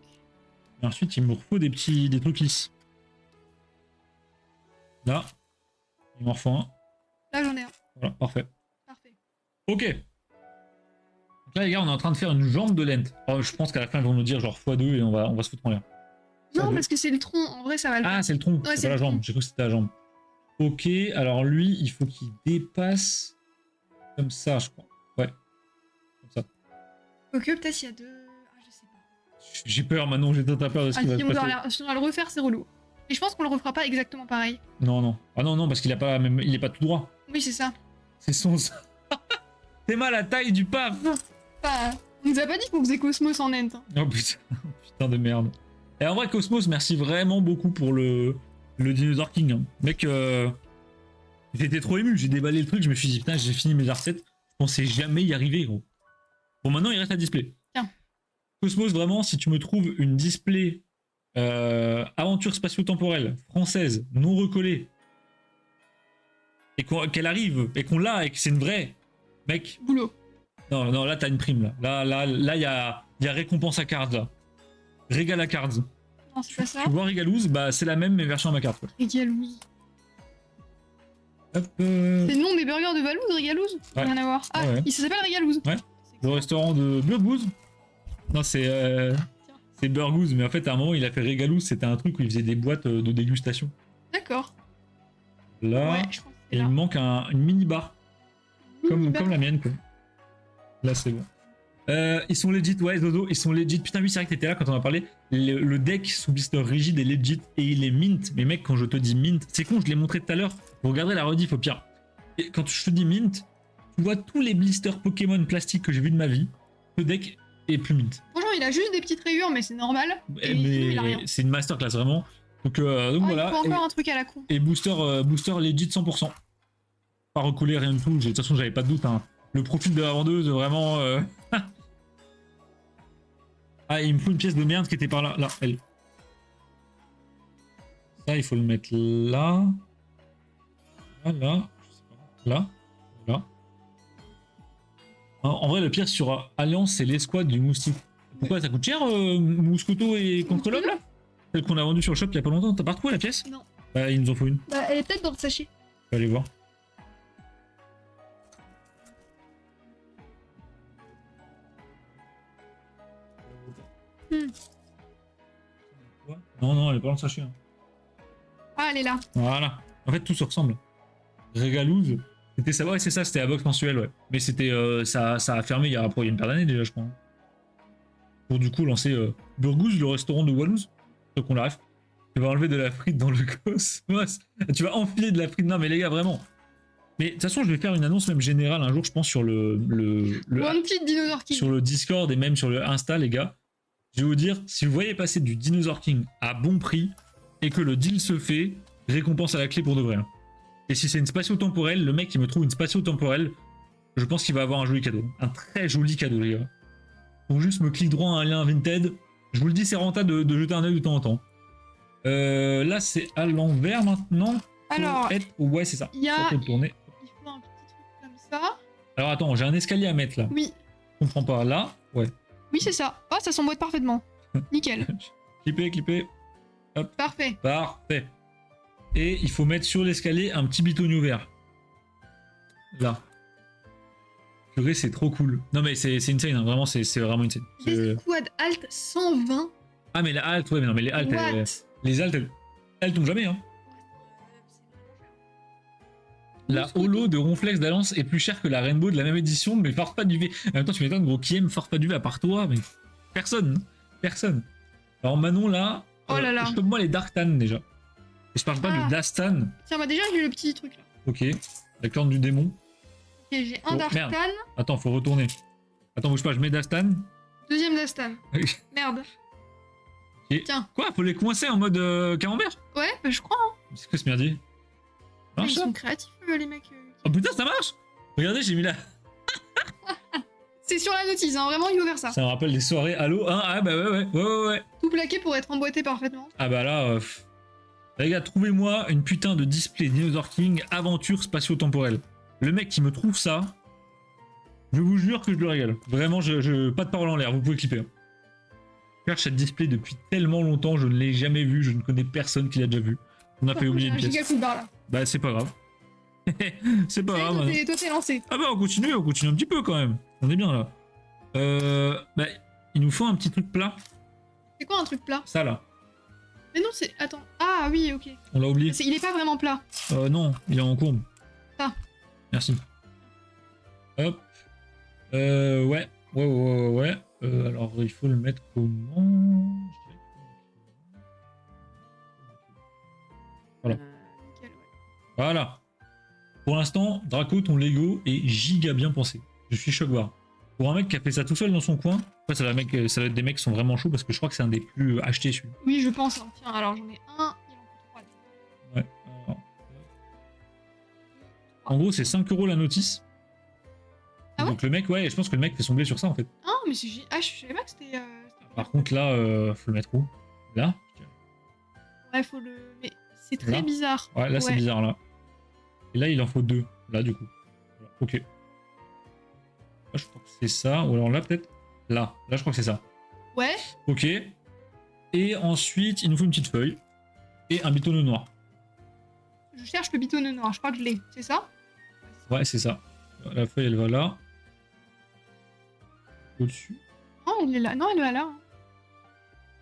Et ensuite, il me faut des trucs lisses. Là, il m'en faut un. Là, j'en ai un. Voilà, parfait. Parfait. Ok. Donc là, les gars, on est en train de faire une jambe de lente. Oh, je pense qu'à la fin, ils vont nous dire genre x2 et on va se foutre en l'air. Non, X2. parce que c'est le tronc. En vrai, ça va le faire. Ah, c'est le tronc, Ouais, c'est c'est pas la le jambe. tronc. J'ai cru que c'était la jambe. Ok, alors lui, il faut qu'il dépasse comme ça, je crois. Ouais. Comme ça. Ok, peut-être il y a 2. Ah, je sais pas. J'ai peur maintenant, j'ai très peur de ce Ah, qui va si se on doit, passer. si on doit le refaire, c'est relou. Et je pense qu'on le refera pas exactement pareil. Non, non. Ah non, non, parce qu'il a pas même, il est pas tout droit. Oui, c'est ça. C'est son. T'es mal à la taille du pape. Enfin, on nous a pas dit qu'on faisait Cosmos en Ent. Hein. Oh putain, putain de merde. Et en vrai, Cosmos, merci vraiment beaucoup pour le Dinosaur King. Hein. Mec, j'étais trop ému, j'ai déballé le truc, je me suis dit putain, j'ai fini mes recettes. Je pensais jamais y arriver, gros. Bon, maintenant, il reste la display. Tiens. Cosmos, vraiment, si tu me trouves une display aventure spatio-temporelle française, non recollée, et qu'elle arrive, et qu'on l'a, et que c'est une vraie, mec, Boulot. non, non, là, t'as une prime, là. Là, il y a récompense à cards, là. Régal à cards. Non, c'est pas ça. Tu vois Régalouz, bah c'est la même mais version à ma carte. Quoi. Régalouz. Hop, C'est le nom des burgers de Valouz, Régalouz? Ouais. Rien à voir. Ah, Ouais. il s'appelle Régalouz. Ouais. Le restaurant de Burgouz. Non, c'est Burgouz, mais en fait à un moment il a fait Régalouz, c'était un truc où il faisait des boîtes de dégustation. D'accord. Là, Ouais, je pense que et c'est il là. me manque une mini bar, comme Mini-bar. la mienne quoi. Là c'est bon. Ils sont legit, ouais Dodo, ils sont legit. Putain oui c'est vrai que t'étais là quand on a parlé. Le deck sous blister rigide est legit et il est mint. Mais mec quand je te dis mint, c'est con je l'ai montré tout à l'heure. Vous regardez la rediff au pire. Et quand je te dis mint, tu vois tous les blisters Pokémon plastiques que j'ai vu de ma vie. Le deck est plus mint. Franchement, il a juste des petites rayures, mais c'est normal. Et sinon, il a rien. Mais c'est une masterclass vraiment. Donc Ah, voilà. il faut encore un truc à la con. Et booster legit 100%. Pas recollé, rien du tout. De toute façon j'avais pas de doute. Hein. Le profil de la vendeuse vraiment... Ah, il me faut une pièce de merde qui était par là. Là, elle. Ça, il faut le mettre là. Là, là. Je sais pas. Là. Là. En vrai, le pire sur Alliance, c'est l'escouade du moustique. Pourquoi ça coûte cher, Mouscoto et Contre-L'Homme là? Celle qu'on a vendue sur le shop il y a pas longtemps, t'as pas retrouvé la pièce? Non. Bah, il nous en faut une. Bah, elle est peut-être dans le sachet. Je vais aller voir. Non, non, elle est pas dans le sachet. Hein. Ah, elle est là. Voilà. En fait, tout se ressemble. Régalouse. C'était ça, ouais, c'est ça, c'était la box mensuelle, ouais. Mais c'était, ça a fermé il y a une paire d'années déjà, je crois. Pour du coup lancer Burgous, le restaurant de Wallouz. Donc on l'arrête. Tu vas enlever de la frite dans le cosmos. Tu vas enfiler de la frite. Non, mais les gars, vraiment. Mais de toute façon, je vais faire une annonce même générale un jour, je pense, sur le Wanted Dinosaur King. sur le Discord et même sur le Insta, les gars. Je vais vous dire, si vous voyez passer du Dinosaur King à bon prix et que le deal se fait, récompense à la clé pour de vrai. Hein. Et si c'est une spatio-temporelle, le mec qui me trouve une spatio-temporelle, je pense qu'il va avoir un joli cadeau. Un très joli cadeau, les gars. Donc juste me clique droit à un lien Vinted. Je vous le dis, c'est rentable de jeter un œil de temps en temps. Là, c'est à l'envers maintenant. Alors, Ouais, c'est ça. il y a... Faut tourner. Il faut un petit truc comme ça. Alors attends, j'ai un escalier à mettre là. Oui. Je comprends pas. Là, ouais. Oui, c'est ça. Oh, ça s'emboîte parfaitement. Nickel. Clipper. Parfait. Parfait. Et il faut mettre sur l'escalier un petit bitonio vert. Là. Purée, c'est trop cool. Non mais c'est insane, hein. Vraiment, c'est vraiment insane. Escouade alt 120. Ah mais la halte, ouais, mais non, mais les haltes, What? les haltes, elles tombent jamais, hein. La holo de Ronflex d'Alliance est plus chère que la Rainbow de la même édition, mais Force pas du V. En même temps, tu m'étonnes, gros, qui aime Force pas du V à part toi? Mais personne, personne. Alors Manon, là, Oh là là. chope-moi les Darktan déjà. Et je parle pas Ah. du Dastan. Tiens, bah déjà, j'ai le petit truc là. Ok, la corne du démon. Ok, j'ai un Oh, Darktan. merde. Attends, faut retourner. Attends, bouge pas, je mets Dastan. Deuxième Dastan. Merde. Et- Tiens. Quoi? Faut les coincer en mode camembert? Ouais, bah je crois. Hein. C'est quoi ce merdier? Ah, Marche ils ça? sont créatifs, les mecs. Oh putain, ça marche! Regardez, j'ai mis là. C'est sur la notice, hein. Vraiment, il faut faire ça. Ça me rappelle des soirées Halo 1. Ah bah ouais. Tout plaqué pour être emboîté parfaitement. Ah bah là, les gars, trouvez-moi une putain de display Dinosaur King aventure spatio-temporelle. Le mec qui me trouve ça, je vous jure que je le régale. Vraiment, pas de parole en l'air, vous pouvez clipper. Je cherche cette display depuis tellement longtemps, je ne l'ai jamais vu, je ne connais personne qui l'a déjà vu. On a fait oublier une J'ai un giga pièce. coup de barre là. Bah c'est pas grave. C'est pas grave. Toi, maintenant. toi, t'es lancé. Ah bah on continue un petit peu quand même. On est bien là. Bah il nous faut un petit truc plat. C'est quoi un truc plat? Ça là. Mais non, c'est. Attends. Ah oui, ok. On l'a oublié. Il est pas vraiment plat. Non, il est en courbe. Ah. Merci. Hop. Ouais. Alors il faut le mettre comment? Voilà. Nickel, ouais. Voilà. Pour l'instant, Draco, ton Lego est giga bien pensé. Je suis choc barre. Pour un mec qui a fait ça tout seul dans son coin, après ça va être des mecs qui sont vraiment chauds parce que je crois que c'est un des plus achetés celui-là. Oui, je pense. Hein. Tiens, alors j'en ai un, il en faut trois. Ouais. Alors, en gros, c'est 5 € la notice. Ah ouais? Donc le mec, ouais, je pense que le mec fait son blé sur ça en fait. Ah, mais c'est. Ah, je savais pas que c'était. Par contre, là, faut le mettre où? Là? Ouais, faut le. Mais c'est très Là bizarre. Ouais, là, c'est bizarre, là. Et là, il en faut 2. Là, du coup. Voilà. Ok. Là, je crois que c'est ça. Ou alors là, peut-être. Là, je crois que c'est ça. Ouais. Ok. Et ensuite, il nous faut une petite feuille. Et un bitonneau noir. Je cherche le bitonneau noir. Je crois que je l'ai. C'est ça? Ouais, c'est ça. La feuille, elle va là. Au-dessus. Non, il est là. Non, elle va là. Hein.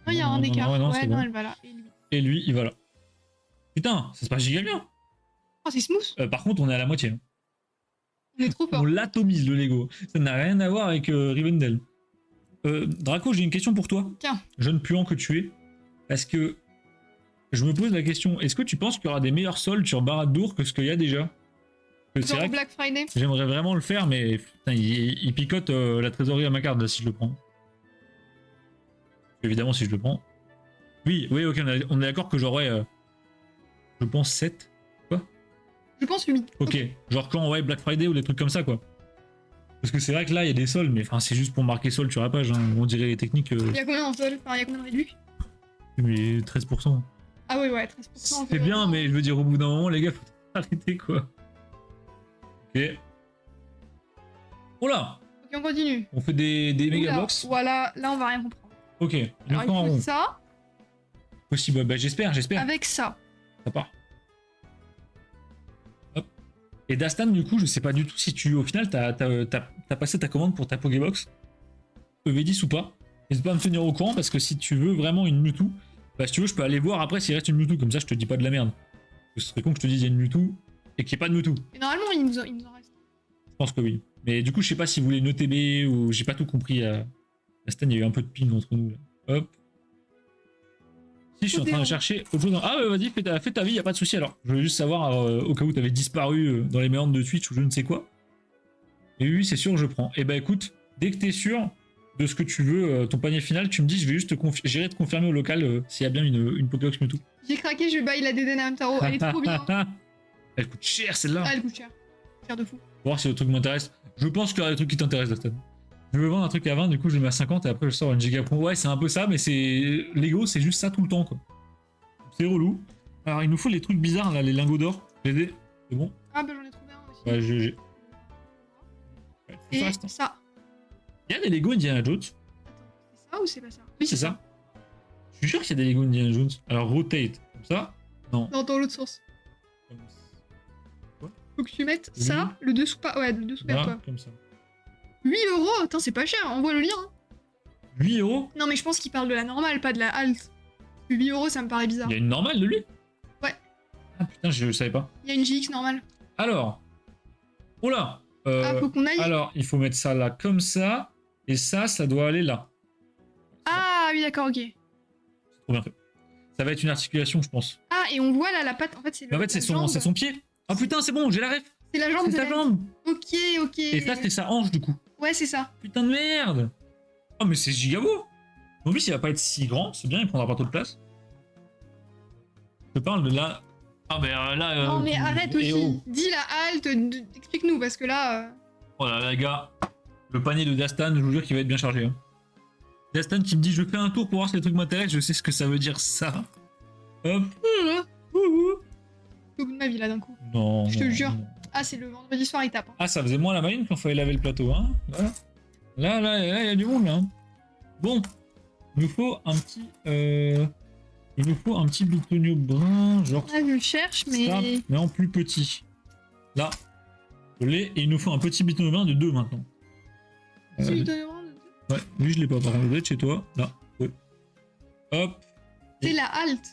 Non, il y a Non, un non, écart. non, Ouais, c'est non, bon. elle va là. Et lui. Et lui, il va là. Putain, ça se passe giga bien. Oh, c'est smooth. Par contre, on est à la moitié. Hein. On est trop fort. On l'atomise, le Lego. Ça n'a rien à voir avec Rivendell. Draco, j'ai une question pour toi. Tiens. Jeune puant que tu es. Parce que je me pose la question, est-ce que tu penses qu'il y aura des meilleurs soldes sur Barad-dûr que ce qu'il y a déjà? C'est Genre vrai que Black Friday. j'aimerais vraiment le faire, mais putain, il picote la trésorerie à ma carte là, si je le prends. Évidemment, si je le prends. Oui, ok, on est d'accord que j'aurais, je pense, 7. Je pense 8. Ok, genre quand ouais, Black Friday ou des trucs comme ça, quoi. Parce que c'est vrai que là, il y a des soldes, mais enfin, c'est juste pour marquer solde sur la page. Hein. On dirait les techniques. Il y a combien en sol? Enfin, il y a combien de réduit? Mais 13%. Ah ouais, 13%. C'est bien, mais je veux dire, au bout d'un moment, les gars, faut arrêter, quoi. Ok. Oh là! Ok, on continue. On fait des méga Oula, box. Voilà, là on va rien comprendre. Ok, il nous Alors faut un il faut rond. ça Possible, bah j'espère. avec ça. Ça part. Hop. Et Dastan, du coup, je sais pas du tout si tu, au final, t'as passé ta commande pour ta Pokébox. EV10 ou pas. N'hésite pas à me tenir au courant parce que si tu veux vraiment une Mewtwo, bah si tu veux, je peux aller voir après s'il reste une Mewtwo. Comme ça, je te dis pas de la merde. Parce que ce serait con que je te dise il y a une Mewtwo et qu'il n'y ait pas de Mewtwo. Et normalement, il nous en reste. Je pense que oui. Mais du coup, je sais pas si vous voulez une OTB ou j'ai pas tout compris. Dastan, il y a eu un peu de ping entre nous là. Hop. Si, je suis en train de chercher autre chose. Ah, ouais, vas-y, fais ta vie, y a pas de souci alors. Je voulais juste savoir au cas où t'avais disparu dans les méandres de Twitch ou je ne sais quoi. Et oui, c'est sûr, je prends. Et bah écoute, dès que t'es sûr de ce que tu veux, ton panier final, tu me dis, je vais juste j'irai te confirmer au local s'il y a bien une Pokébox Mewtwo. J'ai craqué, je baille la Dédène Hamtaro. Elle est trop bien. Elle coûte cher celle-là. Ah, elle coûte cher. Cher de fou. Pour voir si le truc m'intéresse. Je pense qu'il y aura des trucs qui t'intéressent, Dastan. Je veux vendre un truc à 20, du coup je le mets à 50 et après je sors une giga pro. Ouais, c'est un peu ça, mais c'est. Lego, c'est juste ça tout le temps, quoi. C'est relou. Alors, il nous faut les trucs bizarres, là, les lingots d'or. GD, c'est bon. Ah, bah j'en ai trouvé un aussi. Ouais, j'ai. Ouais, Et fast, hein. ça. Il y a des Lego Indiana Jones. C'est ça ou c'est pas ça? Oui, c'est ça. Je suis sûr qu'il y a des Lego Indiana Jones. Alors, rotate, comme ça. Non. Non, dans l'autre sens. Comme Faut que tu mettes Oui. ça, le dessous pas. Ouais, le dessous pas là, toi. comme ça. 8 €. Attends, c'est pas cher. Envoie le lien. Hein. 8 euros. Non, mais je pense qu'il parle de la normale, pas de la halte. 8 €, ça me paraît bizarre. Il y a une normale de lui. Ouais. Ah putain, je savais pas. Il y a une GX normale. Alors. Oh là. Ah, faut qu'on aille. Alors, il faut mettre ça là comme ça. Et ça doit aller là. Ah, oui, d'accord, ok. C'est trop bien fait. Ça va être une articulation, je pense. Ah, et on voit là la patte. En fait, c'est Mais en fait, c'est son pied. Ah putain, c'est bon, j'ai la ref. C'est la jambe C'est de sa la- jambe. Ok, ok. Et ça, c'est sa hanche, du coup. Ouais, c'est ça. Putain de merde. Oh, mais c'est giga beau. En plus, il va pas être si grand. C'est bien, il prendra pas trop de place. Je parle de là. Ah, ben là. Non, mais arrête et aussi. oh. Dis la halte, explique-nous, parce que là. Oh là là, les gars. Le panier de Dastan, je vous jure qu'il va être bien chargé. Hein. Dastan qui me dit je fais un tour pour voir si les trucs m'intéressent, je sais ce que ça veut dire ça. Hop. Au bout de ma vie là d'un coup. Non. Je te non, jure. non. Ah, c'est le vendredi soir, il tape. Hein. Ah, ça faisait moins la marine quand il fallait laver le plateau, hein. Voilà. Là, il y a du monde, là. Hein. Bon. Il nous faut un petit... Il nous faut un petit bitonio brun, genre Ah, je le cherche, mais. ça, mais en plus petit. Là. Je l'ai, et il nous faut un petit bitonio brun de 2 maintenant. Si, je donne vraiment de- Ouais, lui je l'ai pas, par contre, il doit être chez toi. Là. Ouais. Hop. C'est la halte.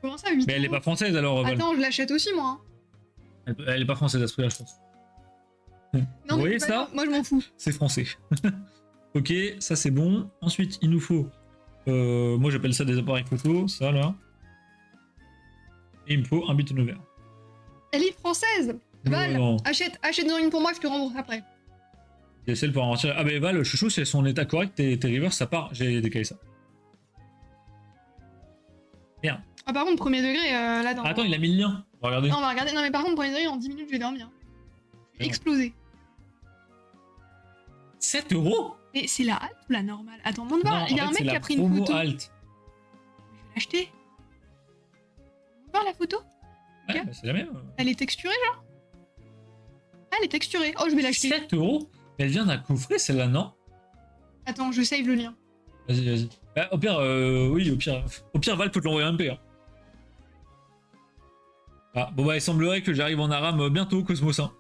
Comment ça, 8 Mais elle est pas française alors, Val. Attends, je l'achète aussi, moi. Hein. Elle est pas française à ce prix-là, je pense. Non, Vous mais voyez c'est pas ça grave, moi, je m'en fous. C'est français. Ok, ça c'est bon. Ensuite, il nous faut... moi j'appelle ça des appareils photo, ça là. Et il me faut un bitonio vert. Elle est française. Val, Non. achète-en une pour moi, je te rembourse après. Et celle pour en retirer. Ah bah Val, je suis chaud, si elles sont en état correct, tes rivers, ça part. J'ai décalé ça. Merde. Ah, par contre, premier degré, là, dans. Ah, attends, il a mis le lien. Regardez. Non, on va regarder. Non, mais par contre, premier degré, en 10 minutes, je vais dormir. Je vais Non. exploser. 7 euros. Mais c'est la halte ou la normale? Attends, monte voir. Non, Il y a en un fait, mec c'est qui la a pris une promo photo. Alt. Je vais l'acheter. Monte voir la photo. Ouais, Ok. bah, c'est la même. Elle est texturée, genre? Ah, elle est texturée. Oh, je vais l'acheter. 7 euros. Elle vient d'un coffret, celle-là, non? Attends, je save le lien. Vas-y, vas-y. Bah, au pire, oui, au pire, Val peut te l'envoyer un MP. Hein. Ah, bon, bah, il semblerait que j'arrive en Aram bientôt, Cosmos 1.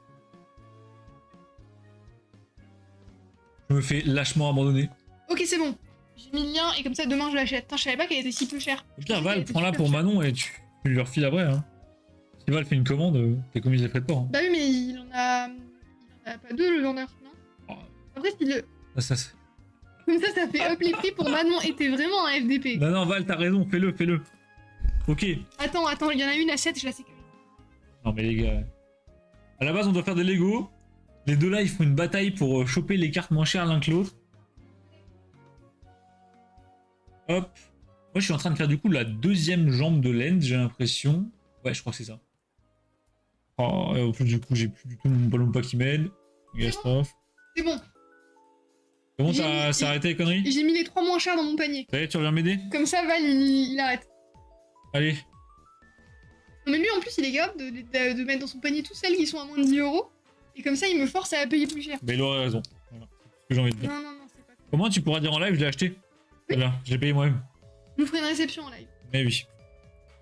Je me fais lâchement abandonner. Ok, c'est bon. J'ai mis le lien et comme ça, demain, je l'achète. Putain, je savais pas qu'elle était si peu chère. Au pire, Elle Val, était prends-la super pour chère. Manon et tu lui refiles après. Hein. Si Val fait une commande, t'es commis les frais de port. Hein. Bah oui, mais il en a pas deux, le vendeur, non? Oh, Après, s'il le. ça, c'est- Comme ça fait up les prix pour Manon et t'es vraiment un FDP. Non, non, Val, t'as raison, fais-le. Ok. Attends, il y en a une à 7, je la sécurise. Non, mais les gars. À la base, on doit faire des Lego. Les deux là, ils font une bataille pour choper les cartes moins chères l'un que l'autre. Hop. Moi, je suis en train de faire du coup la deuxième jambe de laine, j'ai l'impression. Ouais, je crois que c'est ça. Oh, et en plus, du coup, j'ai plus du tout mon ballon pas qui m'aide. Gastrophe. C'est bon. Comment J'ai t'as mis- arrêté les conneries? J'ai mis les 3 moins chers dans mon panier. Ça y est, tu reviens m'aider? Comme ça, Val, il arrête. Allez. Non, mais lui, en plus, il est capable de mettre dans son panier toutes celles qui sont à moins de 10 euros. Et comme ça, il me force à payer plus cher. Mais il aurait raison. Voilà. que j'ai envie de dire. Non, non, non, c'est pas cool. Comment tu pourras dire en live, je l'ai acheté? Oui. Là, j'ai payé moi-même. Je nous ferai une réception en live. Mais oui.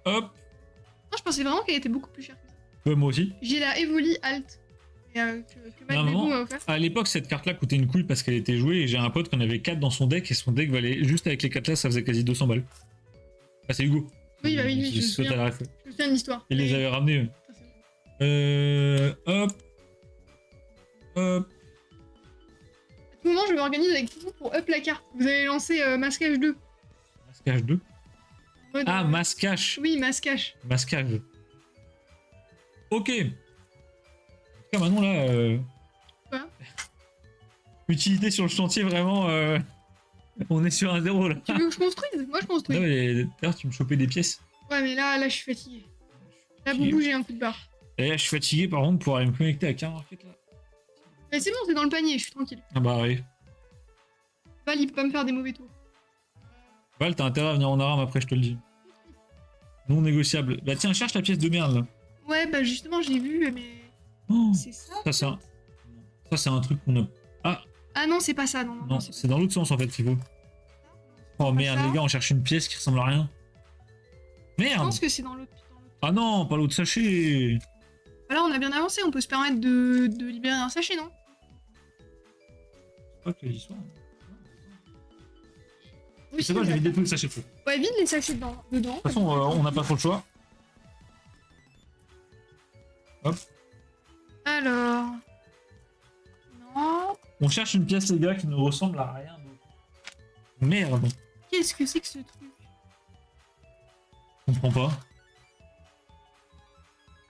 Hop, Non, je pensais vraiment qu'elle était beaucoup plus chère que ça. ouais, moi aussi. J'ai la Evoli Alt. Que Matt Normalement, Bébou m'a offert. À l'époque, cette carte-là coûtait une couille parce qu'elle était jouée et j'ai un pote qui en avait 4 dans son deck et son deck valait juste avec les 4 là, ça faisait quasi 200 balles. Ah, c'est Hugo. Oui, bah oui, oui, je me saute à souviens. la ref. Je me souviens de l'histoire. Il les Mais- avait ramenés. eux. Ah, c'est bon. Hop. Hop. À tout moment, je m'organise avec tout pour up la carte. Vous allez lancer Masquage 2. Masquage 2. En mode, Ah, masquage. Oui, Masquage. Masquage. Ok. En tout cas, maintenant là. Quoi Utilité sur le chantier, vraiment. On est sur un 0 là. Tu veux que je construise? Moi, je construis. Non, mais d'ailleurs, tu me chopais des pièces. Ouais, mais là, je suis fatiguée. Là, Fatigué. Boubou, j'ai un coup de barre. Et là, je suis fatigué par contre pour aller me connecter à Car Market là. Mais c'est bon, c'est dans le panier, je suis tranquille. Ah bah oui. Val, il peut pas me faire des mauvais tours. Val, t'as intérêt à venir en aram après, je te le dis. Non négociable. Bah tiens, cherche la pièce de merde là. Ouais, bah justement, j'ai vu, mais. Oh, C'est ça? ça c'est un... Ça c'est un truc qu'on a... Ah non, c'est pas ça, non. Non, c'est dans l'autre sens en fait qu'il faut. Oh merde ça. les gars, on cherche une pièce qui ressemble à rien. Je Merde. pense que c'est dans l'autre. Ah non, pas l'autre sachet. Là, on a bien avancé, on peut se permettre de libérer un sachet, non? Pas que l'histoire. Oui, C'est pas, j'ai vidé tout le sachet faux. De Ouais, vide les sachets dedans. toute façon, on n'a pas trop le choix. Hop. Alors. Non. On cherche une pièce les gars qui ne ressemble à rien d'autre. Merde. Qu'est-ce que c'est que ce truc? Je comprends pas.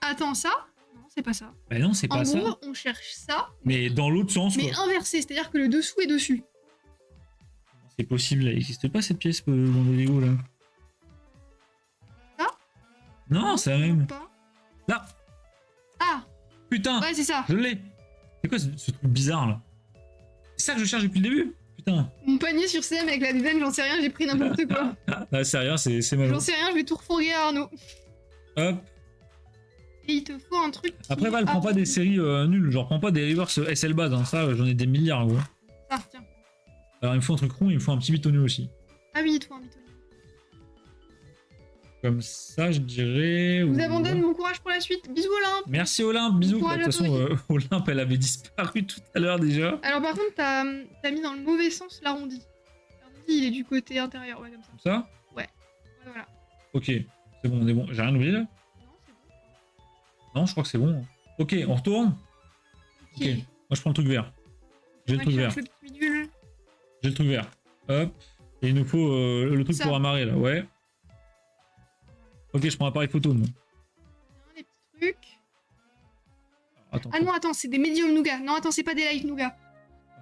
Attends, ça? Non, c'est pas ça. Bah non, c'est En pas gros, ça. on cherche ça, Mais dans l'autre sens mais quoi. inversé, c'est-à-dire que le dessous est dessus. C'est possible, elle n'existe pas cette pièce dans le Lego là. Ça? Non, c'est la même. Pas. Là. Ah, Putain, ouais, c'est ça. je l'ai. C'est quoi ce truc bizarre là? C'est ça que je cherche depuis le début. Putain. Mon panier sur CM avec la dizaine, j'en sais rien, j'ai pris n'importe quoi. Ah, c'est rien, c'est malheureux. J'en sais rien, je vais tout refourguer à Arnaud. Hop. Et il te faut un truc. qui- Après, Val, Ah, prends pas des séries nulles. Genre, prends pas des reverse SL base. Hein. Ça, j'en ai des milliards, gros. Ah, tiens. Alors, il me faut un truc rond, il me faut un petit bitonio aussi. Ah oui, toi, un bitonnier. Comme ça, je dirais. Je vous ou- abandonne, mon courage pour la suite. Bisous, Olympe. Merci Olympe, bisous. Courage Bah, de toute à façon, toi, Olympe, elle avait disparu tout à l'heure déjà. Alors, par contre, t'as mis dans le mauvais sens l'arrondi. L'arrondi, il est du côté intérieur, ouais, comme ça. Comme ça. Ouais, voilà. Ok, c'est bon, on est bon. J'ai rien oublié là? Non, c'est bon. Non, je crois que c'est bon. Ok, on retourne. Ok, moi je prends le truc vert. J'ai le Moi, truc je vert. cherche le petit bidule. J'ai le truc vert. Hop. Et il nous faut le truc Ça. pour amarrer là, ouais. Ok, je prends l'appareil photo. Moi. Les petits trucs. Attends, Ah non, attends, c'est des médiums nougat. Non, attends, c'est pas des light nougat.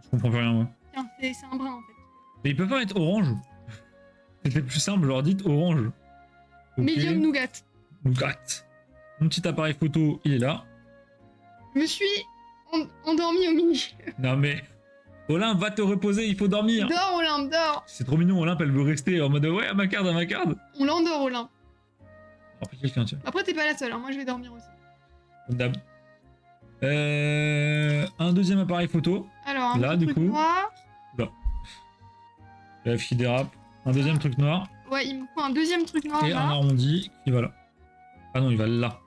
je comprends plus rien moi. Tiens, c'est un brun en fait. Mais il peut pas être orange. C'était plus simple, leur dites orange. Ok. Médium nougat. Nougat. Mon petit appareil photo, il est là. Je me suis endormi au milieu. Non mais. Olympe, va te reposer, il faut dormir. Dors, Olympe, dors. C'est trop mignon, Olympe, elle veut rester en mode ouais, à ma carte, à ma carte. On l'endort, Olympe. Oh, quelqu'un, tiens. Après, t'es pas la seule, hein. Moi je vais dormir aussi. Comme d'hab. Un deuxième appareil photo. Alors, un Là, petit du truc coup. noir. La qui dérape. Un deuxième truc noir. Ouais, il me faut un deuxième truc noir Et un là. arrondi qui va là. Ah non, il va là.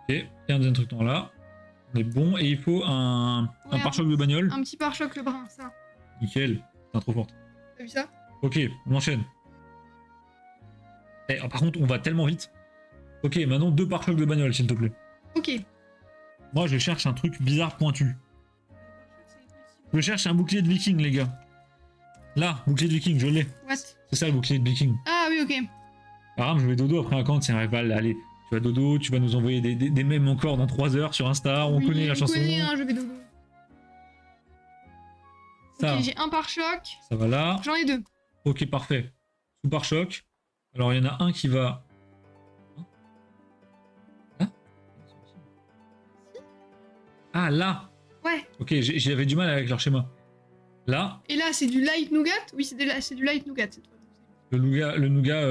Ok, et un deuxième truc noir là. On est bon. Et il faut un Ouais, pare-choc de bagnole. Un petit pare-choc le brun, ça. Nickel. Putain, trop forte. T'as vu ça? Ok, on enchaîne. Eh, par contre, on va tellement vite. Ok, maintenant 2 pare-chocs de bagnole, s'il te plaît. Ok. Moi, je cherche un truc bizarre pointu. Je cherche un bouclier de viking, les gars. Là, bouclier de viking, je l'ai. What? C'est ça le bouclier de viking. Ah oui, ok. Aram, je vais dodo après un camp, tiens, Val, allez. Tu vas dodo, tu vas nous envoyer des mèmes encore dans 3 heures sur Insta, on Oui, connaît la chanson. connaît, hein, je vais dodo. Ça, Ok, j'ai un pare-choc. ça va là. J'en ai 2. Ok, parfait. Sous pare-choc. Alors, il y en a un qui va... Hein Ah, là. Ouais. Ok, j'avais du mal avec leur schéma. Là, Et là, c'est du light nougat? Oui, c'est du light nougat cette fois. le nougat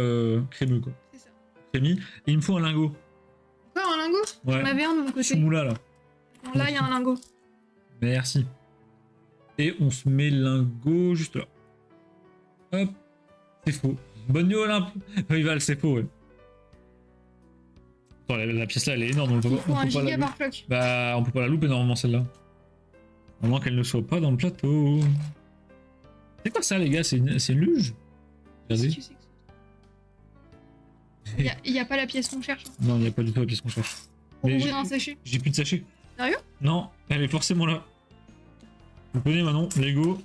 crémeux, quoi. C'est ça. Crémi. Et il me faut un lingot. Encore un lingot? Ouais. J'en avais un de mon côté. Choumoula, là. Bon, là, il y a un lingot. Merci. Et on se met lingot juste là. Hop. C'est faux. Bonne nuit Olympe. Rival, c'est faux, ouais. Attends, la pièce là, elle est énorme. On peut, Il faut on un peut pas la giga louper. par floc. Bah, on peut pas la louper normalement celle-là. À moins qu'elle ne soit pas dans le plateau. C'est quoi ça, les gars? C'est une luge? Regardez. Tu sais que il y a pas la pièce qu'on cherche. Hein. Non, il n'y a pas du tout la pièce qu'on cherche. Pour Mais ouvrir un sachet. j'ai plus de sachet. Sérieux? Non, elle est forcément là. Vous connaissez Manon, Lego,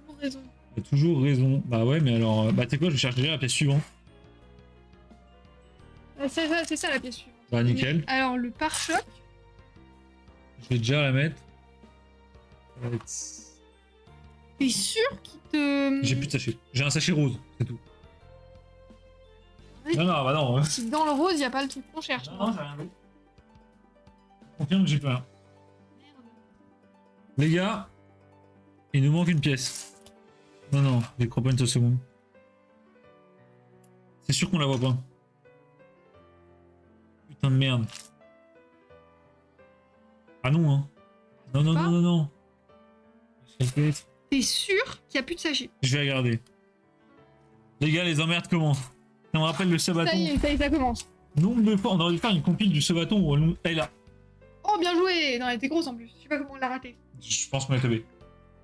Pour raison. il a toujours raison. Bah ouais, mais alors, bah tu sais quoi, je cherche déjà la pièce suivante. C'est ça la pièce suivante. Bah nickel, Mais alors le pare-choc, je vais déjà la mettre. Ça va être- t'es sûr qu'il te. J'ai plus de sachet. J'ai un sachet rose, c'est tout. Oui. Non, non, bah non. Si dans le rose, y a pas le truc qu'on cherche. Non, j'ai rien vu. Je confirme que j'ai pas. Merde. Les gars, il nous manque une pièce. Non, non, je crois pas une seule seconde. C'est sûr qu'on la voit pas. Putain de merde. Ah non, hein. Non, non, Pas non, non, non. Ça peut être. T'es sûr qu'il y a plus de sachet. Je vais regarder. Les gars, les emmerdes commencent. Ça me rappelle le sabaton. Ça y est, ça commence. Nombre de fois, on aurait dû faire une compile du sabaton où elle est là. Oh, bien joué. Non, elle était grosse en plus. Je sais pas comment on l'a raté. Je pense qu'on est tombé.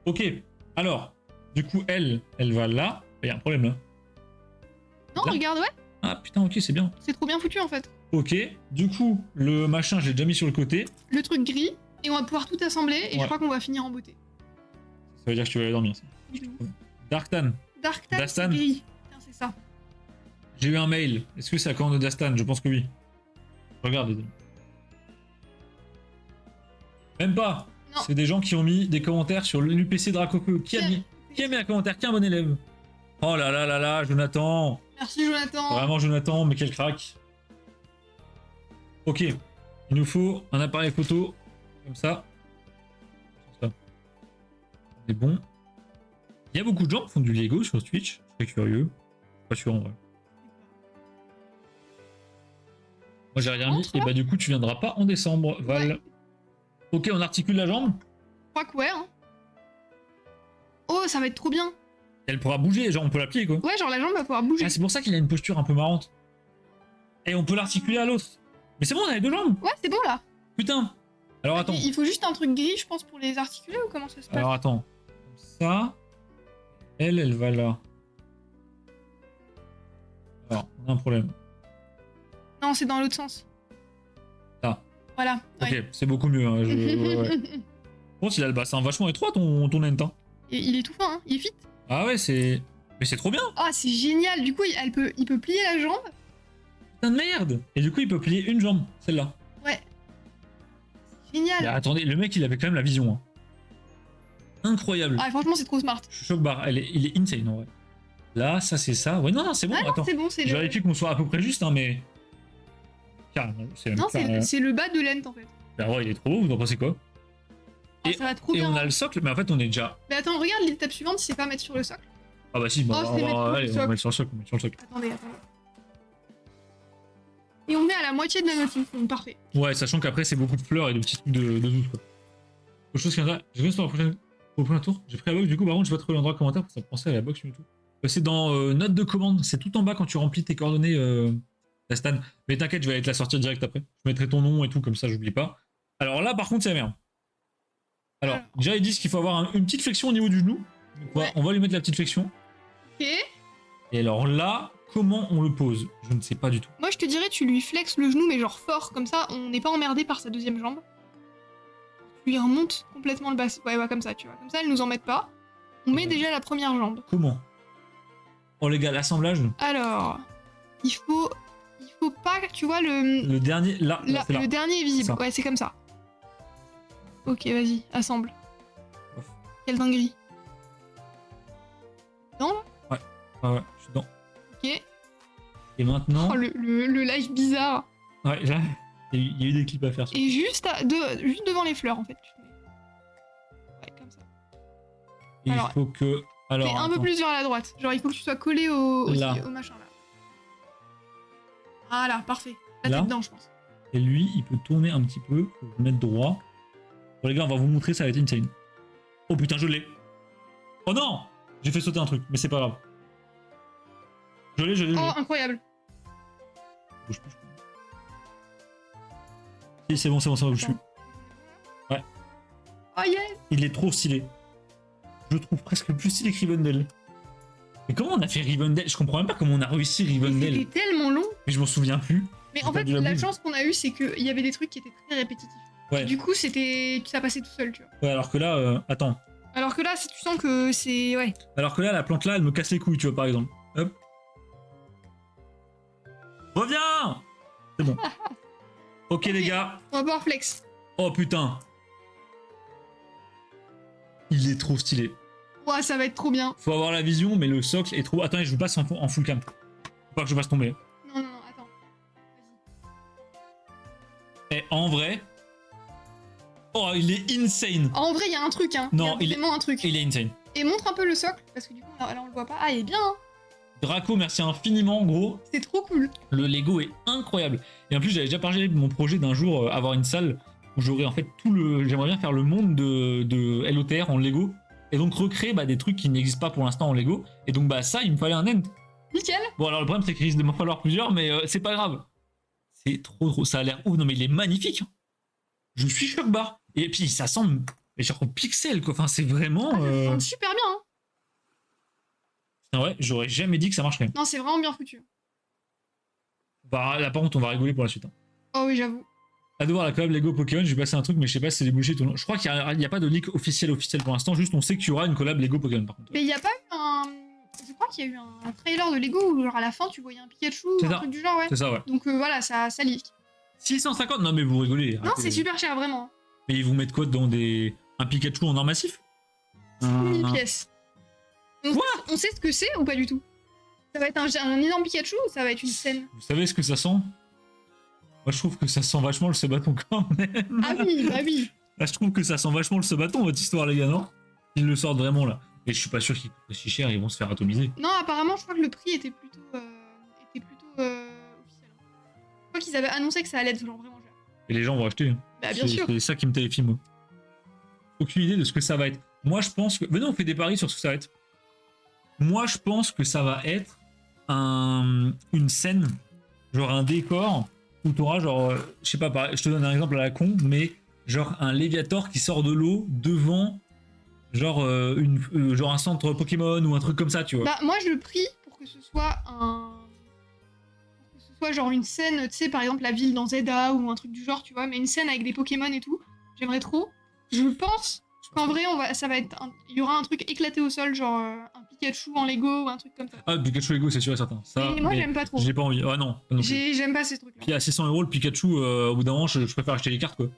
Ok. Alors, du coup, elle va là. Il y a un problème là. Non, Là. regarde, ouais. Ah putain, ok, c'est bien. C'est trop bien foutu en fait. Ok. Du coup, le machin, j'ai déjà mis sur le côté. Le truc gris. Et on va pouvoir tout assembler. Et je Ouais. crois qu'on va finir en beauté. Ça veut dire que tu vas aller dormir. Ça. Darktan, Dark Tan, Dastan. c'est gris. Putain, c'est ça. j'ai eu un mail. Est-ce que c'est la commande de Dastan? Je pense que oui. Regarde. Même pas. Non. C'est des gens qui ont mis des commentaires sur l'UPC Dracoco. Qui a mis un commentaire? Qui est un bon élève? Oh là là là là, Jonathan. Merci Jonathan. Vraiment Jonathan, mais quel crack. Ok. Il nous faut un appareil photo. Comme ça. C'est bon. Il y a beaucoup de gens qui font du Lego sur Twitch. Je suis curieux. Pas sûr en vrai. Moi j'ai rien mis. Et bah du coup tu viendras pas en décembre, Val. Ouais. Ok, on articule la jambe. Je crois que ouais. Hein. Oh, ça va être trop bien. Elle pourra bouger, genre on peut la plier quoi. Ouais, genre la jambe va pouvoir bouger. Ah, c'est pour ça qu'il a une posture un peu marrante. Et on peut l'articuler à l'autre. Mais c'est bon, on a les deux jambes. Ouais, c'est bon là. Putain. Alors attends. Il faut juste un truc gris, je pense, pour les articuler ou comment ça se passe? Alors attends. Comme ça. Elle va là. Alors, on a un problème. Non, c'est dans l'autre sens. Ah. Voilà. Ok, Ouais. c'est beaucoup mieux. Hein, ouais. Bon, il a le bassin vachement étroit ton ent. Hein. Et il est tout fin, hein. Il est fit. Ah ouais, c'est. Mais c'est trop bien. Ah, c'est génial. Du coup, il peut plier la jambe. Putain de merde. Et du coup, il peut plier une jambe, celle-là. Ouais. C'est génial. Mais attendez, le mec, il avait quand même la vision. Hein. Incroyable. Ah, franchement, c'est trop smart. Je suis choc barre. Il est insane en vrai. Là, ça, c'est ça. Ouais, non, c'est bon. Ah non, Attends. c'est bon, c'est Je le... vérifie qu'on soit à peu près juste, hein, mais. Carrément. C'est Non, c'est le bas de lent en fait. Bah ouais, il est trop beau, vous en pensez quoi? Ah, Et- ça va trop Et bien. on a le socle, mais en fait, on est déjà. Mais attends, regarde l'étape suivante, c'est pas mettre sur le socle. Ah bah si, bon, Oh, c'est mettre sur le allez, on va socle. mettre sur le socle. On met sur le socle. Attendez. Et on est à la moitié de la notice, donc parfait. Ouais, sachant qu'après, c'est beaucoup de fleurs et de petits trucs de douce, quoi. Autre chose qui viendra. Je vais pour le prochain tour. J'ai pris la box, du coup, par contre, je vais pas trouver l'endroit commentaire pour ça penser à la box YouTube. C'est dans note de commande, c'est tout en bas quand tu remplis tes coordonnées, la Stan. Mais t'inquiète, je vais aller te la sortir direct après. Je mettrai ton nom et tout, comme ça, j'oublie pas. Alors là, par contre, c'est la merde. Alors, déjà, ils disent qu'il faut avoir une petite flexion au niveau du genou. Donc, Ouais. on va lui mettre la petite flexion. Ok. Et alors là, comment on le pose? Je ne sais pas du tout. Moi, je te dirais, tu lui flexes le genou, mais genre fort, comme ça, on n'est pas emmerdé par sa deuxième jambe. Tu lui remontes complètement le bassin. Ouais, comme ça, tu vois. Comme ça, elle nous embête pas. On met Ouais. déjà la première jambe. Comment? Oh les gars, l'assemblage, Alors, il faut pas, tu vois, le dernier, là, c'est là. le dernier est visible. Ça. Ouais, c'est comme ça. Ok, vas-y, assemble. Ouf. Quelle dinguerie. Non, là Ah ouais, je suis dedans. Ok. Et maintenant, Oh, le live bizarre. ouais, là, il y a eu des clips à faire. Et juste, juste devant les fleurs, en fait. Tu te mets. Ouais, comme ça. Il alors, faut que, alors, Fais un peu attends. plus vers la droite. Genre, il faut que tu sois collé au Là. machin, là. Voilà, parfait. Là, Là. t'es dedans, je pense. Et lui, il peut tourner un petit peu, faut le mettre droit. Bon les gars, on va vous montrer, ça va être insane. Oh putain, je l'ai. Oh non! J'ai fait sauter un truc, mais c'est pas grave. Je l'ai, je l'ai. Oh, incroyable. Bouge plus. Si, c'est bon, bouge plus. Ouais. Oh yes. Il est trop stylé. Je le trouve presque plus stylé que Rivendell. Mais comment on a fait Rivendell? Je comprends même pas comment on a réussi Rivendell. C'était tellement long. Mais je m'en souviens plus. Mais J'ai en fait, perdu la la boule. chance qu'on a eue, c'est qu'il y avait des trucs qui étaient très répétitifs. Ouais. Et du coup, ça passait tout seul, tu vois. Ouais, alors que là, attends. Alors que là, si tu sens que c'est... Ouais. Alors que là, la plante là, elle me casse les couilles, tu vois, par exemple. Hop. Reviens! C'est bon. Ok, les gars. On va pouvoir flex. Oh putain. Il est trop stylé. Ouais, ça va être trop bien. Faut avoir la vision, mais le socle est trop... Attendez, je vous passe en full cam. Faut pas que je fasse tomber. Non, attends. Vas-y. Et en vrai... Oh, il est insane. En vrai, il y a un truc, hein. Non, il y a vraiment un truc. Il est insane. Et montre un peu le socle, parce que du coup, là, on le voit pas. Ah, il est bien, hein. Draco, merci infiniment, gros. C'est trop cool. Le Lego est incroyable. Et en plus, j'avais déjà parlé de mon projet d'un jour avoir une salle où j'aurais en fait tout le... J'aimerais bien faire le monde de LOTR en Lego. Et donc recréer des trucs qui n'existent pas pour l'instant en Lego. Et donc ça, il me fallait un end. Nickel. Bon alors le problème c'est qu'il risque de m'en falloir plusieurs, mais c'est pas grave. C'est trop, ça a l'air ouf. Non mais il est magnifique. Je suis choc barre. Et puis ça semble genre pixel quoi. Enfin c'est vraiment... Ah, ça semble super bien, hein. Ouais, j'aurais jamais dit que ça marcherait. Non, c'est vraiment bien foutu. Bah là par contre on va rigoler pour la suite. Hein. Oh oui, j'avoue. À devoir la collab Lego Pokémon, j'ai passé un truc mais je sais pas si c'est des bullshit ou non. Je crois qu'il y a pas de leak officiel pour l'instant, juste on sait qu'il y aura une collab Lego Pokémon par contre. Mais il y a pas eu un... Je crois qu'il y a eu un trailer de Lego où genre à la fin tu voyais un Pikachu ou C'est un ça. truc du genre, ouais. C'est ça ouais. Donc voilà, ça leak. 650? Non mais vous rigolez. Non, arrêtez. c'est super cher, vraiment. Mais ils vous mettent quoi dans un Pikachu en or massif? 1000 pièces. On sait ce que c'est ou pas du tout? Ça va être un énorme Pikachu ou ça va être une scène? Vous savez ce que ça sent? Moi je trouve que ça sent vachement le Sebaton quand même. Ah oui, bah oui. Là je trouve que ça sent vachement le Sebaton votre histoire les gars, non? Ils le sortent vraiment là. Et je suis pas sûr qu'ils coûtent si cher, ils vont se faire atomiser. Non, apparemment, je crois que le prix était plutôt officiel. Je crois qu'ils avaient annoncé que ça allait être genre vraiment cher. Et les gens vont acheter. Hein. Bah bien sûr. C'est ça qui me terrifie moi. Aucune idée de ce que ça va être. Moi je pense que... Venez on fait des paris sur ce que ça va être. Moi je pense que ça va être une scène, genre un décor, où t'auras genre... je sais pas, je te donne un exemple à la con, mais genre un Léviator qui sort de l'eau devant genre, genre un centre Pokémon ou un truc comme ça, tu vois. Bah moi, je prie pour que ce soit genre une scène, tu sais, par exemple la ville dans Zelda ou un truc du genre, tu vois, mais une scène avec des Pokémon et tout. J'aimerais trop. Je pense qu'en vrai, il y aura un truc éclaté au sol, genre un Pikachu en Lego ou un truc comme ça. Ah, Pikachu Lego, c'est sûr et certain. Ça, Et moi, mais j'aime pas trop. j'ai pas envie. Ah non. Pas non plus. J'aime pas ces trucs-là. Puis à 600 € le Pikachu, au bout d'un moment, je préfère acheter les cartes quoi.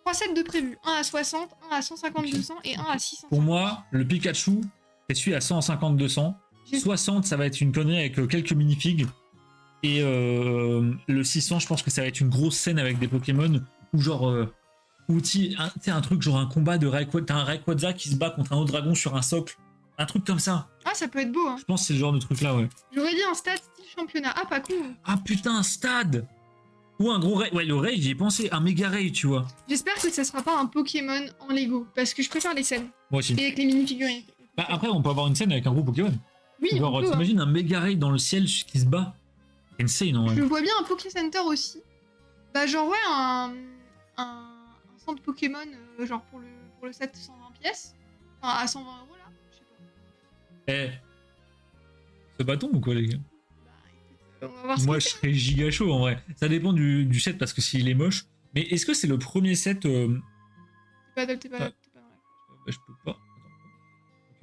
3 sets de prévus. Un à 60, un à 150, 200 et un à 600. Pour moi, le Pikachu, c'est celui à 150, 200. J'ai- 60, ça va être une connerie avec quelques minifigs. Et le 600, je pense que ça va être une grosse scène avec des Pokémon. Ou genre, tu sais, un truc genre un combat de Rayquaza. T'as un Rayquaza qui se bat contre un autre dragon sur un socle. Un truc comme ça. Ah, ça peut être beau, hein. Je pense que c'est le genre de truc là, ouais. J'aurais dit un stade style championnat. Ah, pas con. Ah putain, un stade! Ou un gros Ray. Ouais, le Ray, j'y ai pensé. Un méga Ray, tu vois. J'espère que ça sera pas un Pokémon en Lego, parce que je préfère les scènes. Moi aussi. Et avec les minifigurines. Bah, après, on peut avoir une scène avec un gros Pokémon. Oui, on Genre, peut, hein. t'imagines un méga Ray dans le ciel qui se bat? C'est insane, en vrai. Je vois bien un Poké Center aussi. Bah genre ouais, un centre Pokémon, genre pour le set 120 pièces. Enfin, à 120 € là, je sais pas. Eh. Ce bâton ou quoi, les gars? Bah écoute, on va voir ce Moi, que je c'est. serais giga chaud, en vrai. Ça dépend du set, parce que s'il est moche. Mais est-ce que c'est le premier set... T'es pas dans la... Bah, je peux pas. Attends.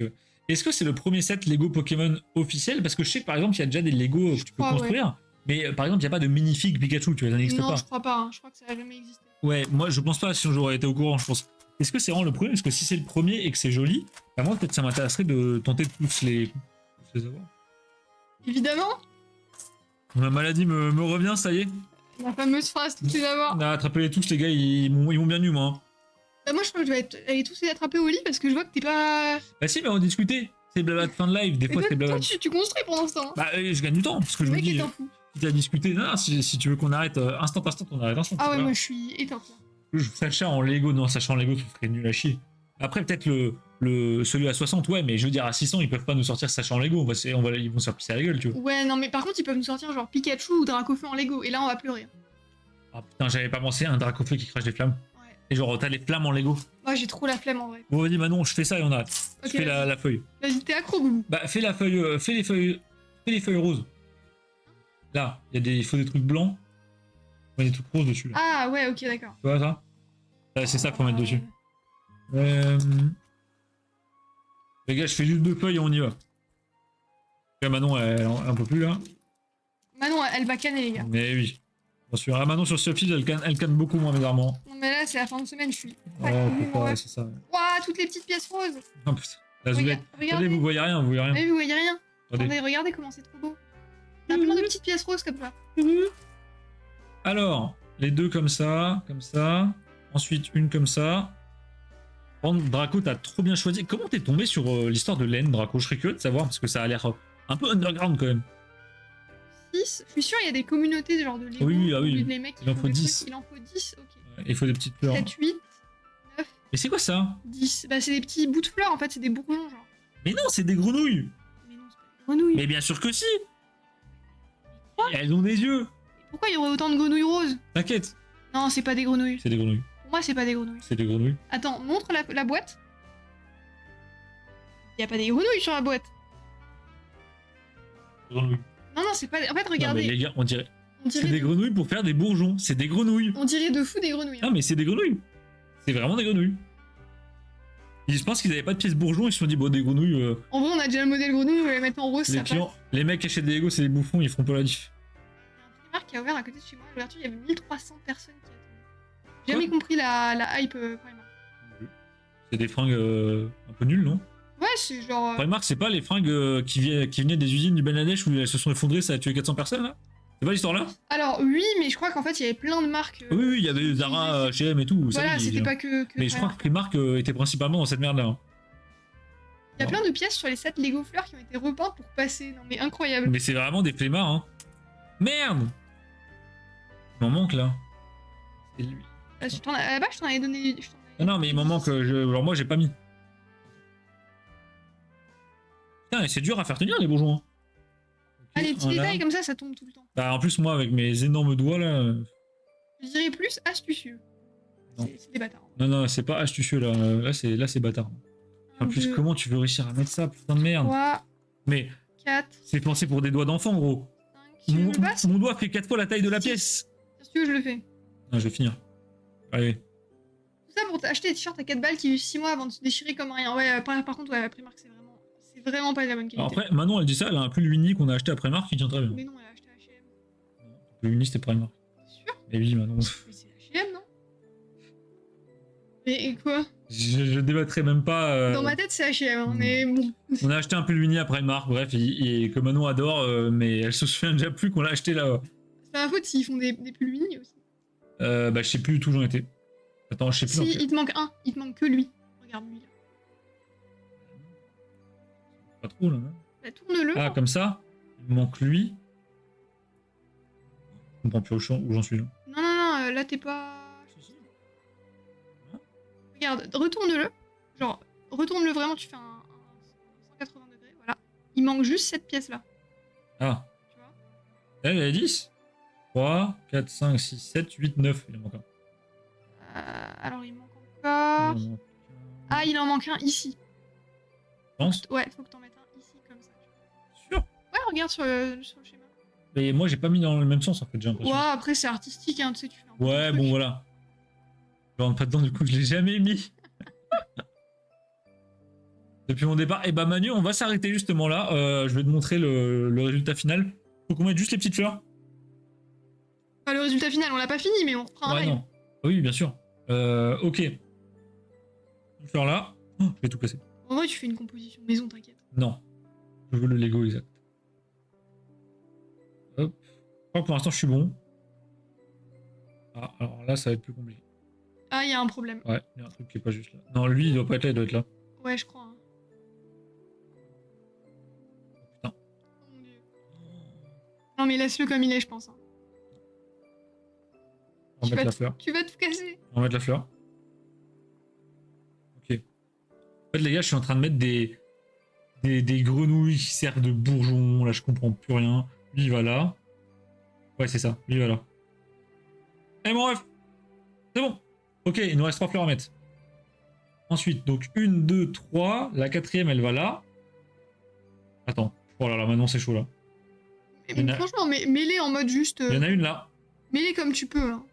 Ok. Est-ce que c'est le premier set Lego Pokémon officiel? Parce que je sais que par exemple, il y a déjà des Lego que tu peux crois, construire. Mais par exemple, il n'y a pas de minifig Pikachu, tu vois, ça n'existe Non, pas. je crois pas, hein. Je crois que ça a jamais existé. Ouais, moi je pense pas, sinon j'aurais été au courant, je pense. Est-ce que c'est vraiment le premier? Parce que si c'est le premier et que c'est joli, bah moi peut-être ça m'intéresserait de tenter de tous les avoir. Évidemment, La maladie me revient, ça y est. la fameuse phrase, tout d'abord. On a attrapé les tous, les gars, ils m'ont bien eu, moi. Hein. Bah moi je crois que je vais aller tous les attraper au lit parce que je vois que t'es pas... Bah si, mais on discutait. C'est blabla de fin de live, des Et fois toi, c'est blabla. tu construis pour l'instant. Hein. Bah je gagne du temps, parce que je Le me mec dis, est un fou. si t'as discuté, non, si tu veux qu'on arrête instant, on arrête instant. Ah ouais, voilà. moi je suis éteinte là. Sacha en Lego, non, Sacha en Lego, tu serais nul à chier. Après, peut-être celui à 60, ouais, mais je veux dire, à 600, ils peuvent pas nous sortir sachant Lego. Ils vont se faire pisser à la gueule, tu vois. Ouais, non, mais par contre, ils peuvent nous sortir genre Pikachu ou Dracofeu en Lego, et là, on va pleurer. Ah putain, j'avais pas pensé à un Dracofeu qui crache des flammes. Ouais. Et genre, t'as les flammes en Lego. Moi, j'ai trop la flemme en vrai. Bon, vas-y, Manon, je fais ça et on arrête. Ok, Je fais la feuille. Vas-y, t'es accro, Boubou. Bah, fais la feuille, fais les feuilles roses. Là, il faut des trucs blancs. Il y a des trucs roses dessus, là. Ah, ouais, ok, d'accord. Tu vois ça? C'est ça qu'il faut mettre dessus. Les gars, je fais juste 2 feuilles et on y va. Là, Manon, elle un peu plus là. Manon, elle va canner, les gars. Mais oui. Bien sûr. Ah, Manon sur Surfield, elle canne beaucoup moins mes armements. Non, mais là, c'est la fin de semaine, je suis. Ouais, c'est ça. Waouh, toutes les petites pièces roses. Oh putain. La zoulette. Regardez, Attendez, vous voyez rien, vous voyez rien. vous voyez rien. Attendez. Attendez, regardez comment c'est trop beau. Il y a plein de petites pièces roses comme ça. Alors, les deux comme ça. Ensuite, une comme ça. Draco, t'as trop bien choisi. Comment t'es tombé sur l'histoire de laine, Draco? Je serais curieux de savoir parce que ça a l'air un peu underground quand même. 6. Je suis sûr, il y a des communautés genre de Lego. Oui, ah oui. Où les mecs Il en font faut des 10. trucs. Il en faut 10, ok. Il faut des petites fleurs. 7, 8, 9, Mais c'est quoi ça? 10. Bah, c'est des petits bouts de fleurs en fait, c'est des bourgeons genre. Mais non, c'est des grenouilles. Mais non, c'est pas des grenouilles. Mais bien sûr que si. Elles ont des yeux. Pourquoi il y aurait autant de grenouilles roses? T'inquiète. Non, c'est pas des grenouilles. C'est des grenouilles. Pour moi, c'est pas des grenouilles. C'est des grenouilles. Attends, montre la boîte. Il y a pas des grenouilles sur la boîte. Grenouilles. Non, non, c'est pas. En fait, Non, mais regardez. les gars, on dirait. On C'est dirait, des grenouilles pour faire des bourgeons. C'est des grenouilles. on dirait de fou des grenouilles. hein. Non, mais c'est des grenouilles. C'est vraiment des grenouilles. Je pense qu'ils avaient pas de pièces bourgeons. Ils se sont dit, bon, des grenouilles. En vrai, on a déjà le modèle grenouille, on va les mettre en rose. Les Ça clients, passe. les mecs qui achètent des Lego, c'est des bouffons. Ils feront pas la diff. Il y a un Primark qui a ouvert à côté de chez moi. À l'ouverture, il y avait 1300 personnes qui attendaient. J'ai jamais compris la hype Primark. C'est des fringues un peu nulles, non? Ouais, c'est genre. Primark, c'est pas les fringues qui venaient des usines du Bangladesh où elles se sont effondrées, ça a tué 400 personnes là? C'est pas l'histoire là? Alors, oui, mais je crois qu'en fait, il y avait plein de marques. Oui, il y avait Zara, H&M et tout. ça, Voilà, oui, c'était pas que. Mais je crois que Primark était principalement dans cette merde là. Il y a plein de pièces sur les sets Lego Fleurs qui ont été repeintes pour passer. Non, mais incroyable. Mais c'est vraiment des flemmards, hein. Merde! Il m'en manque là. C'est lui. À la base, je t'en avais donné. Non, mais il m'en manque. Alors moi, j'ai pas mis. Putain, et c'est dur à faire tenir les bourgeons. Hein. Ah, les petits Voilà. détails comme ça tombe tout le temps. Bah, en plus, moi, avec mes énormes doigts là. Je dirais plus astucieux. Non. C'est des bâtards. Non, c'est pas astucieux là. Là, c'est bâtard. En plus, comment tu veux réussir à mettre ça, putain de merde? 3, Mais 4, c'est pensé pour des doigts d'enfant, gros. 5. Tu le passes? Mon doigt fait 4 fois la taille de la pièce. Si tu veux, je le fais. Non, je vais finir. Allez. Tout ça pour acheter des t-shirts à 4 balles qui vivent 6 mois avant de se déchirer comme rien. Ouais, par contre, ouais, Primark, c'est vraiment pas de la bonne qualité. Alors après, Manon, elle dit ça, elle a un pull Uni qu'on a acheté après Primark qui tient très bien. Mais non, elle a acheté H&M. Le Uni, c'était Primark. T'es sûr? Mais oui, Manon. Mais c'est H&M, non? Et quoi? Je débattrai même pas. Dans ma tête, c'est H&M, hein, mais bon. On a acheté un pull Uni après Primark, bref, et que Manon adore, mais elle se souvient déjà plus qu'on l'a acheté là. C'est pas ma faute s'ils font des pulls mini aussi. Bah, je sais plus où tout j'en étais. Attends, je sais plus. Si, il te manque un, il te manque que lui. Regarde lui là. Pas trop là. Non Bah, tourne-le. ah, comme ça. Il me manque lui. Je comprends plus où j'en suis là. Non, là t'es pas. Regarde, retourne-le. Genre, retourne-le vraiment, tu fais un 180 degrés, voilà. Il manque juste cette pièce là. Ah. Tu vois? Elle est 10. 3, 4, 5, 6, 7, 8, 9. Il en manque un. Alors il manque encore. Il en manque Ah, il en manque un ici. Je pense. Ouais, faut que t'en mettes un ici comme ça. Sûr. Ouais, regarde sur le schéma. Mais moi, j'ai pas mis dans le même sens en fait, j'ai l'impression. Ouais, après c'est artistique, hein, tu sais, tu fais un peu Ouais, de bon trucs. voilà. Je rentre pas dedans, du coup, je l'ai jamais mis. Depuis mon départ. Et bah, Manu, on va s'arrêter justement là. Je vais te montrer le résultat final. Faut qu'on mette juste les petites fleurs. Enfin, le résultat final, on l'a pas fini, mais on reprend un Ouais, rail. non. Oui, bien sûr. Ok. Une fleur là. Oh, je vais tout casser. En vrai, tu fais une composition maison, t'inquiète. Non. Je veux le Lego exact. Hop. Je crois que pour l'instant, je suis bon. Ah, alors là, ça va être plus compliqué. Ah, il y a un problème. Ouais, il y a un truc qui est pas juste là. Non, lui, il doit pas être là, il doit être là. Ouais, je crois. Hein. Putain. Oh mon dieu. Non, mais laisse-le comme il est, je pense. Hein. On va mettre la fleur. Tu vas tout casser. On va mettre la fleur. Ok. fait, les gars, je suis en train de mettre des grenouilles qui servent de bourgeons. Là, je comprends plus rien. Lui, il va là. Ouais, c'est ça. Lui, il va là. Eh, mon ref! C'est bon. Ok, il nous reste 3 fleurs à mettre. Ensuite, donc 1, 2, 3. La 4e, elle va là. Attends. Oh là là, maintenant c'est chaud là. Mais franchement, mets-les en mode juste. Il y en a une là. Mets-les comme tu peux. Hein.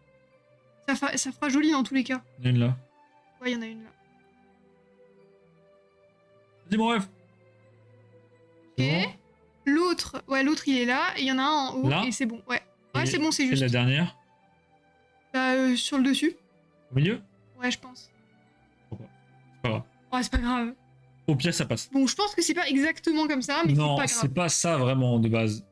Ça fera joli dans tous les cas. Il y en a une là. Ouais, il y en a une là. Vas-y, mon ref. Ok. L'autre, il est là. Et il y en a un en haut. Là et c'est bon. Ouais. Ouais, Et c'est bon, c'est c'est juste. la dernière. Bah, sur le dessus. Au milieu? Ouais, je pense. Pourquoi? C'est pas grave. Ouais, c'est pas grave. Au pire, ça passe. Bon, je pense que c'est pas exactement comme ça, mais c'est Non, pas grave. c'est pas ça vraiment de base.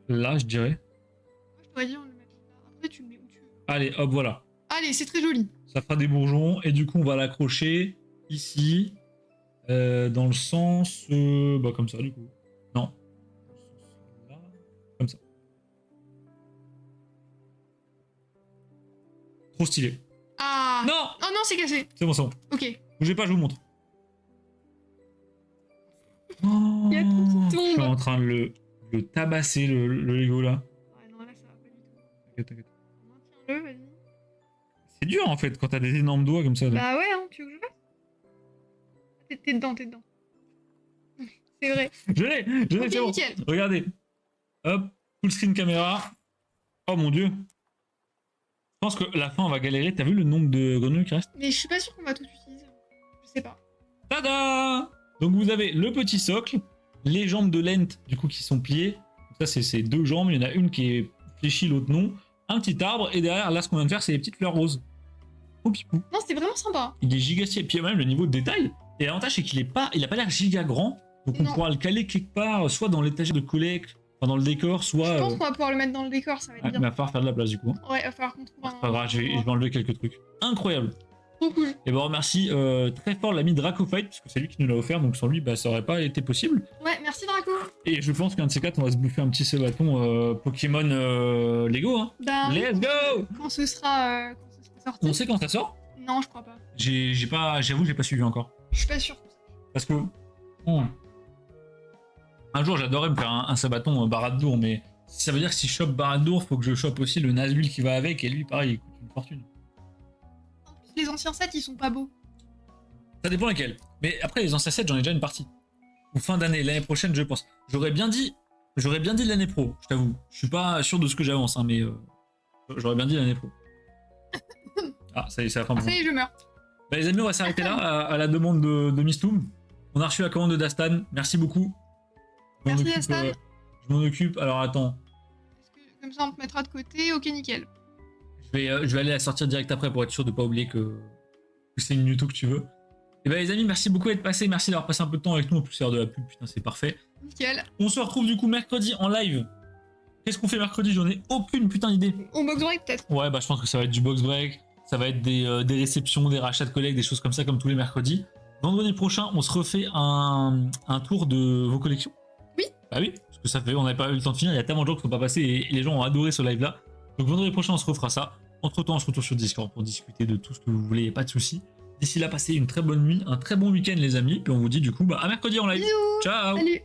Là, je dirais. Moi, je t'aurais dit on le met là. Après, tu le mets où tu veux. Allez, hop, voilà. Allez, c'est très joli. Ça fera des bourgeons. Et du coup, on va l'accrocher ici. Dans le sens. Bah, comme ça, du coup. Non. Là. Comme ça. Trop stylé. Ah. Non! Oh non, c'est cassé. C'est bon, c'est bon. Ok. Bougez pas, je vous montre. Oh, Il y a tout qui tombe. je suis en train de le tabasser, le Lego là. Ouais, non, là, ça va pas du tout. T'inquiète, t'inquiète. Maintiens-le, vas-y. C'est dur en fait quand t'as des énormes doigts comme ça. Là. Bah ouais, hein, tu veux que je fasse? T'es dedans, t'es dedans. C'est vrai. Je l'ai, Ok, c'est bon. nickel. Regardez. Hop, full screen caméra. Oh mon dieu. Je pense que la fin on va galérer. T'as vu le nombre de grenouilles qui restent? Mais je suis pas sûre qu'on va tout utiliser. Je sais pas. Tada! Donc vous avez le petit socle, les jambes de lent du coup qui sont pliées. Donc ça c'est 2 jambes, il y en a une qui est fléchie, l'autre non. Un petit arbre et derrière là ce qu'on vient de faire c'est les petites fleurs roses. Oh pipou. Non, c'était vraiment sympa. Il est giga stylé. Puis même le niveau de détail. Et l'avantage c'est qu'il a pas l'air giga grand. Donc on Non. pourra le caler quelque part, soit dans l'étagère de collecte, enfin dans le décor, soit. Je pense qu'on va pouvoir le mettre dans le décor, ça va être Il bien. va falloir faire de la place du coup. Ouais, il va falloir qu'on trouve un. C'est pas grave, je vais enlever quelques trucs. Incroyable. Trop cool. Et ben on remercie très fort l'ami Dracofight, parce que c'est lui qui nous l'a offert, donc sans lui bah, ça aurait pas été possible. Ouais, merci Draco. Et je pense qu'un de ces quatre on va se bouffer un petit Sabaton Pokémon Lego. Hein. Ben, Let's go! quand ce sera sorti. On sait quand ça sort? Non, je crois pas. J'avoue j'ai pas suivi encore. Je suis pas sûre. Parce que un jour j'adorerais me faire un Sabaton Baradour, mais ça veut dire que si je chope Baradour, faut que je chope aussi le Nazgûl qui va avec, et lui pareil il coûte une fortune. En plus, les anciens sets, ils sont pas beaux. Ça dépend lesquels. Mais après les anciens sets j'en ai déjà une partie. Ou fin d'année, l'année prochaine je pense. J'aurais bien dit l'année pro, je t'avoue. Je suis pas sûr de ce que j'avance, hein, mais j'aurais bien dit l'année pro. Ah ça y est, c'est la fin. Ça y est, je meurs. Bah, les amis, on va s'arrêter là à la demande de Mistoum. On a reçu la commande de Dastan. Merci beaucoup. Merci, Dastan. Je m'en occupe. Alors attends, Est-ce que comme ça, on te mettra de côté. Ok, nickel. je vais aller la sortir direct après pour être sûr de pas oublier que c'est une Mewtwo que tu veux. Et bah les amis, merci beaucoup d'être passés. Merci d'avoir passé un peu de temps avec nous. En plus, c'est l'heure de la pub. Putain, c'est parfait. Nickel. On se retrouve du coup mercredi en live. Qu'est-ce qu'on fait mercredi? J'en ai aucune putain d'idée. Au box break, peut-être. Ouais, bah je pense que ça va être du box break. Ça va être des réceptions, des rachats de collègues, des choses comme ça, comme tous les mercredis. Vendredi prochain, on se refait un tour de vos collections. Oui. Bah oui, parce que ça fait, on n'avait pas eu le temps de finir, il y a tellement de gens qui sont pas passés et les gens ont adoré ce live-là. Donc vendredi prochain, on se refera ça. Entre-temps, on se retrouve sur Discord pour discuter de tout ce que vous voulez, pas de soucis. D'ici là, passez une très bonne nuit, un très bon week-end les amis, puis on vous dit du coup, bah à mercredi en live. Bisous. Ciao. Salut.